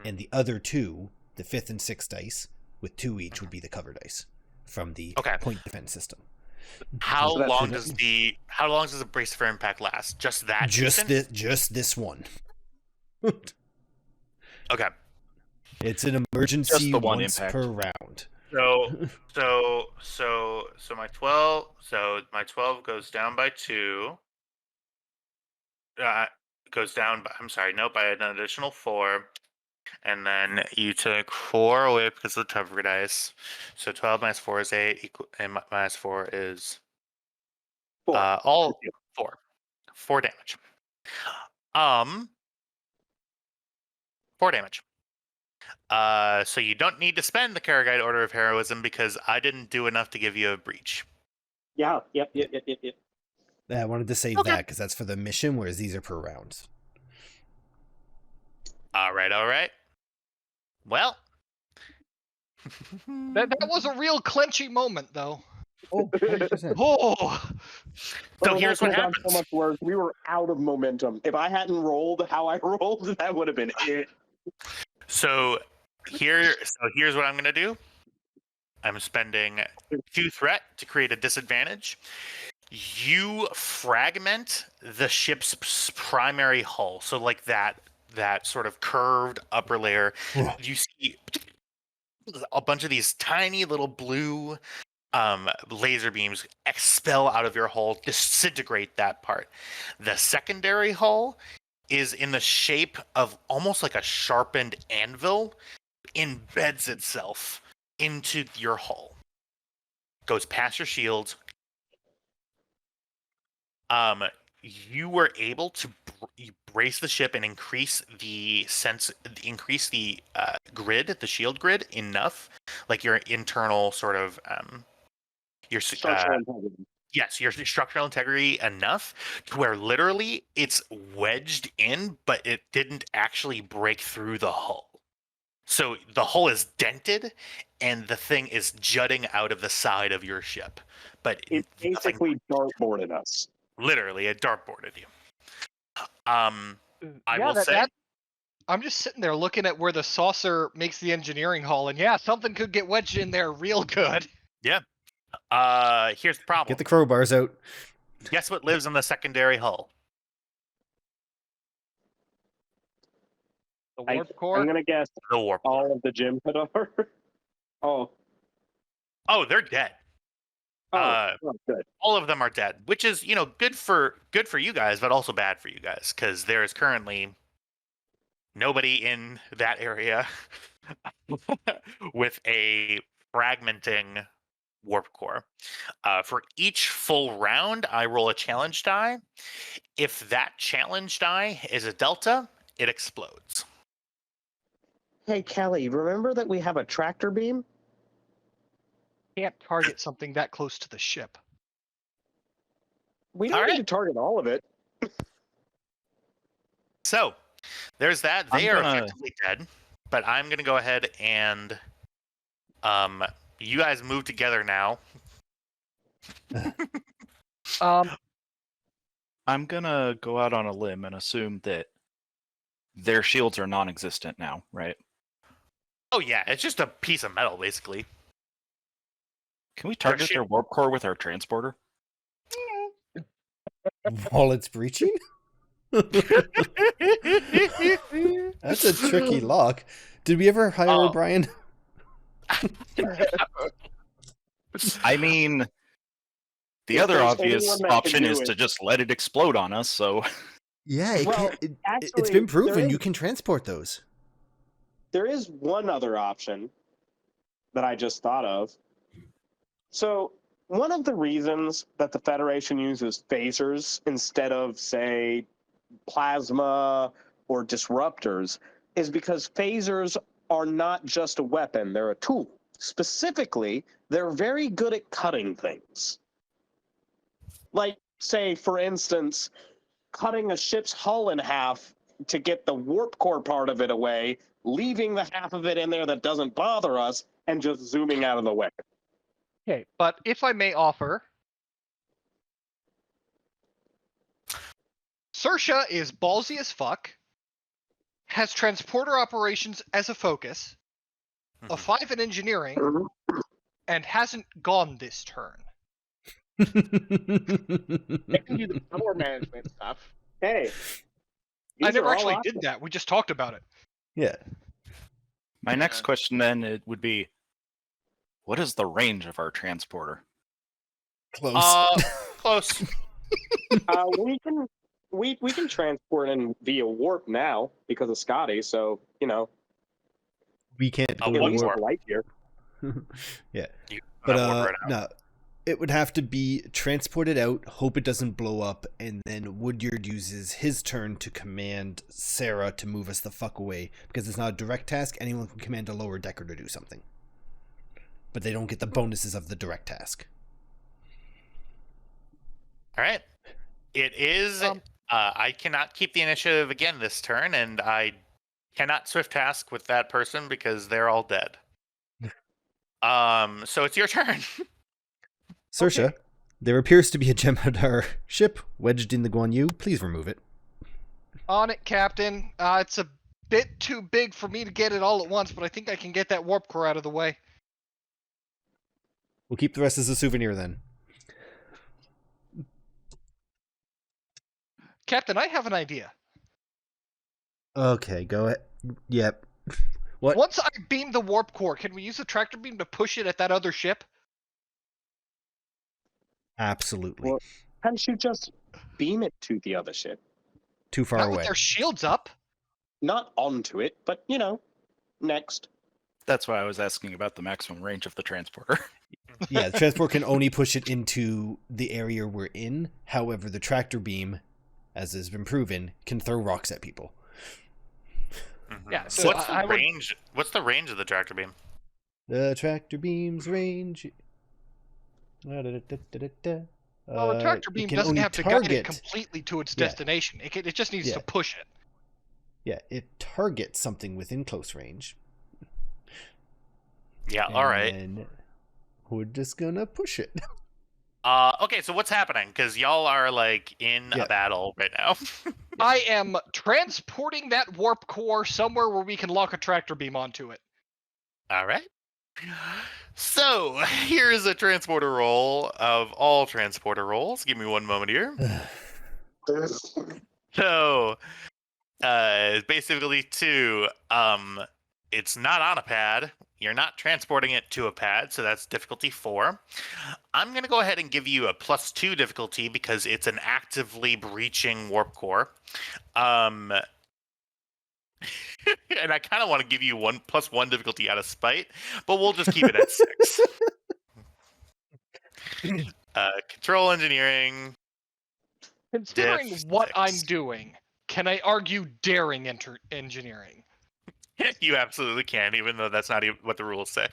and the other 2, the 5th and 6th dice, with 2 each, would be the cover dice from the point defense system. How long does the brace for impact last? Just that? Just this one. Okay. It's an emergency once impact per round. So my 12 goes down by 2. Goes down by by an additional 4. And then you took 4 away because of the cover dice. So 12 minus 4 is 8, and minus 4 is 4. All 4. 4 damage. 4 damage. So you don't need to spend the Karagite Order of Heroism because I didn't do enough to give you a breach. Yeah. Yep. I wanted to save that because that's for the mission, whereas these are per round. All right. Well, That was a real clenchy moment, though. Oh, 100%. Oh, so here's what happens. So much work. We were out of momentum. If I hadn't rolled how I rolled, that would have been it. So here's what I'm going to do. I'm spending 2 threat to create a disadvantage. You fragment the ship's primary hull. So like that sort of curved upper layer. You see a bunch of these tiny little blue laser beams expel out of your hull, disintegrate that part. The secondary hull is in the shape of almost like a sharpened anvil, embeds itself into your hull, goes past your shields. You were able to brace the ship and increase the grid, the shield grid enough, like your internal sort of your Structural integrity. Yes, your structural integrity enough to where literally it's wedged in, but it didn't actually break through the hull. So the hull is dented, and the thing is jutting out of the side of your ship. But It nothing, basically dartboarded us. literally, it dartboarded you. I yeah, will say, I'm just sitting there looking at where the saucer makes the engineering hull, and yeah, something could get wedged in there real good. yeah. Here's the problem. Get the crowbars out. Guess what lives in the secondary hull? The I'm warp core. gonna guess The warp core. all of the gym Hadar. Oh, Oh, they're dead. oh, good. All of them are dead, which is, good for you guys, but also bad for you guys because there is currently nobody in that area with a fragmenting warp core. For each full round, I roll a challenge die. If that challenge die is a delta, it explodes. Hey, Kelly, remember that we have a tractor beam? Can't target something that close to the ship. We don't All need right. to target all of it. So there's that. I'm They are gonna- effectively dead, but I'm going to go ahead and you guys move together now. I'm gonna go out on a limb and assume that their shields are non-existent now, right? Oh yeah, it's just a piece of metal basically. Can we target shield- their warp core with our transporter? While it's breaching? That's a tricky lock. Did we ever hire Oh. O'Brien? I mean, the If other there's obvious anyone that can option do is it- to just let it explode on us. So Yeah, it Well, can't, it's actually, been proven there you is- can transport those. There is one other option that I just thought of. So, one of the reasons that the Federation uses phasers instead of, say, plasma or disruptors is because phasers are not just a weapon, they're a tool. Specifically, they're very good at cutting things. Like, say, for instance, cutting a ship's hull in half to get the warp core part of it away, leaving the half of it in there that doesn't bother us, and just zooming out of the way. Okay, but if I may offer, Sersha is ballsy as fuck, has transporter operations as a focus, a 5 in engineering, and hasn't gone this turn. I can do the power management stuff. Hey, I these never are all actually options. did that. We just talked about it. Yeah. my next question then it would be, what is the range of our transporter? Close. Close. We can transport in via warp now because of Scotty, so We can't Oh, go at one to least more. war. a light year. Yeah. You But gotta order it out. no, it would have to be transported out, hope it doesn't blow up, and then Woodyard uses his turn to command Sarah to move us the fuck away. Because it's not a direct task, anyone can command a lower decker to do something. But they don't get the bonuses of the direct task. All right. It is. I cannot keep the initiative again this turn, and I cannot swift task with that person because they're all dead. So it's your turn. Sersha, there appears to be a Jem'Hadar ship wedged in the Guan Yu. Please remove it. On it, Captain. It's a bit too big for me to get it all at once, but I think I can get that warp core out of the way. We'll keep the rest as a souvenir then. Captain, I have an idea. Okay, go ahead. Yep. What? Once I beam the warp core, can we use the tractor beam to push it at that other ship? Absolutely. Well, can't you just beam it to the other ship? Too far Not away. with their shields up. Not onto it, but next. That's why I was asking about the maximum range of the transporter. Yeah, the transport can only push it into the area we're in. However, the tractor beam, as has been proven, can throw rocks at people. Mhm. Yeah, So so what's the I would- range? What's the range of the tractor beam? The tractor beam's range. Well, a tractor it beam can doesn't only have to guide it target. completely to its Yeah. destination. It just needs to Yeah. push it. Yeah, it targets something within close range. Yeah, all right. And we're just gonna push it. Okay, so what's happening? Because y'all are like in Yeah. a battle right now. I am transporting that warp core somewhere where we can lock a tractor beam onto it. All right. So here's a transporter roll of all transporter rolls. Give me one moment here. So, basically it's not on a pad. You're not transporting it to a pad, so that's difficulty 4. I'm going to go ahead and give you a +2 difficulty because it's an actively breaching warp core. And I kind of want to give you +1 difficulty out of spite, but we'll just keep it at 6. Control engineering. Considering Diff what 6. I'm doing, can I argue daring engineering? You absolutely can, even though that's not even what the rules say.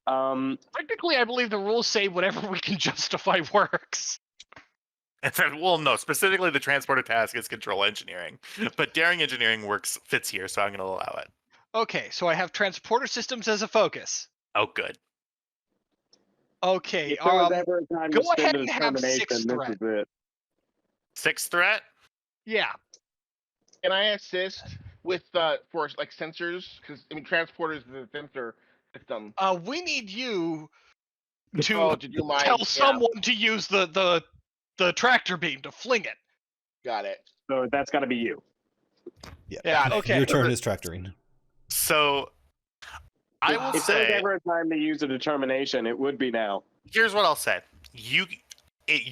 Technically, I believe the rules say whatever we can justify works. Well, no, specifically the transporter task is control engineering, but daring engineering fits here, so I'm going to allow it. Okay, so I have transporter systems as a focus. Oh, good. Okay, If there was ever a time go to spend ahead a and have determination, 6 this threat. is it. 6th threat. Yeah. Can I assist with for like sensors? Because I mean, transporters is a sensor system. We need you to Oh, to do my tell yeah, someone to use the tractor beam to fling it. got it. So that's got to be you. Yeah. Yeah, okay. Your turn is tractoring. So I will If there was say, ever a time to use a determination, it would be now. here's what I'll say. You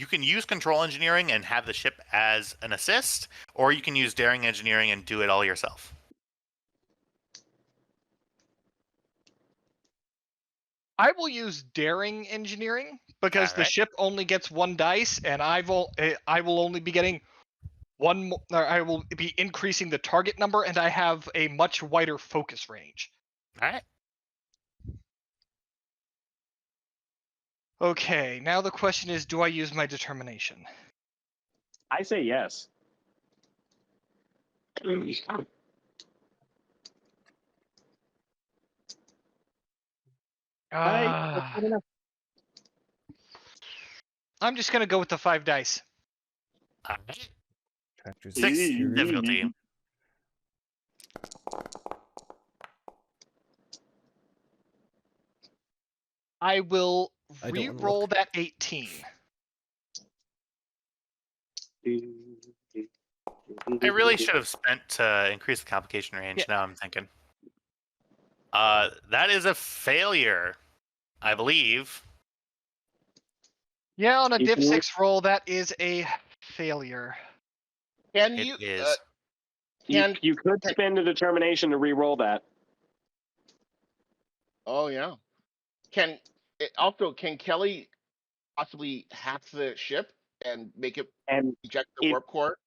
can use control engineering and have the ship as an assist, or you can use daring engineering and do it all yourself. I will use daring engineering because the Alright. ship only gets 1 dice, and I will only be getting one. Or I will be increasing the target number, and I have a much wider focus range. All right. Okay, now the question is, do I use my determination? I say yes. I'm just gonna go with the 5 dice. All right. Tractor's 6 here. difficulty. I will I don't wanna re-roll look. that 18. I really should have spent to increase the complication range. Yeah. Now I'm thinking. That is a failure, I believe. Yeah, on a Equal. div 6 roll, that is a failure. Can It you? is. You could spend a determination to re-roll that. Oh yeah. Can Kelly possibly hack the ship and make it And eject the warp core?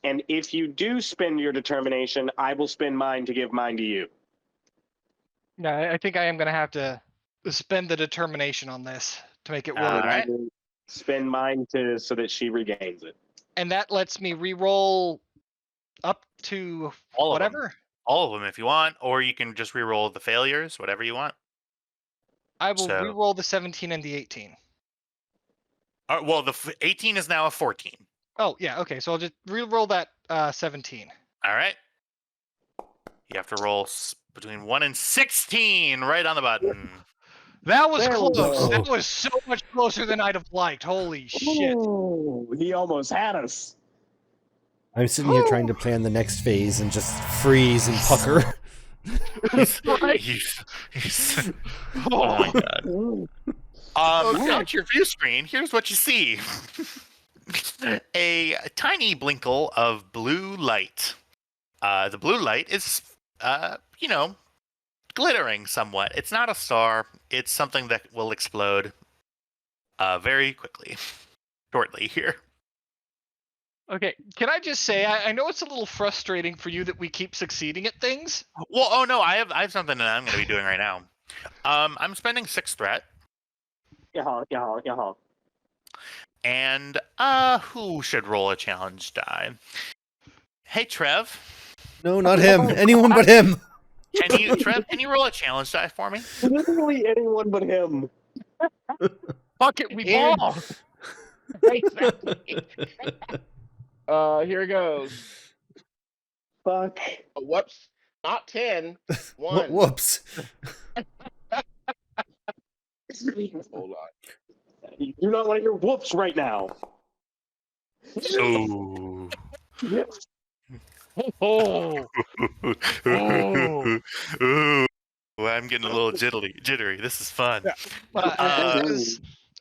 and if you do spend your determination, I will spend mine to give mine to you. No, I think I am gonna have to spend the determination on this to make it work. All And right. I will spend mine so that she regains it. And that lets me re-roll up to All of them. whatever. All of them if you want, or you can just re-roll the failures, whatever you want. I will So- re-roll the 17 and the 18. Well, the 18 is now a 14. Oh, yeah, okay, so I'll just re-roll that 17. All right. You have to roll between 1 and 16 right on the button. That was There we close. go. That was so much closer than I'd have liked. Holy shit. Oh, he almost had us. I'm sitting here trying to plan the next phase and just freeze and pucker. He's- oh my god. At your view screen, here's what you see. A tiny blinkle of blue light. The blue light is, glittering somewhat. It's not a star. It's something that will explode very quickly, shortly here. Okay, can I just say, I know it's a little frustrating for you that we keep succeeding at things. Well, oh no, I have something that I'm going to be doing right now. I'm spending 6 threat. Yeah. And who should roll a challenge die? Hey, Trev. No, not him. Anyone but him. Trev, can you roll a challenge die for me? Literally anyone but him. Fuck it, we And- ball. Exactly. Here goes. Fuck. Oh, whoops. Not 10. 1. Whoops. Hold on. You do not want to hear whoops right now. Ooh. Oh, Ooh. I'm getting a little jittery. This is fun.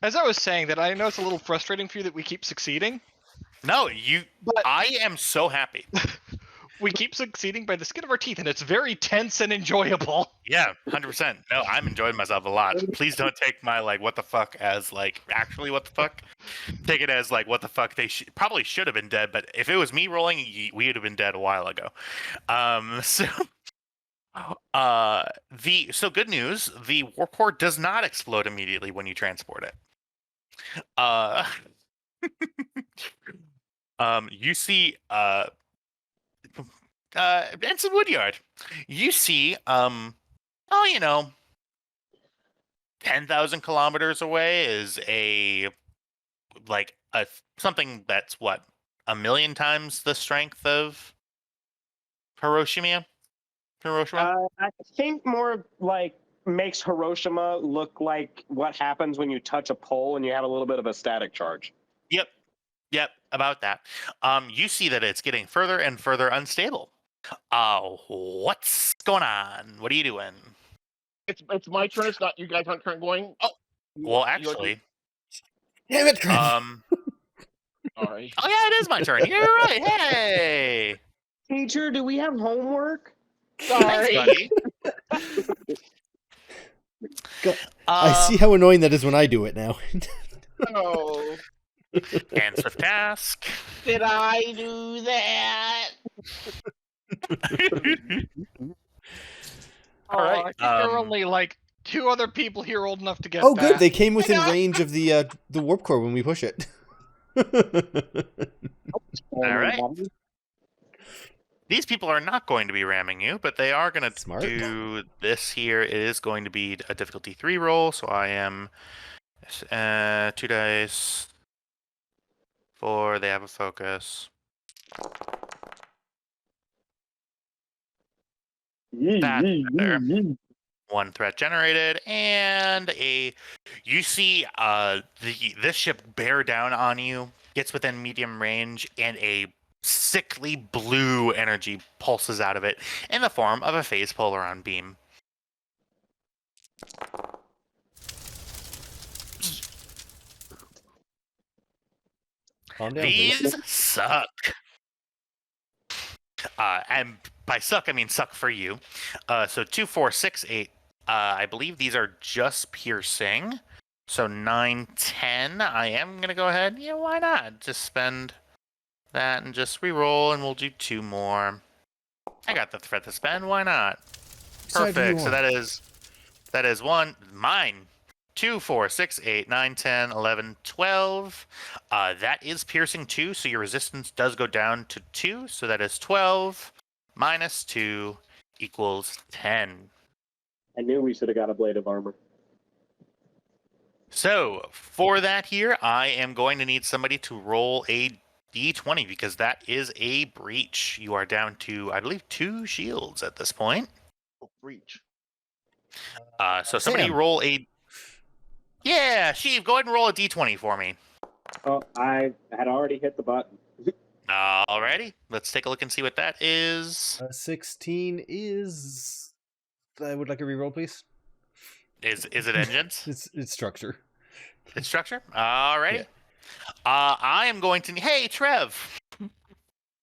as I was saying, that I know it's a little frustrating for you that we keep succeeding. No, But- I am so happy. We keep succeeding by the skin of our teeth, and it's very tense and enjoyable. Yeah, 100%. No, I'm enjoying myself a lot. Please don't take my what the fuck as actually what the fuck. Take it as what the fuck. They probably should have been dead, but if it was me rolling, we would have been dead a while ago. So good news, the warp core does not explode immediately when you transport it. You see Benson Woodyard. You see 10,000 kilometers away is a something that's what, 1,000,000 times the strength of Hiroshima. I think more makes Hiroshima look like what happens when you touch a pole and you have a little bit of a static charge. Yep, about that. You see that it's getting further and further unstable. What's going on? What are you doing? It's my turn. It's not you guys aren't turn going. Oh, well, actually, Damn it, Trev. Sorry. Oh yeah, it is my turn. You're right. Hey, Teacher, do we have homework? thanks, buddy. I see how annoying that is when I do it now. Oh, Hands with task. did I do that? All right. I think there are only 2 other people here old enough to get Oh, that. good. They came within range of the warp core when we push it. All right. These people are not going to be ramming you, but they are going to Smart. do this here. It is going to be a difficulty 3 roll, so I am 2 dice. 4, they have a focus. That's better. 1 threat generated, and you see this ship bear down on you, gets within medium range, and a sickly blue energy pulses out of it in the form of a phase polaron beam. Calm down, These please. suck. And by suck, I mean suck for you. So 2, 4, 6, 8. I believe these are just piercing. So 9, 10. I am going to go ahead. Yeah, why not? Just spend that and just re-roll, and we'll do 2 more. I got the threat to spend. Why not? Decide who you Perfect. So that is 1. Mine. 2, 4, 6, 8, 9, 10, 11, 12. That is piercing 2, so your resistance does go down to 2. So that is 12 minus 2 equals 10. I knew we should have got a blade of armor. So for that here, I am going to need somebody to roll a d20 because that is a breach. You are down to, I believe, 2 shields at this point. Breach. So somebody Sam. roll a... Yeah, Sheev, go ahead and roll a d20 for me. Oh, I had already hit the button. Alrighty, let's take a look and see what that is. 16 is... I would like a reroll, please. Is it engines? It's structure. It's structure? Alrighty. Yeah. I am going to... Hey, Trev!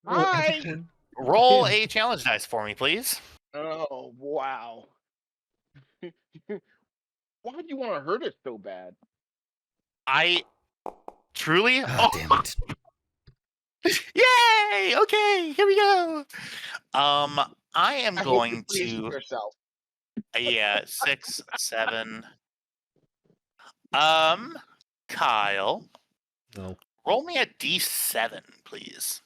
Hi. Roll a challenge dice for me, please. Oh wow. Why do you want to hurt us so bad? I truly... Oh, damn it. Yay! Okay, here we go. I am I hope going you're pleased with to... yourself. Yeah, 6, 7... Kyle, No. roll me a d7, please.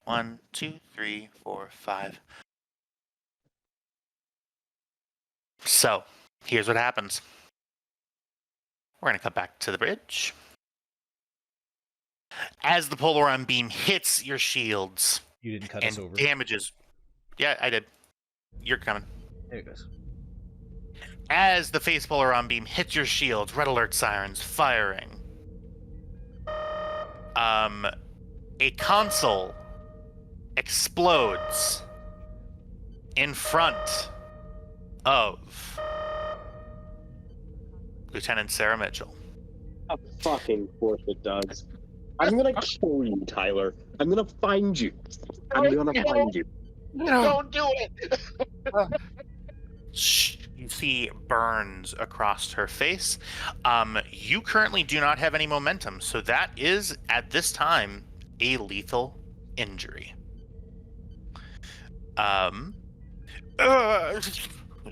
One, two, three, four, five. So, here's what happens. We're going to cut back to the bridge. As the Polaron beam hits your shields You didn't cut and us over. damages. Yeah, I did. You're coming. There it goes. As the phase Polaron beam hits your shields, red alert sirens firing. A console explodes in front of Lieutenant Sarah Mitchell. Of fucking course it does. I'm gonna kill you, Tyler. I'm gonna find you. I'm gonna find you. Don't do it. You see burns across her face. You currently do not have any momentum, so that is, at this time, a lethal injury.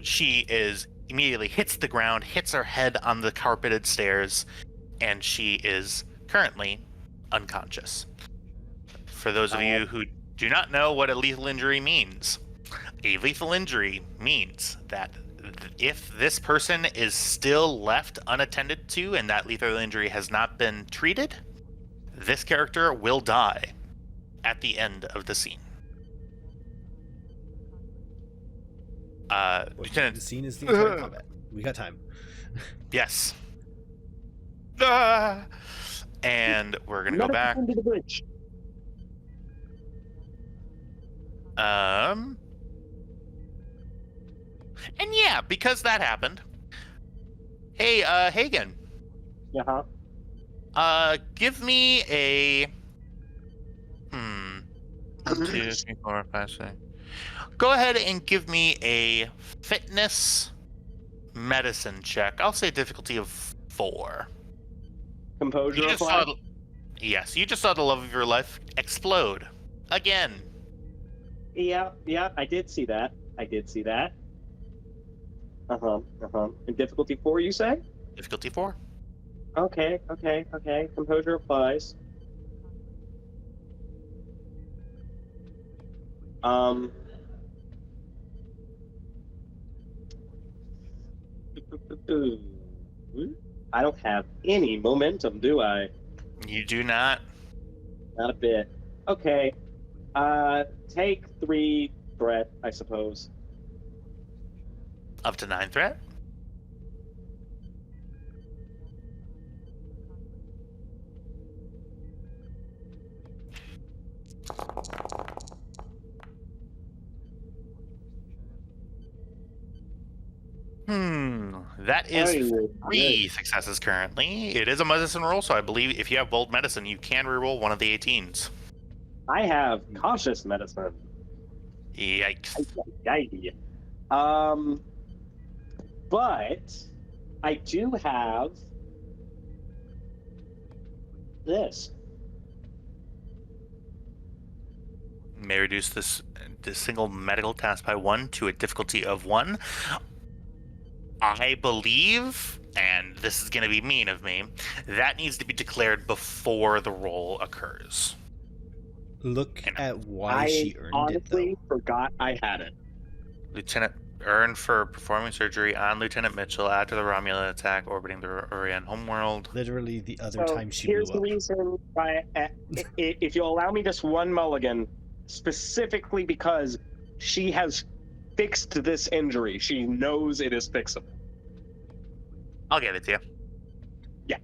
She is immediately hits the ground, hits her head on the carpeted stairs, and she is currently unconscious. For those of you who do not know what a lethal injury means, a lethal injury means that if this person is still left unattended to and that lethal injury has not been treated, this character will die at the end of the scene. Lieutenant, The scene is the entire combat. We got time. yes. And we're gonna go back. Under the bridge. And yeah, because that happened. Hey, Hagen. Yeah. Give me a. 1, 2, 3, 4, 5, 6. Go ahead and give me a fitness medicine check. I'll say difficulty of 4. Composure You just apply. saw, yes, you just saw the love of your life explode again. Yeah, I did see that. And difficulty 4, you say? Difficulty 4. Okay. Composure applies. I don't have any momentum, do I? You do not. Not a bit. Okay. Take 3 threat, I suppose. Up to 9 threat. That is 3 successes currently. It is a medicine roll, so I believe if you have bold medicine, you can reroll one of the 18s. I have cautious medicine. Yikes. Yikes. But I do have this. May reduce this single medical task by 1 to a difficulty of 1. I believe, and this is going to be mean of me, that needs to be declared before the roll occurs. Look And at why she earned honestly it, forgot I had it. Lieutenant earned for performing surgery on Lieutenant Mitchell after the Romulan attack orbiting the Orion homeworld. though. Literally the other So time she here's blew the up. reason why, if you'll allow me just one mulligan, specifically because she has fixed this injury. She knows it is fixable. I'll give it to you. Yeah.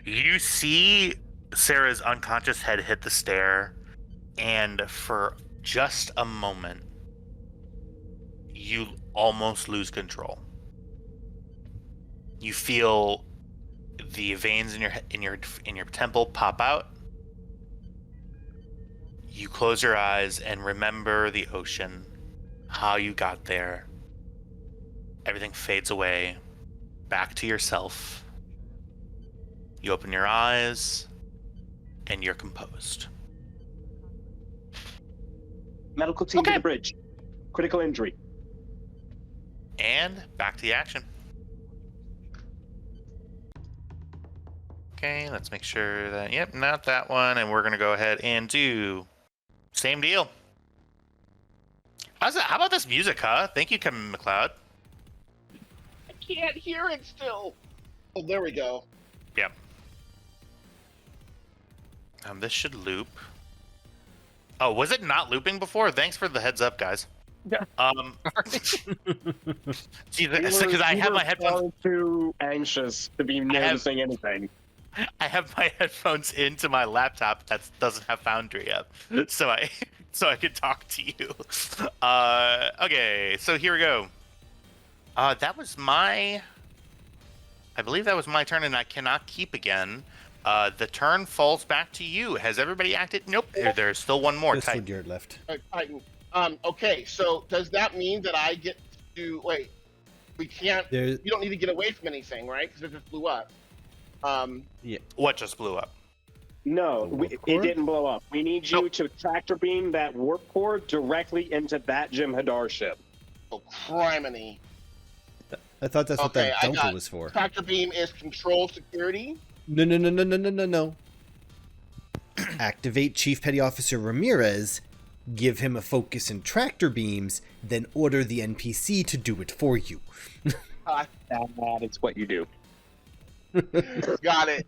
You see Sarah's unconscious head hit the stair, and for just a moment, you almost lose control. You feel the veins in your temple pop out. You close your eyes and remember the ocean, how you got there. Everything fades away, back to yourself. You open your eyes, and you're composed. Medical team to Okay. the bridge. Critical injury. And back to the action. Okay, let's make sure that, yep, not that one. And we're going to go ahead and do same deal. How about this music, huh? Thank you, Kevin McLeod. I can't hear it still. Oh, there we go. Yep. This should loop. Oh, was it not looping before? Thanks for the heads up, guys. Yeah. Because I have my headphones. Too anxious to be noticing anything. I have my headphones into my laptop that doesn't have Foundry up, so I could talk to you. Okay, so here we go. That was I believe that was my turn, and I cannot keep again. The turn falls back to you. Has everybody acted? Nope. There's still one more. Just Titan. Ledyard left. Titan. Okay, so does that mean that I get to wait? We can't. There, You don't need to get away from anything, right? Because it just blew up. What just blew up? No, warp it core? didn't blow up. We need you Nope. to tractor beam that warp core directly into that Jim Hadar ship. Oh, criminy. I thought that's what Okay, that I delta got- was for. Tractor beam is control security. No. Activate Chief Petty Officer Ramirez, give him a focus and tractor beams, then order the NPC to do it for you. That is what you do. Got it.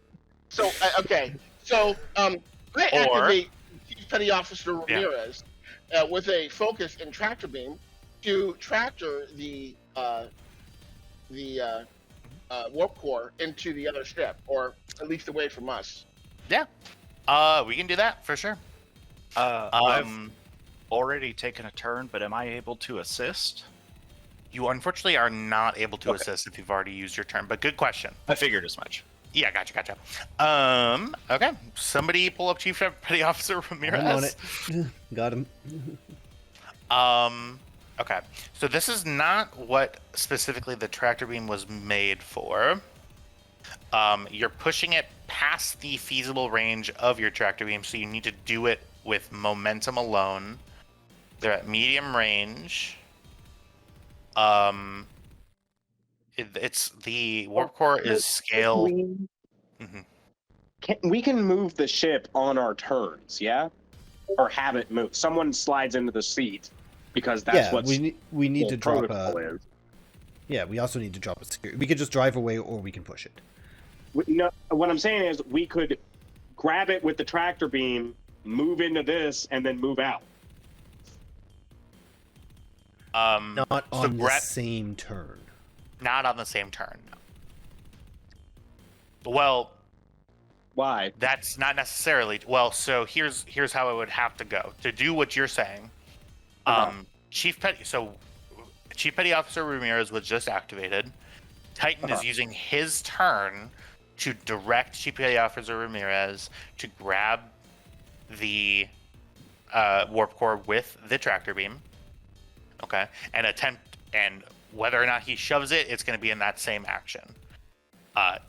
So okay, so I activate Chief Petty Officer Ramirez with a focus and tractor beam to tractor the warp core into the other ship, or at least away from us. We can do that for sure. I've already taken a turn, but am I able to assist? You unfortunately are not able to Okay. assist if you've already used your turn, but good question. I figured as much. Yeah, gotcha. Okay. Somebody pull up Chief Petty Officer Ramirez. I'm on it. Got him. Okay. So this is not what specifically the tractor beam was made for. You're pushing it past the feasible range of your tractor beam, so you need to do it with momentum alone. They're at medium range. It's the warp core is scale. Mhm. We can move the ship on our turns, yeah? Or have it move. Someone slides into the seat because that's Yeah, what we need to drop protocol a. is. Yeah, we also need to drop a security. We could just drive away, or we can push it. No, what I'm saying is we could grab it with the tractor beam, move into this, and then move out. Not so on the grab- same turn. Not on the same turn. Well, Why? that's not necessarily. Well, so here's how it would have to go to do what you're saying. Chief Petty Officer Ramirez was just activated. Titan is using his turn to direct Chief Petty Officer Ramirez to grab the warp core with the tractor beam. Okay, and whether or not he shoves it, it's going to be in that same action.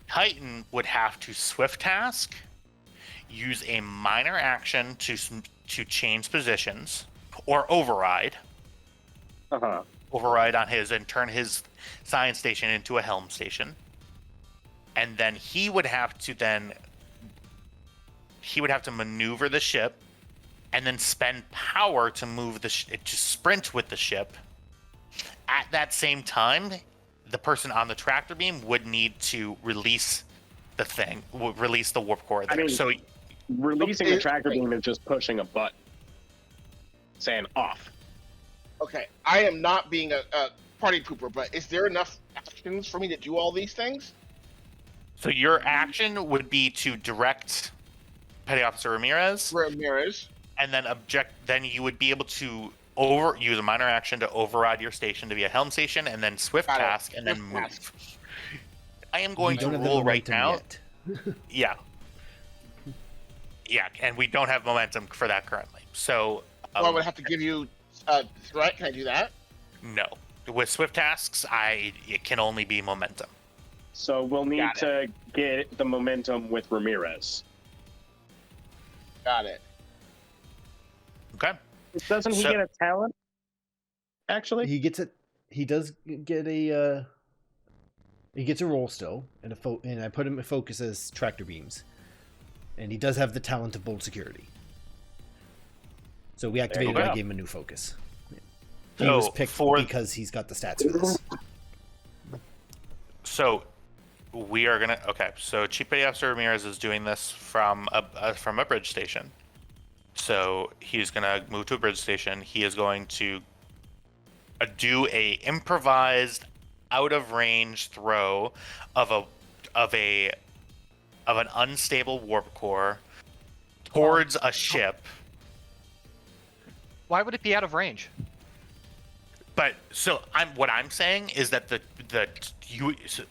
Titan would have to swift task, use a minor action to change positions, or override on his and turn his science station into a helm station. And then he would have to maneuver the ship, and then spend power to move to sprint with the ship. At that same time, the person on the tractor beam would need to release the warp core there. I mean, So Releasing a tractor beam is just pushing a button, saying off. Okay, I am not being a party pooper, but is there enough actions for me to do all these things? So your action would be to direct Petty Officer Ramirez, and then Then you would be able to use a minor action to override your station to be a helm station, and then swift Got it. task, and then Swift move. task. I am going We to don't have the roll right momentum now. yet. Yeah, and we don't have momentum for that currently. So Well, I would have to give you right? Can I do that? no. With swift tasks, it can only be momentum. So we'll need Got to get the momentum with Ramirez. Got it. Okay. Doesn't he So- get a talent? Actually, He gets it. He does get a. He gets a roll still, and I put him in focus as tractor beams, and he does have the talent of bold security. So we activated you it. I go. gave him a new focus. He So was picked for- because he's got the stats for this. So we are gonna. Okay. So Chief Petty Officer Ramirez is doing this from a bridge station. So he's gonna move to a bridge station. He is going to do a improvised, out of range throw of an unstable warp core towards a ship. Why would it be out of range? But so what I'm saying is that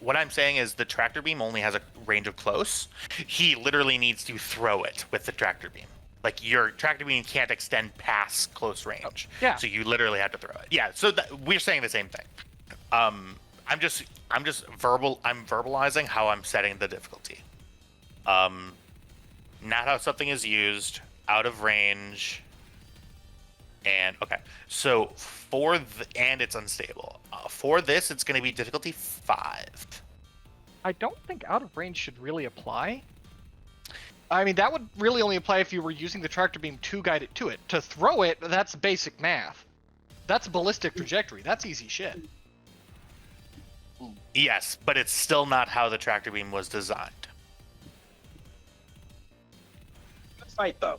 what I'm saying is the tractor beam only has a range of close. He literally needs to throw it with the tractor beam. Like your tractor beam can't extend past close range. Yeah. So you literally have to throw it. Yeah. So we're saying the same thing. I'm verbalizing how I'm setting the difficulty. Not how something is used, out of range. And okay, so and it's unstable. For this, it's going to be difficulty 5. I don't think out of range should really apply. I mean, that would really only apply if you were using the tractor beam to guide it to it. To throw it, that's basic math. That's ballistic trajectory. That's easy shit. Yes, but it's still not how the tractor beam was designed. let's fight though.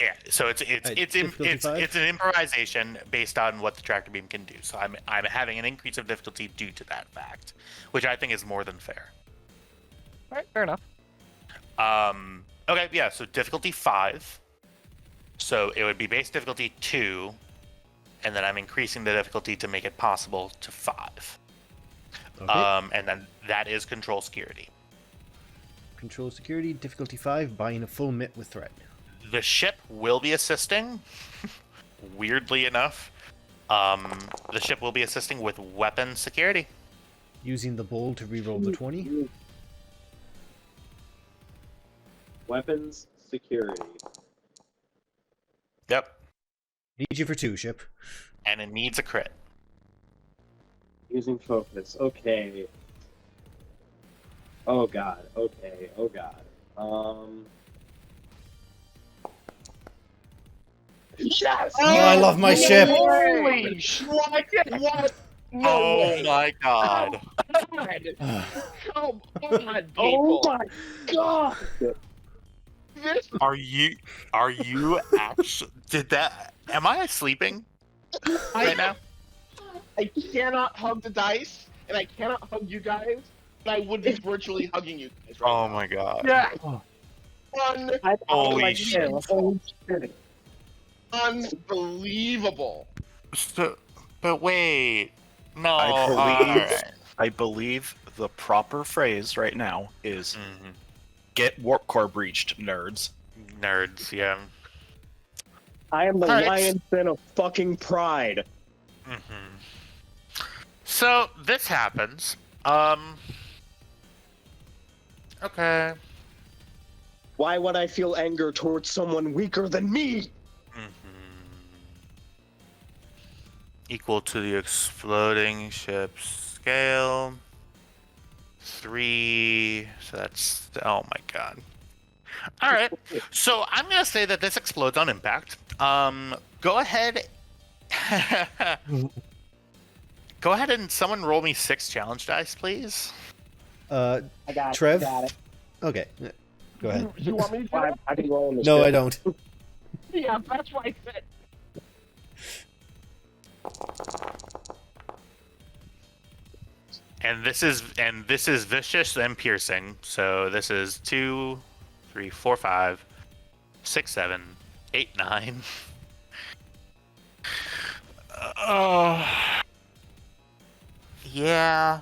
Yeah, so it's difficulty 5? an improvisation based on what the tractor beam can do. So I'm having an increase of difficulty due to that fact, which I think is more than fair. All right, fair enough. Okay, yeah, so difficulty 5. So it would be base difficulty 2, and then I'm increasing the difficulty to make it possible to 5. Okay. And then that is control security. Control security, difficulty 5, buying a full mitt with threat. The ship will be assisting. Weirdly enough, the ship will be assisting with weapon security. Using the bowl to reroll the 20. Weapons security. Yep, Need you for 2, ship. and it needs a crit. Using focus. Okay. Oh god. Okay. Oh god. Yes! Oh, I love my ship! Holy sh! What? No Oh way. my god! God. Come on, people. Oh my god! This Are you actually? Did that? Am I sleeping right now? I cannot hug the dice, and I cannot hug you guys, and I would be virtually hugging you guys right Oh my god! Yeah. now. Holy shit! Unbelievable. So, but wait, no. I believe- alright. I believe the proper phrase right now is Mhm. "Get warp core breached, nerds." Nerds, yeah. I am the Alright. lion's den of fucking pride. So this happens. Okay. Why would I feel anger towards someone weaker than me? Equal to the exploding ship's scale. 3. So that's. Oh my god. All right. So I'm gonna say that this explodes on impact. Go ahead. Go ahead and someone roll me 6 challenge dice, please. I got Trev? Got it. Okay, go ahead. You want me to do that? I can roll in this. No, shit. I don't. Yeah, that's why I said. And this is vicious and piercing. So this is 2, 3, 4, 5, 6, 7, 8, 9. Yeah.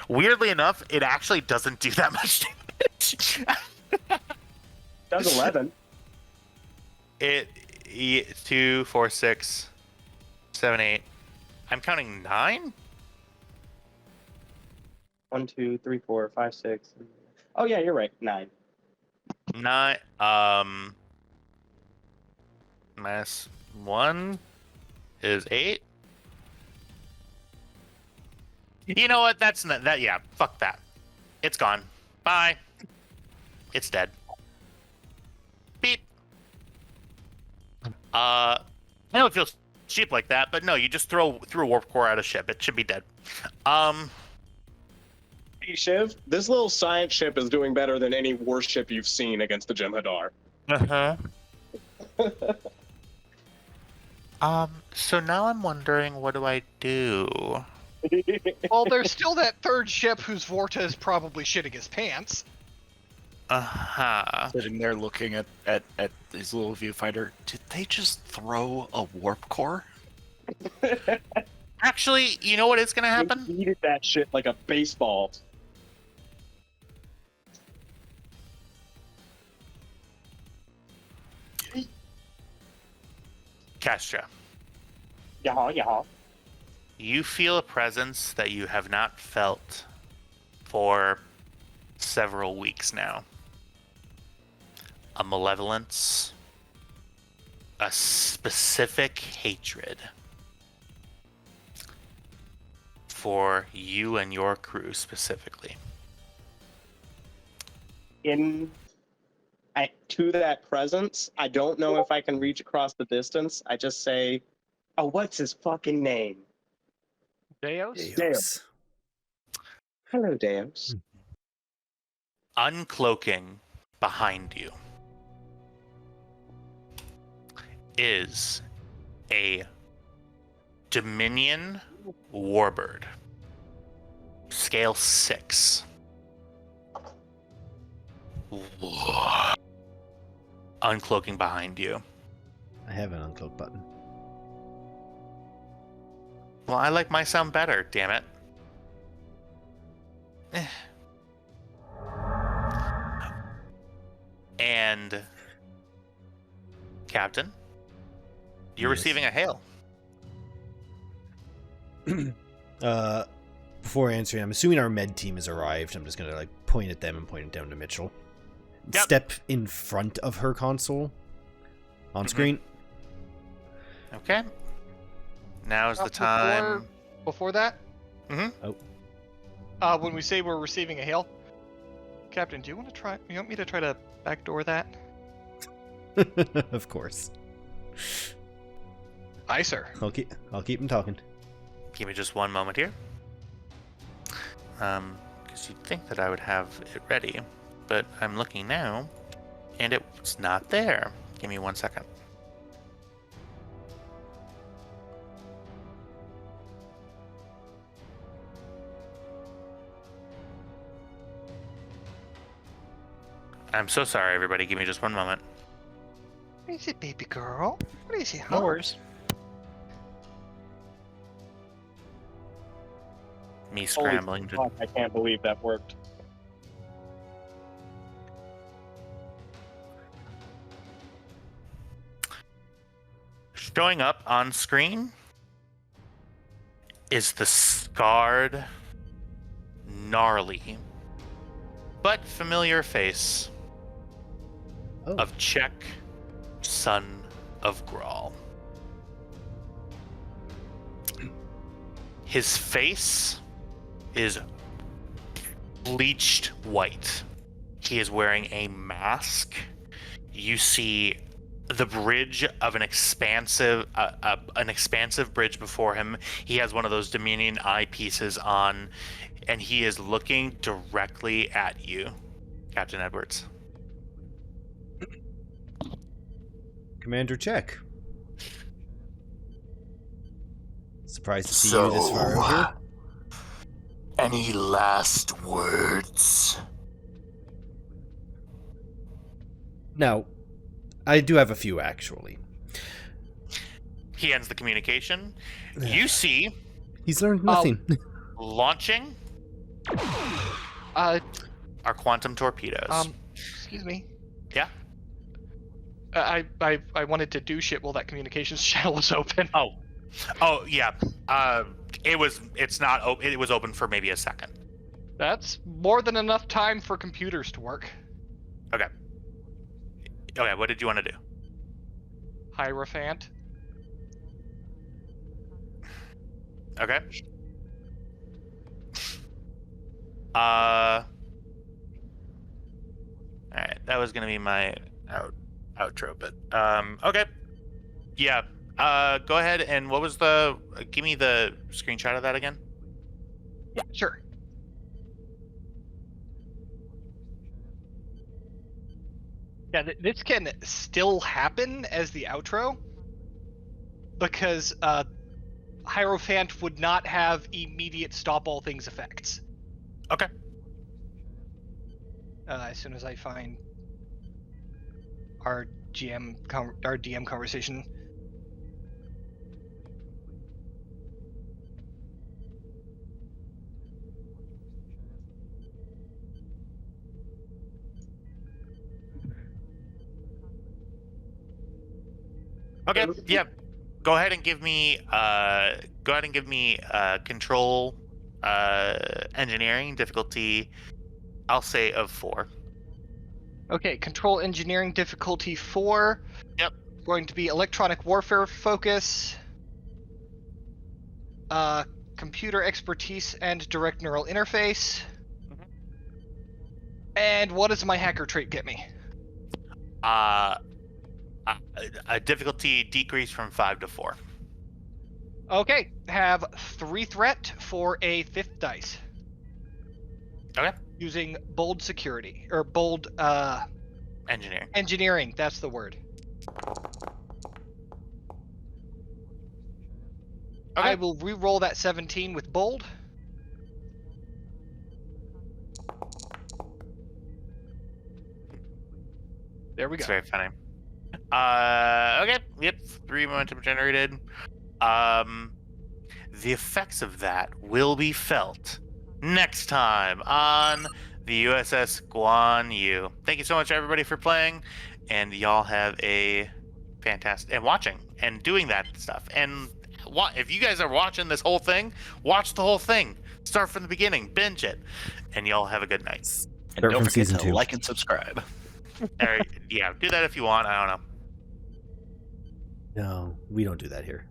Weirdly enough, it actually doesn't do that much damage. Does 11. It 2, 4, 6, 7, 8. I'm counting 9. 1, 2, 3, 4, 5, 6. Oh yeah, you're right. 9. 9. -1 is 8. You know what? That's not that. Yeah, fuck that. It's gone. Bye. It's dead. Beep. I know it feels cheap like that, but no, you just threw a warp core at a ship. It should be dead. Hey Shiv, this little science ship is doing better than any warship you've seen against the Jem'Hadar. So now I'm wondering, what do I do? Well, there's still that third ship whose Vorta is probably shitting his pants. Sitting there looking at his little viewfinder. Did they just throw a warp core? Actually, you know what is going to happen? He needed that shit like a baseball. Kestra, Yeah. you feel a presence that you have not felt for several weeks now. A malevolence, a specific hatred for you and your crew specifically. To that presence, I don't know if I can reach across the distance. I just say, oh, what's his fucking name? Deos? Deos. Hello, Deos. Uncloaking behind you is a Dominion Warbird, scale 6. Uncloaking behind you. I have an uncloak button. Well, I like my sound better, damn it. And Captain, you're Yes. receiving a hail. Before answering, I'm assuming our med team has arrived. I'm just gonna like point at them and point it down to Mitchell. Yep. Step in front of her console on screen. Okay. Now is the time. Before that? Mm-hmm. When we say we're receiving a hail, Captain, do you want me to try to backdoor that? Of course. Aye, sir. I'll keep him talking. Give me just one moment here. Because you'd think that I would have it ready, but I'm looking now, and it's not there. Give me 1 second. I'm so sorry, everybody. Give me just one moment. What is it, baby girl? What is it? No worries. Me scrambling to. Fuck, I can't believe that worked. Showing up on screen is the scarred, gnarly, but familiar face Oh. of Czech, son of Grawl. His face is bleached white. He is wearing a mask. You see the bridge of an expansive bridge before him. He has one of those Dominion eyepieces on, and he is looking directly at you, Captain Edwards. Commander Check. Surprised to see you this far out here. Any last words? Now, I do have a few actually. He ends the communication. You see He's learned nothing. launching Uh, our quantum torpedoes. excuse me. Yeah. I wanted to do shit while that communications channel was open. Oh yeah. It was open for maybe a second. That's more than enough time for computers to work. Okay, what did you want to do? Hierophant. Okay. All right, that was gonna be my outro, but okay. Yeah. Go ahead and what was the? Give me the screenshot of that again. Yeah, sure. Yeah, this can still happen as the outro because Hierophant would not have immediate stop all things effects. Okay. As soon as I find our DM conversation. Okay. Yeah. Go ahead and give me control engineering difficulty. I'll say of 4. Okay, control engineering difficulty 4. Yep. Going to be electronic warfare focus. Computer expertise and direct neural interface. Mhm. And what does my hacker trait get me? A difficulty decrease from 5 to 4. Okay, have 3 threat for a 5th dice. Okay. Using bold security or bold Engineering. engineering. That's the word. Okay. I will re-roll that 17 with bold. There we go. It's very funny. Okay. Yep. 3 momentum generated. The effects of that will be felt next time on the USS Guan Yu. Thank you so much, everybody, for playing, and y'all have a fantastic and watching and doing that stuff. And if you guys are watching this whole thing, watch the whole thing. Start from the beginning, binge it, and y'all have a good night. And Start don't from forget season to 2. like and subscribe. Yeah, do that if you want. I don't know. No, we don't do that here.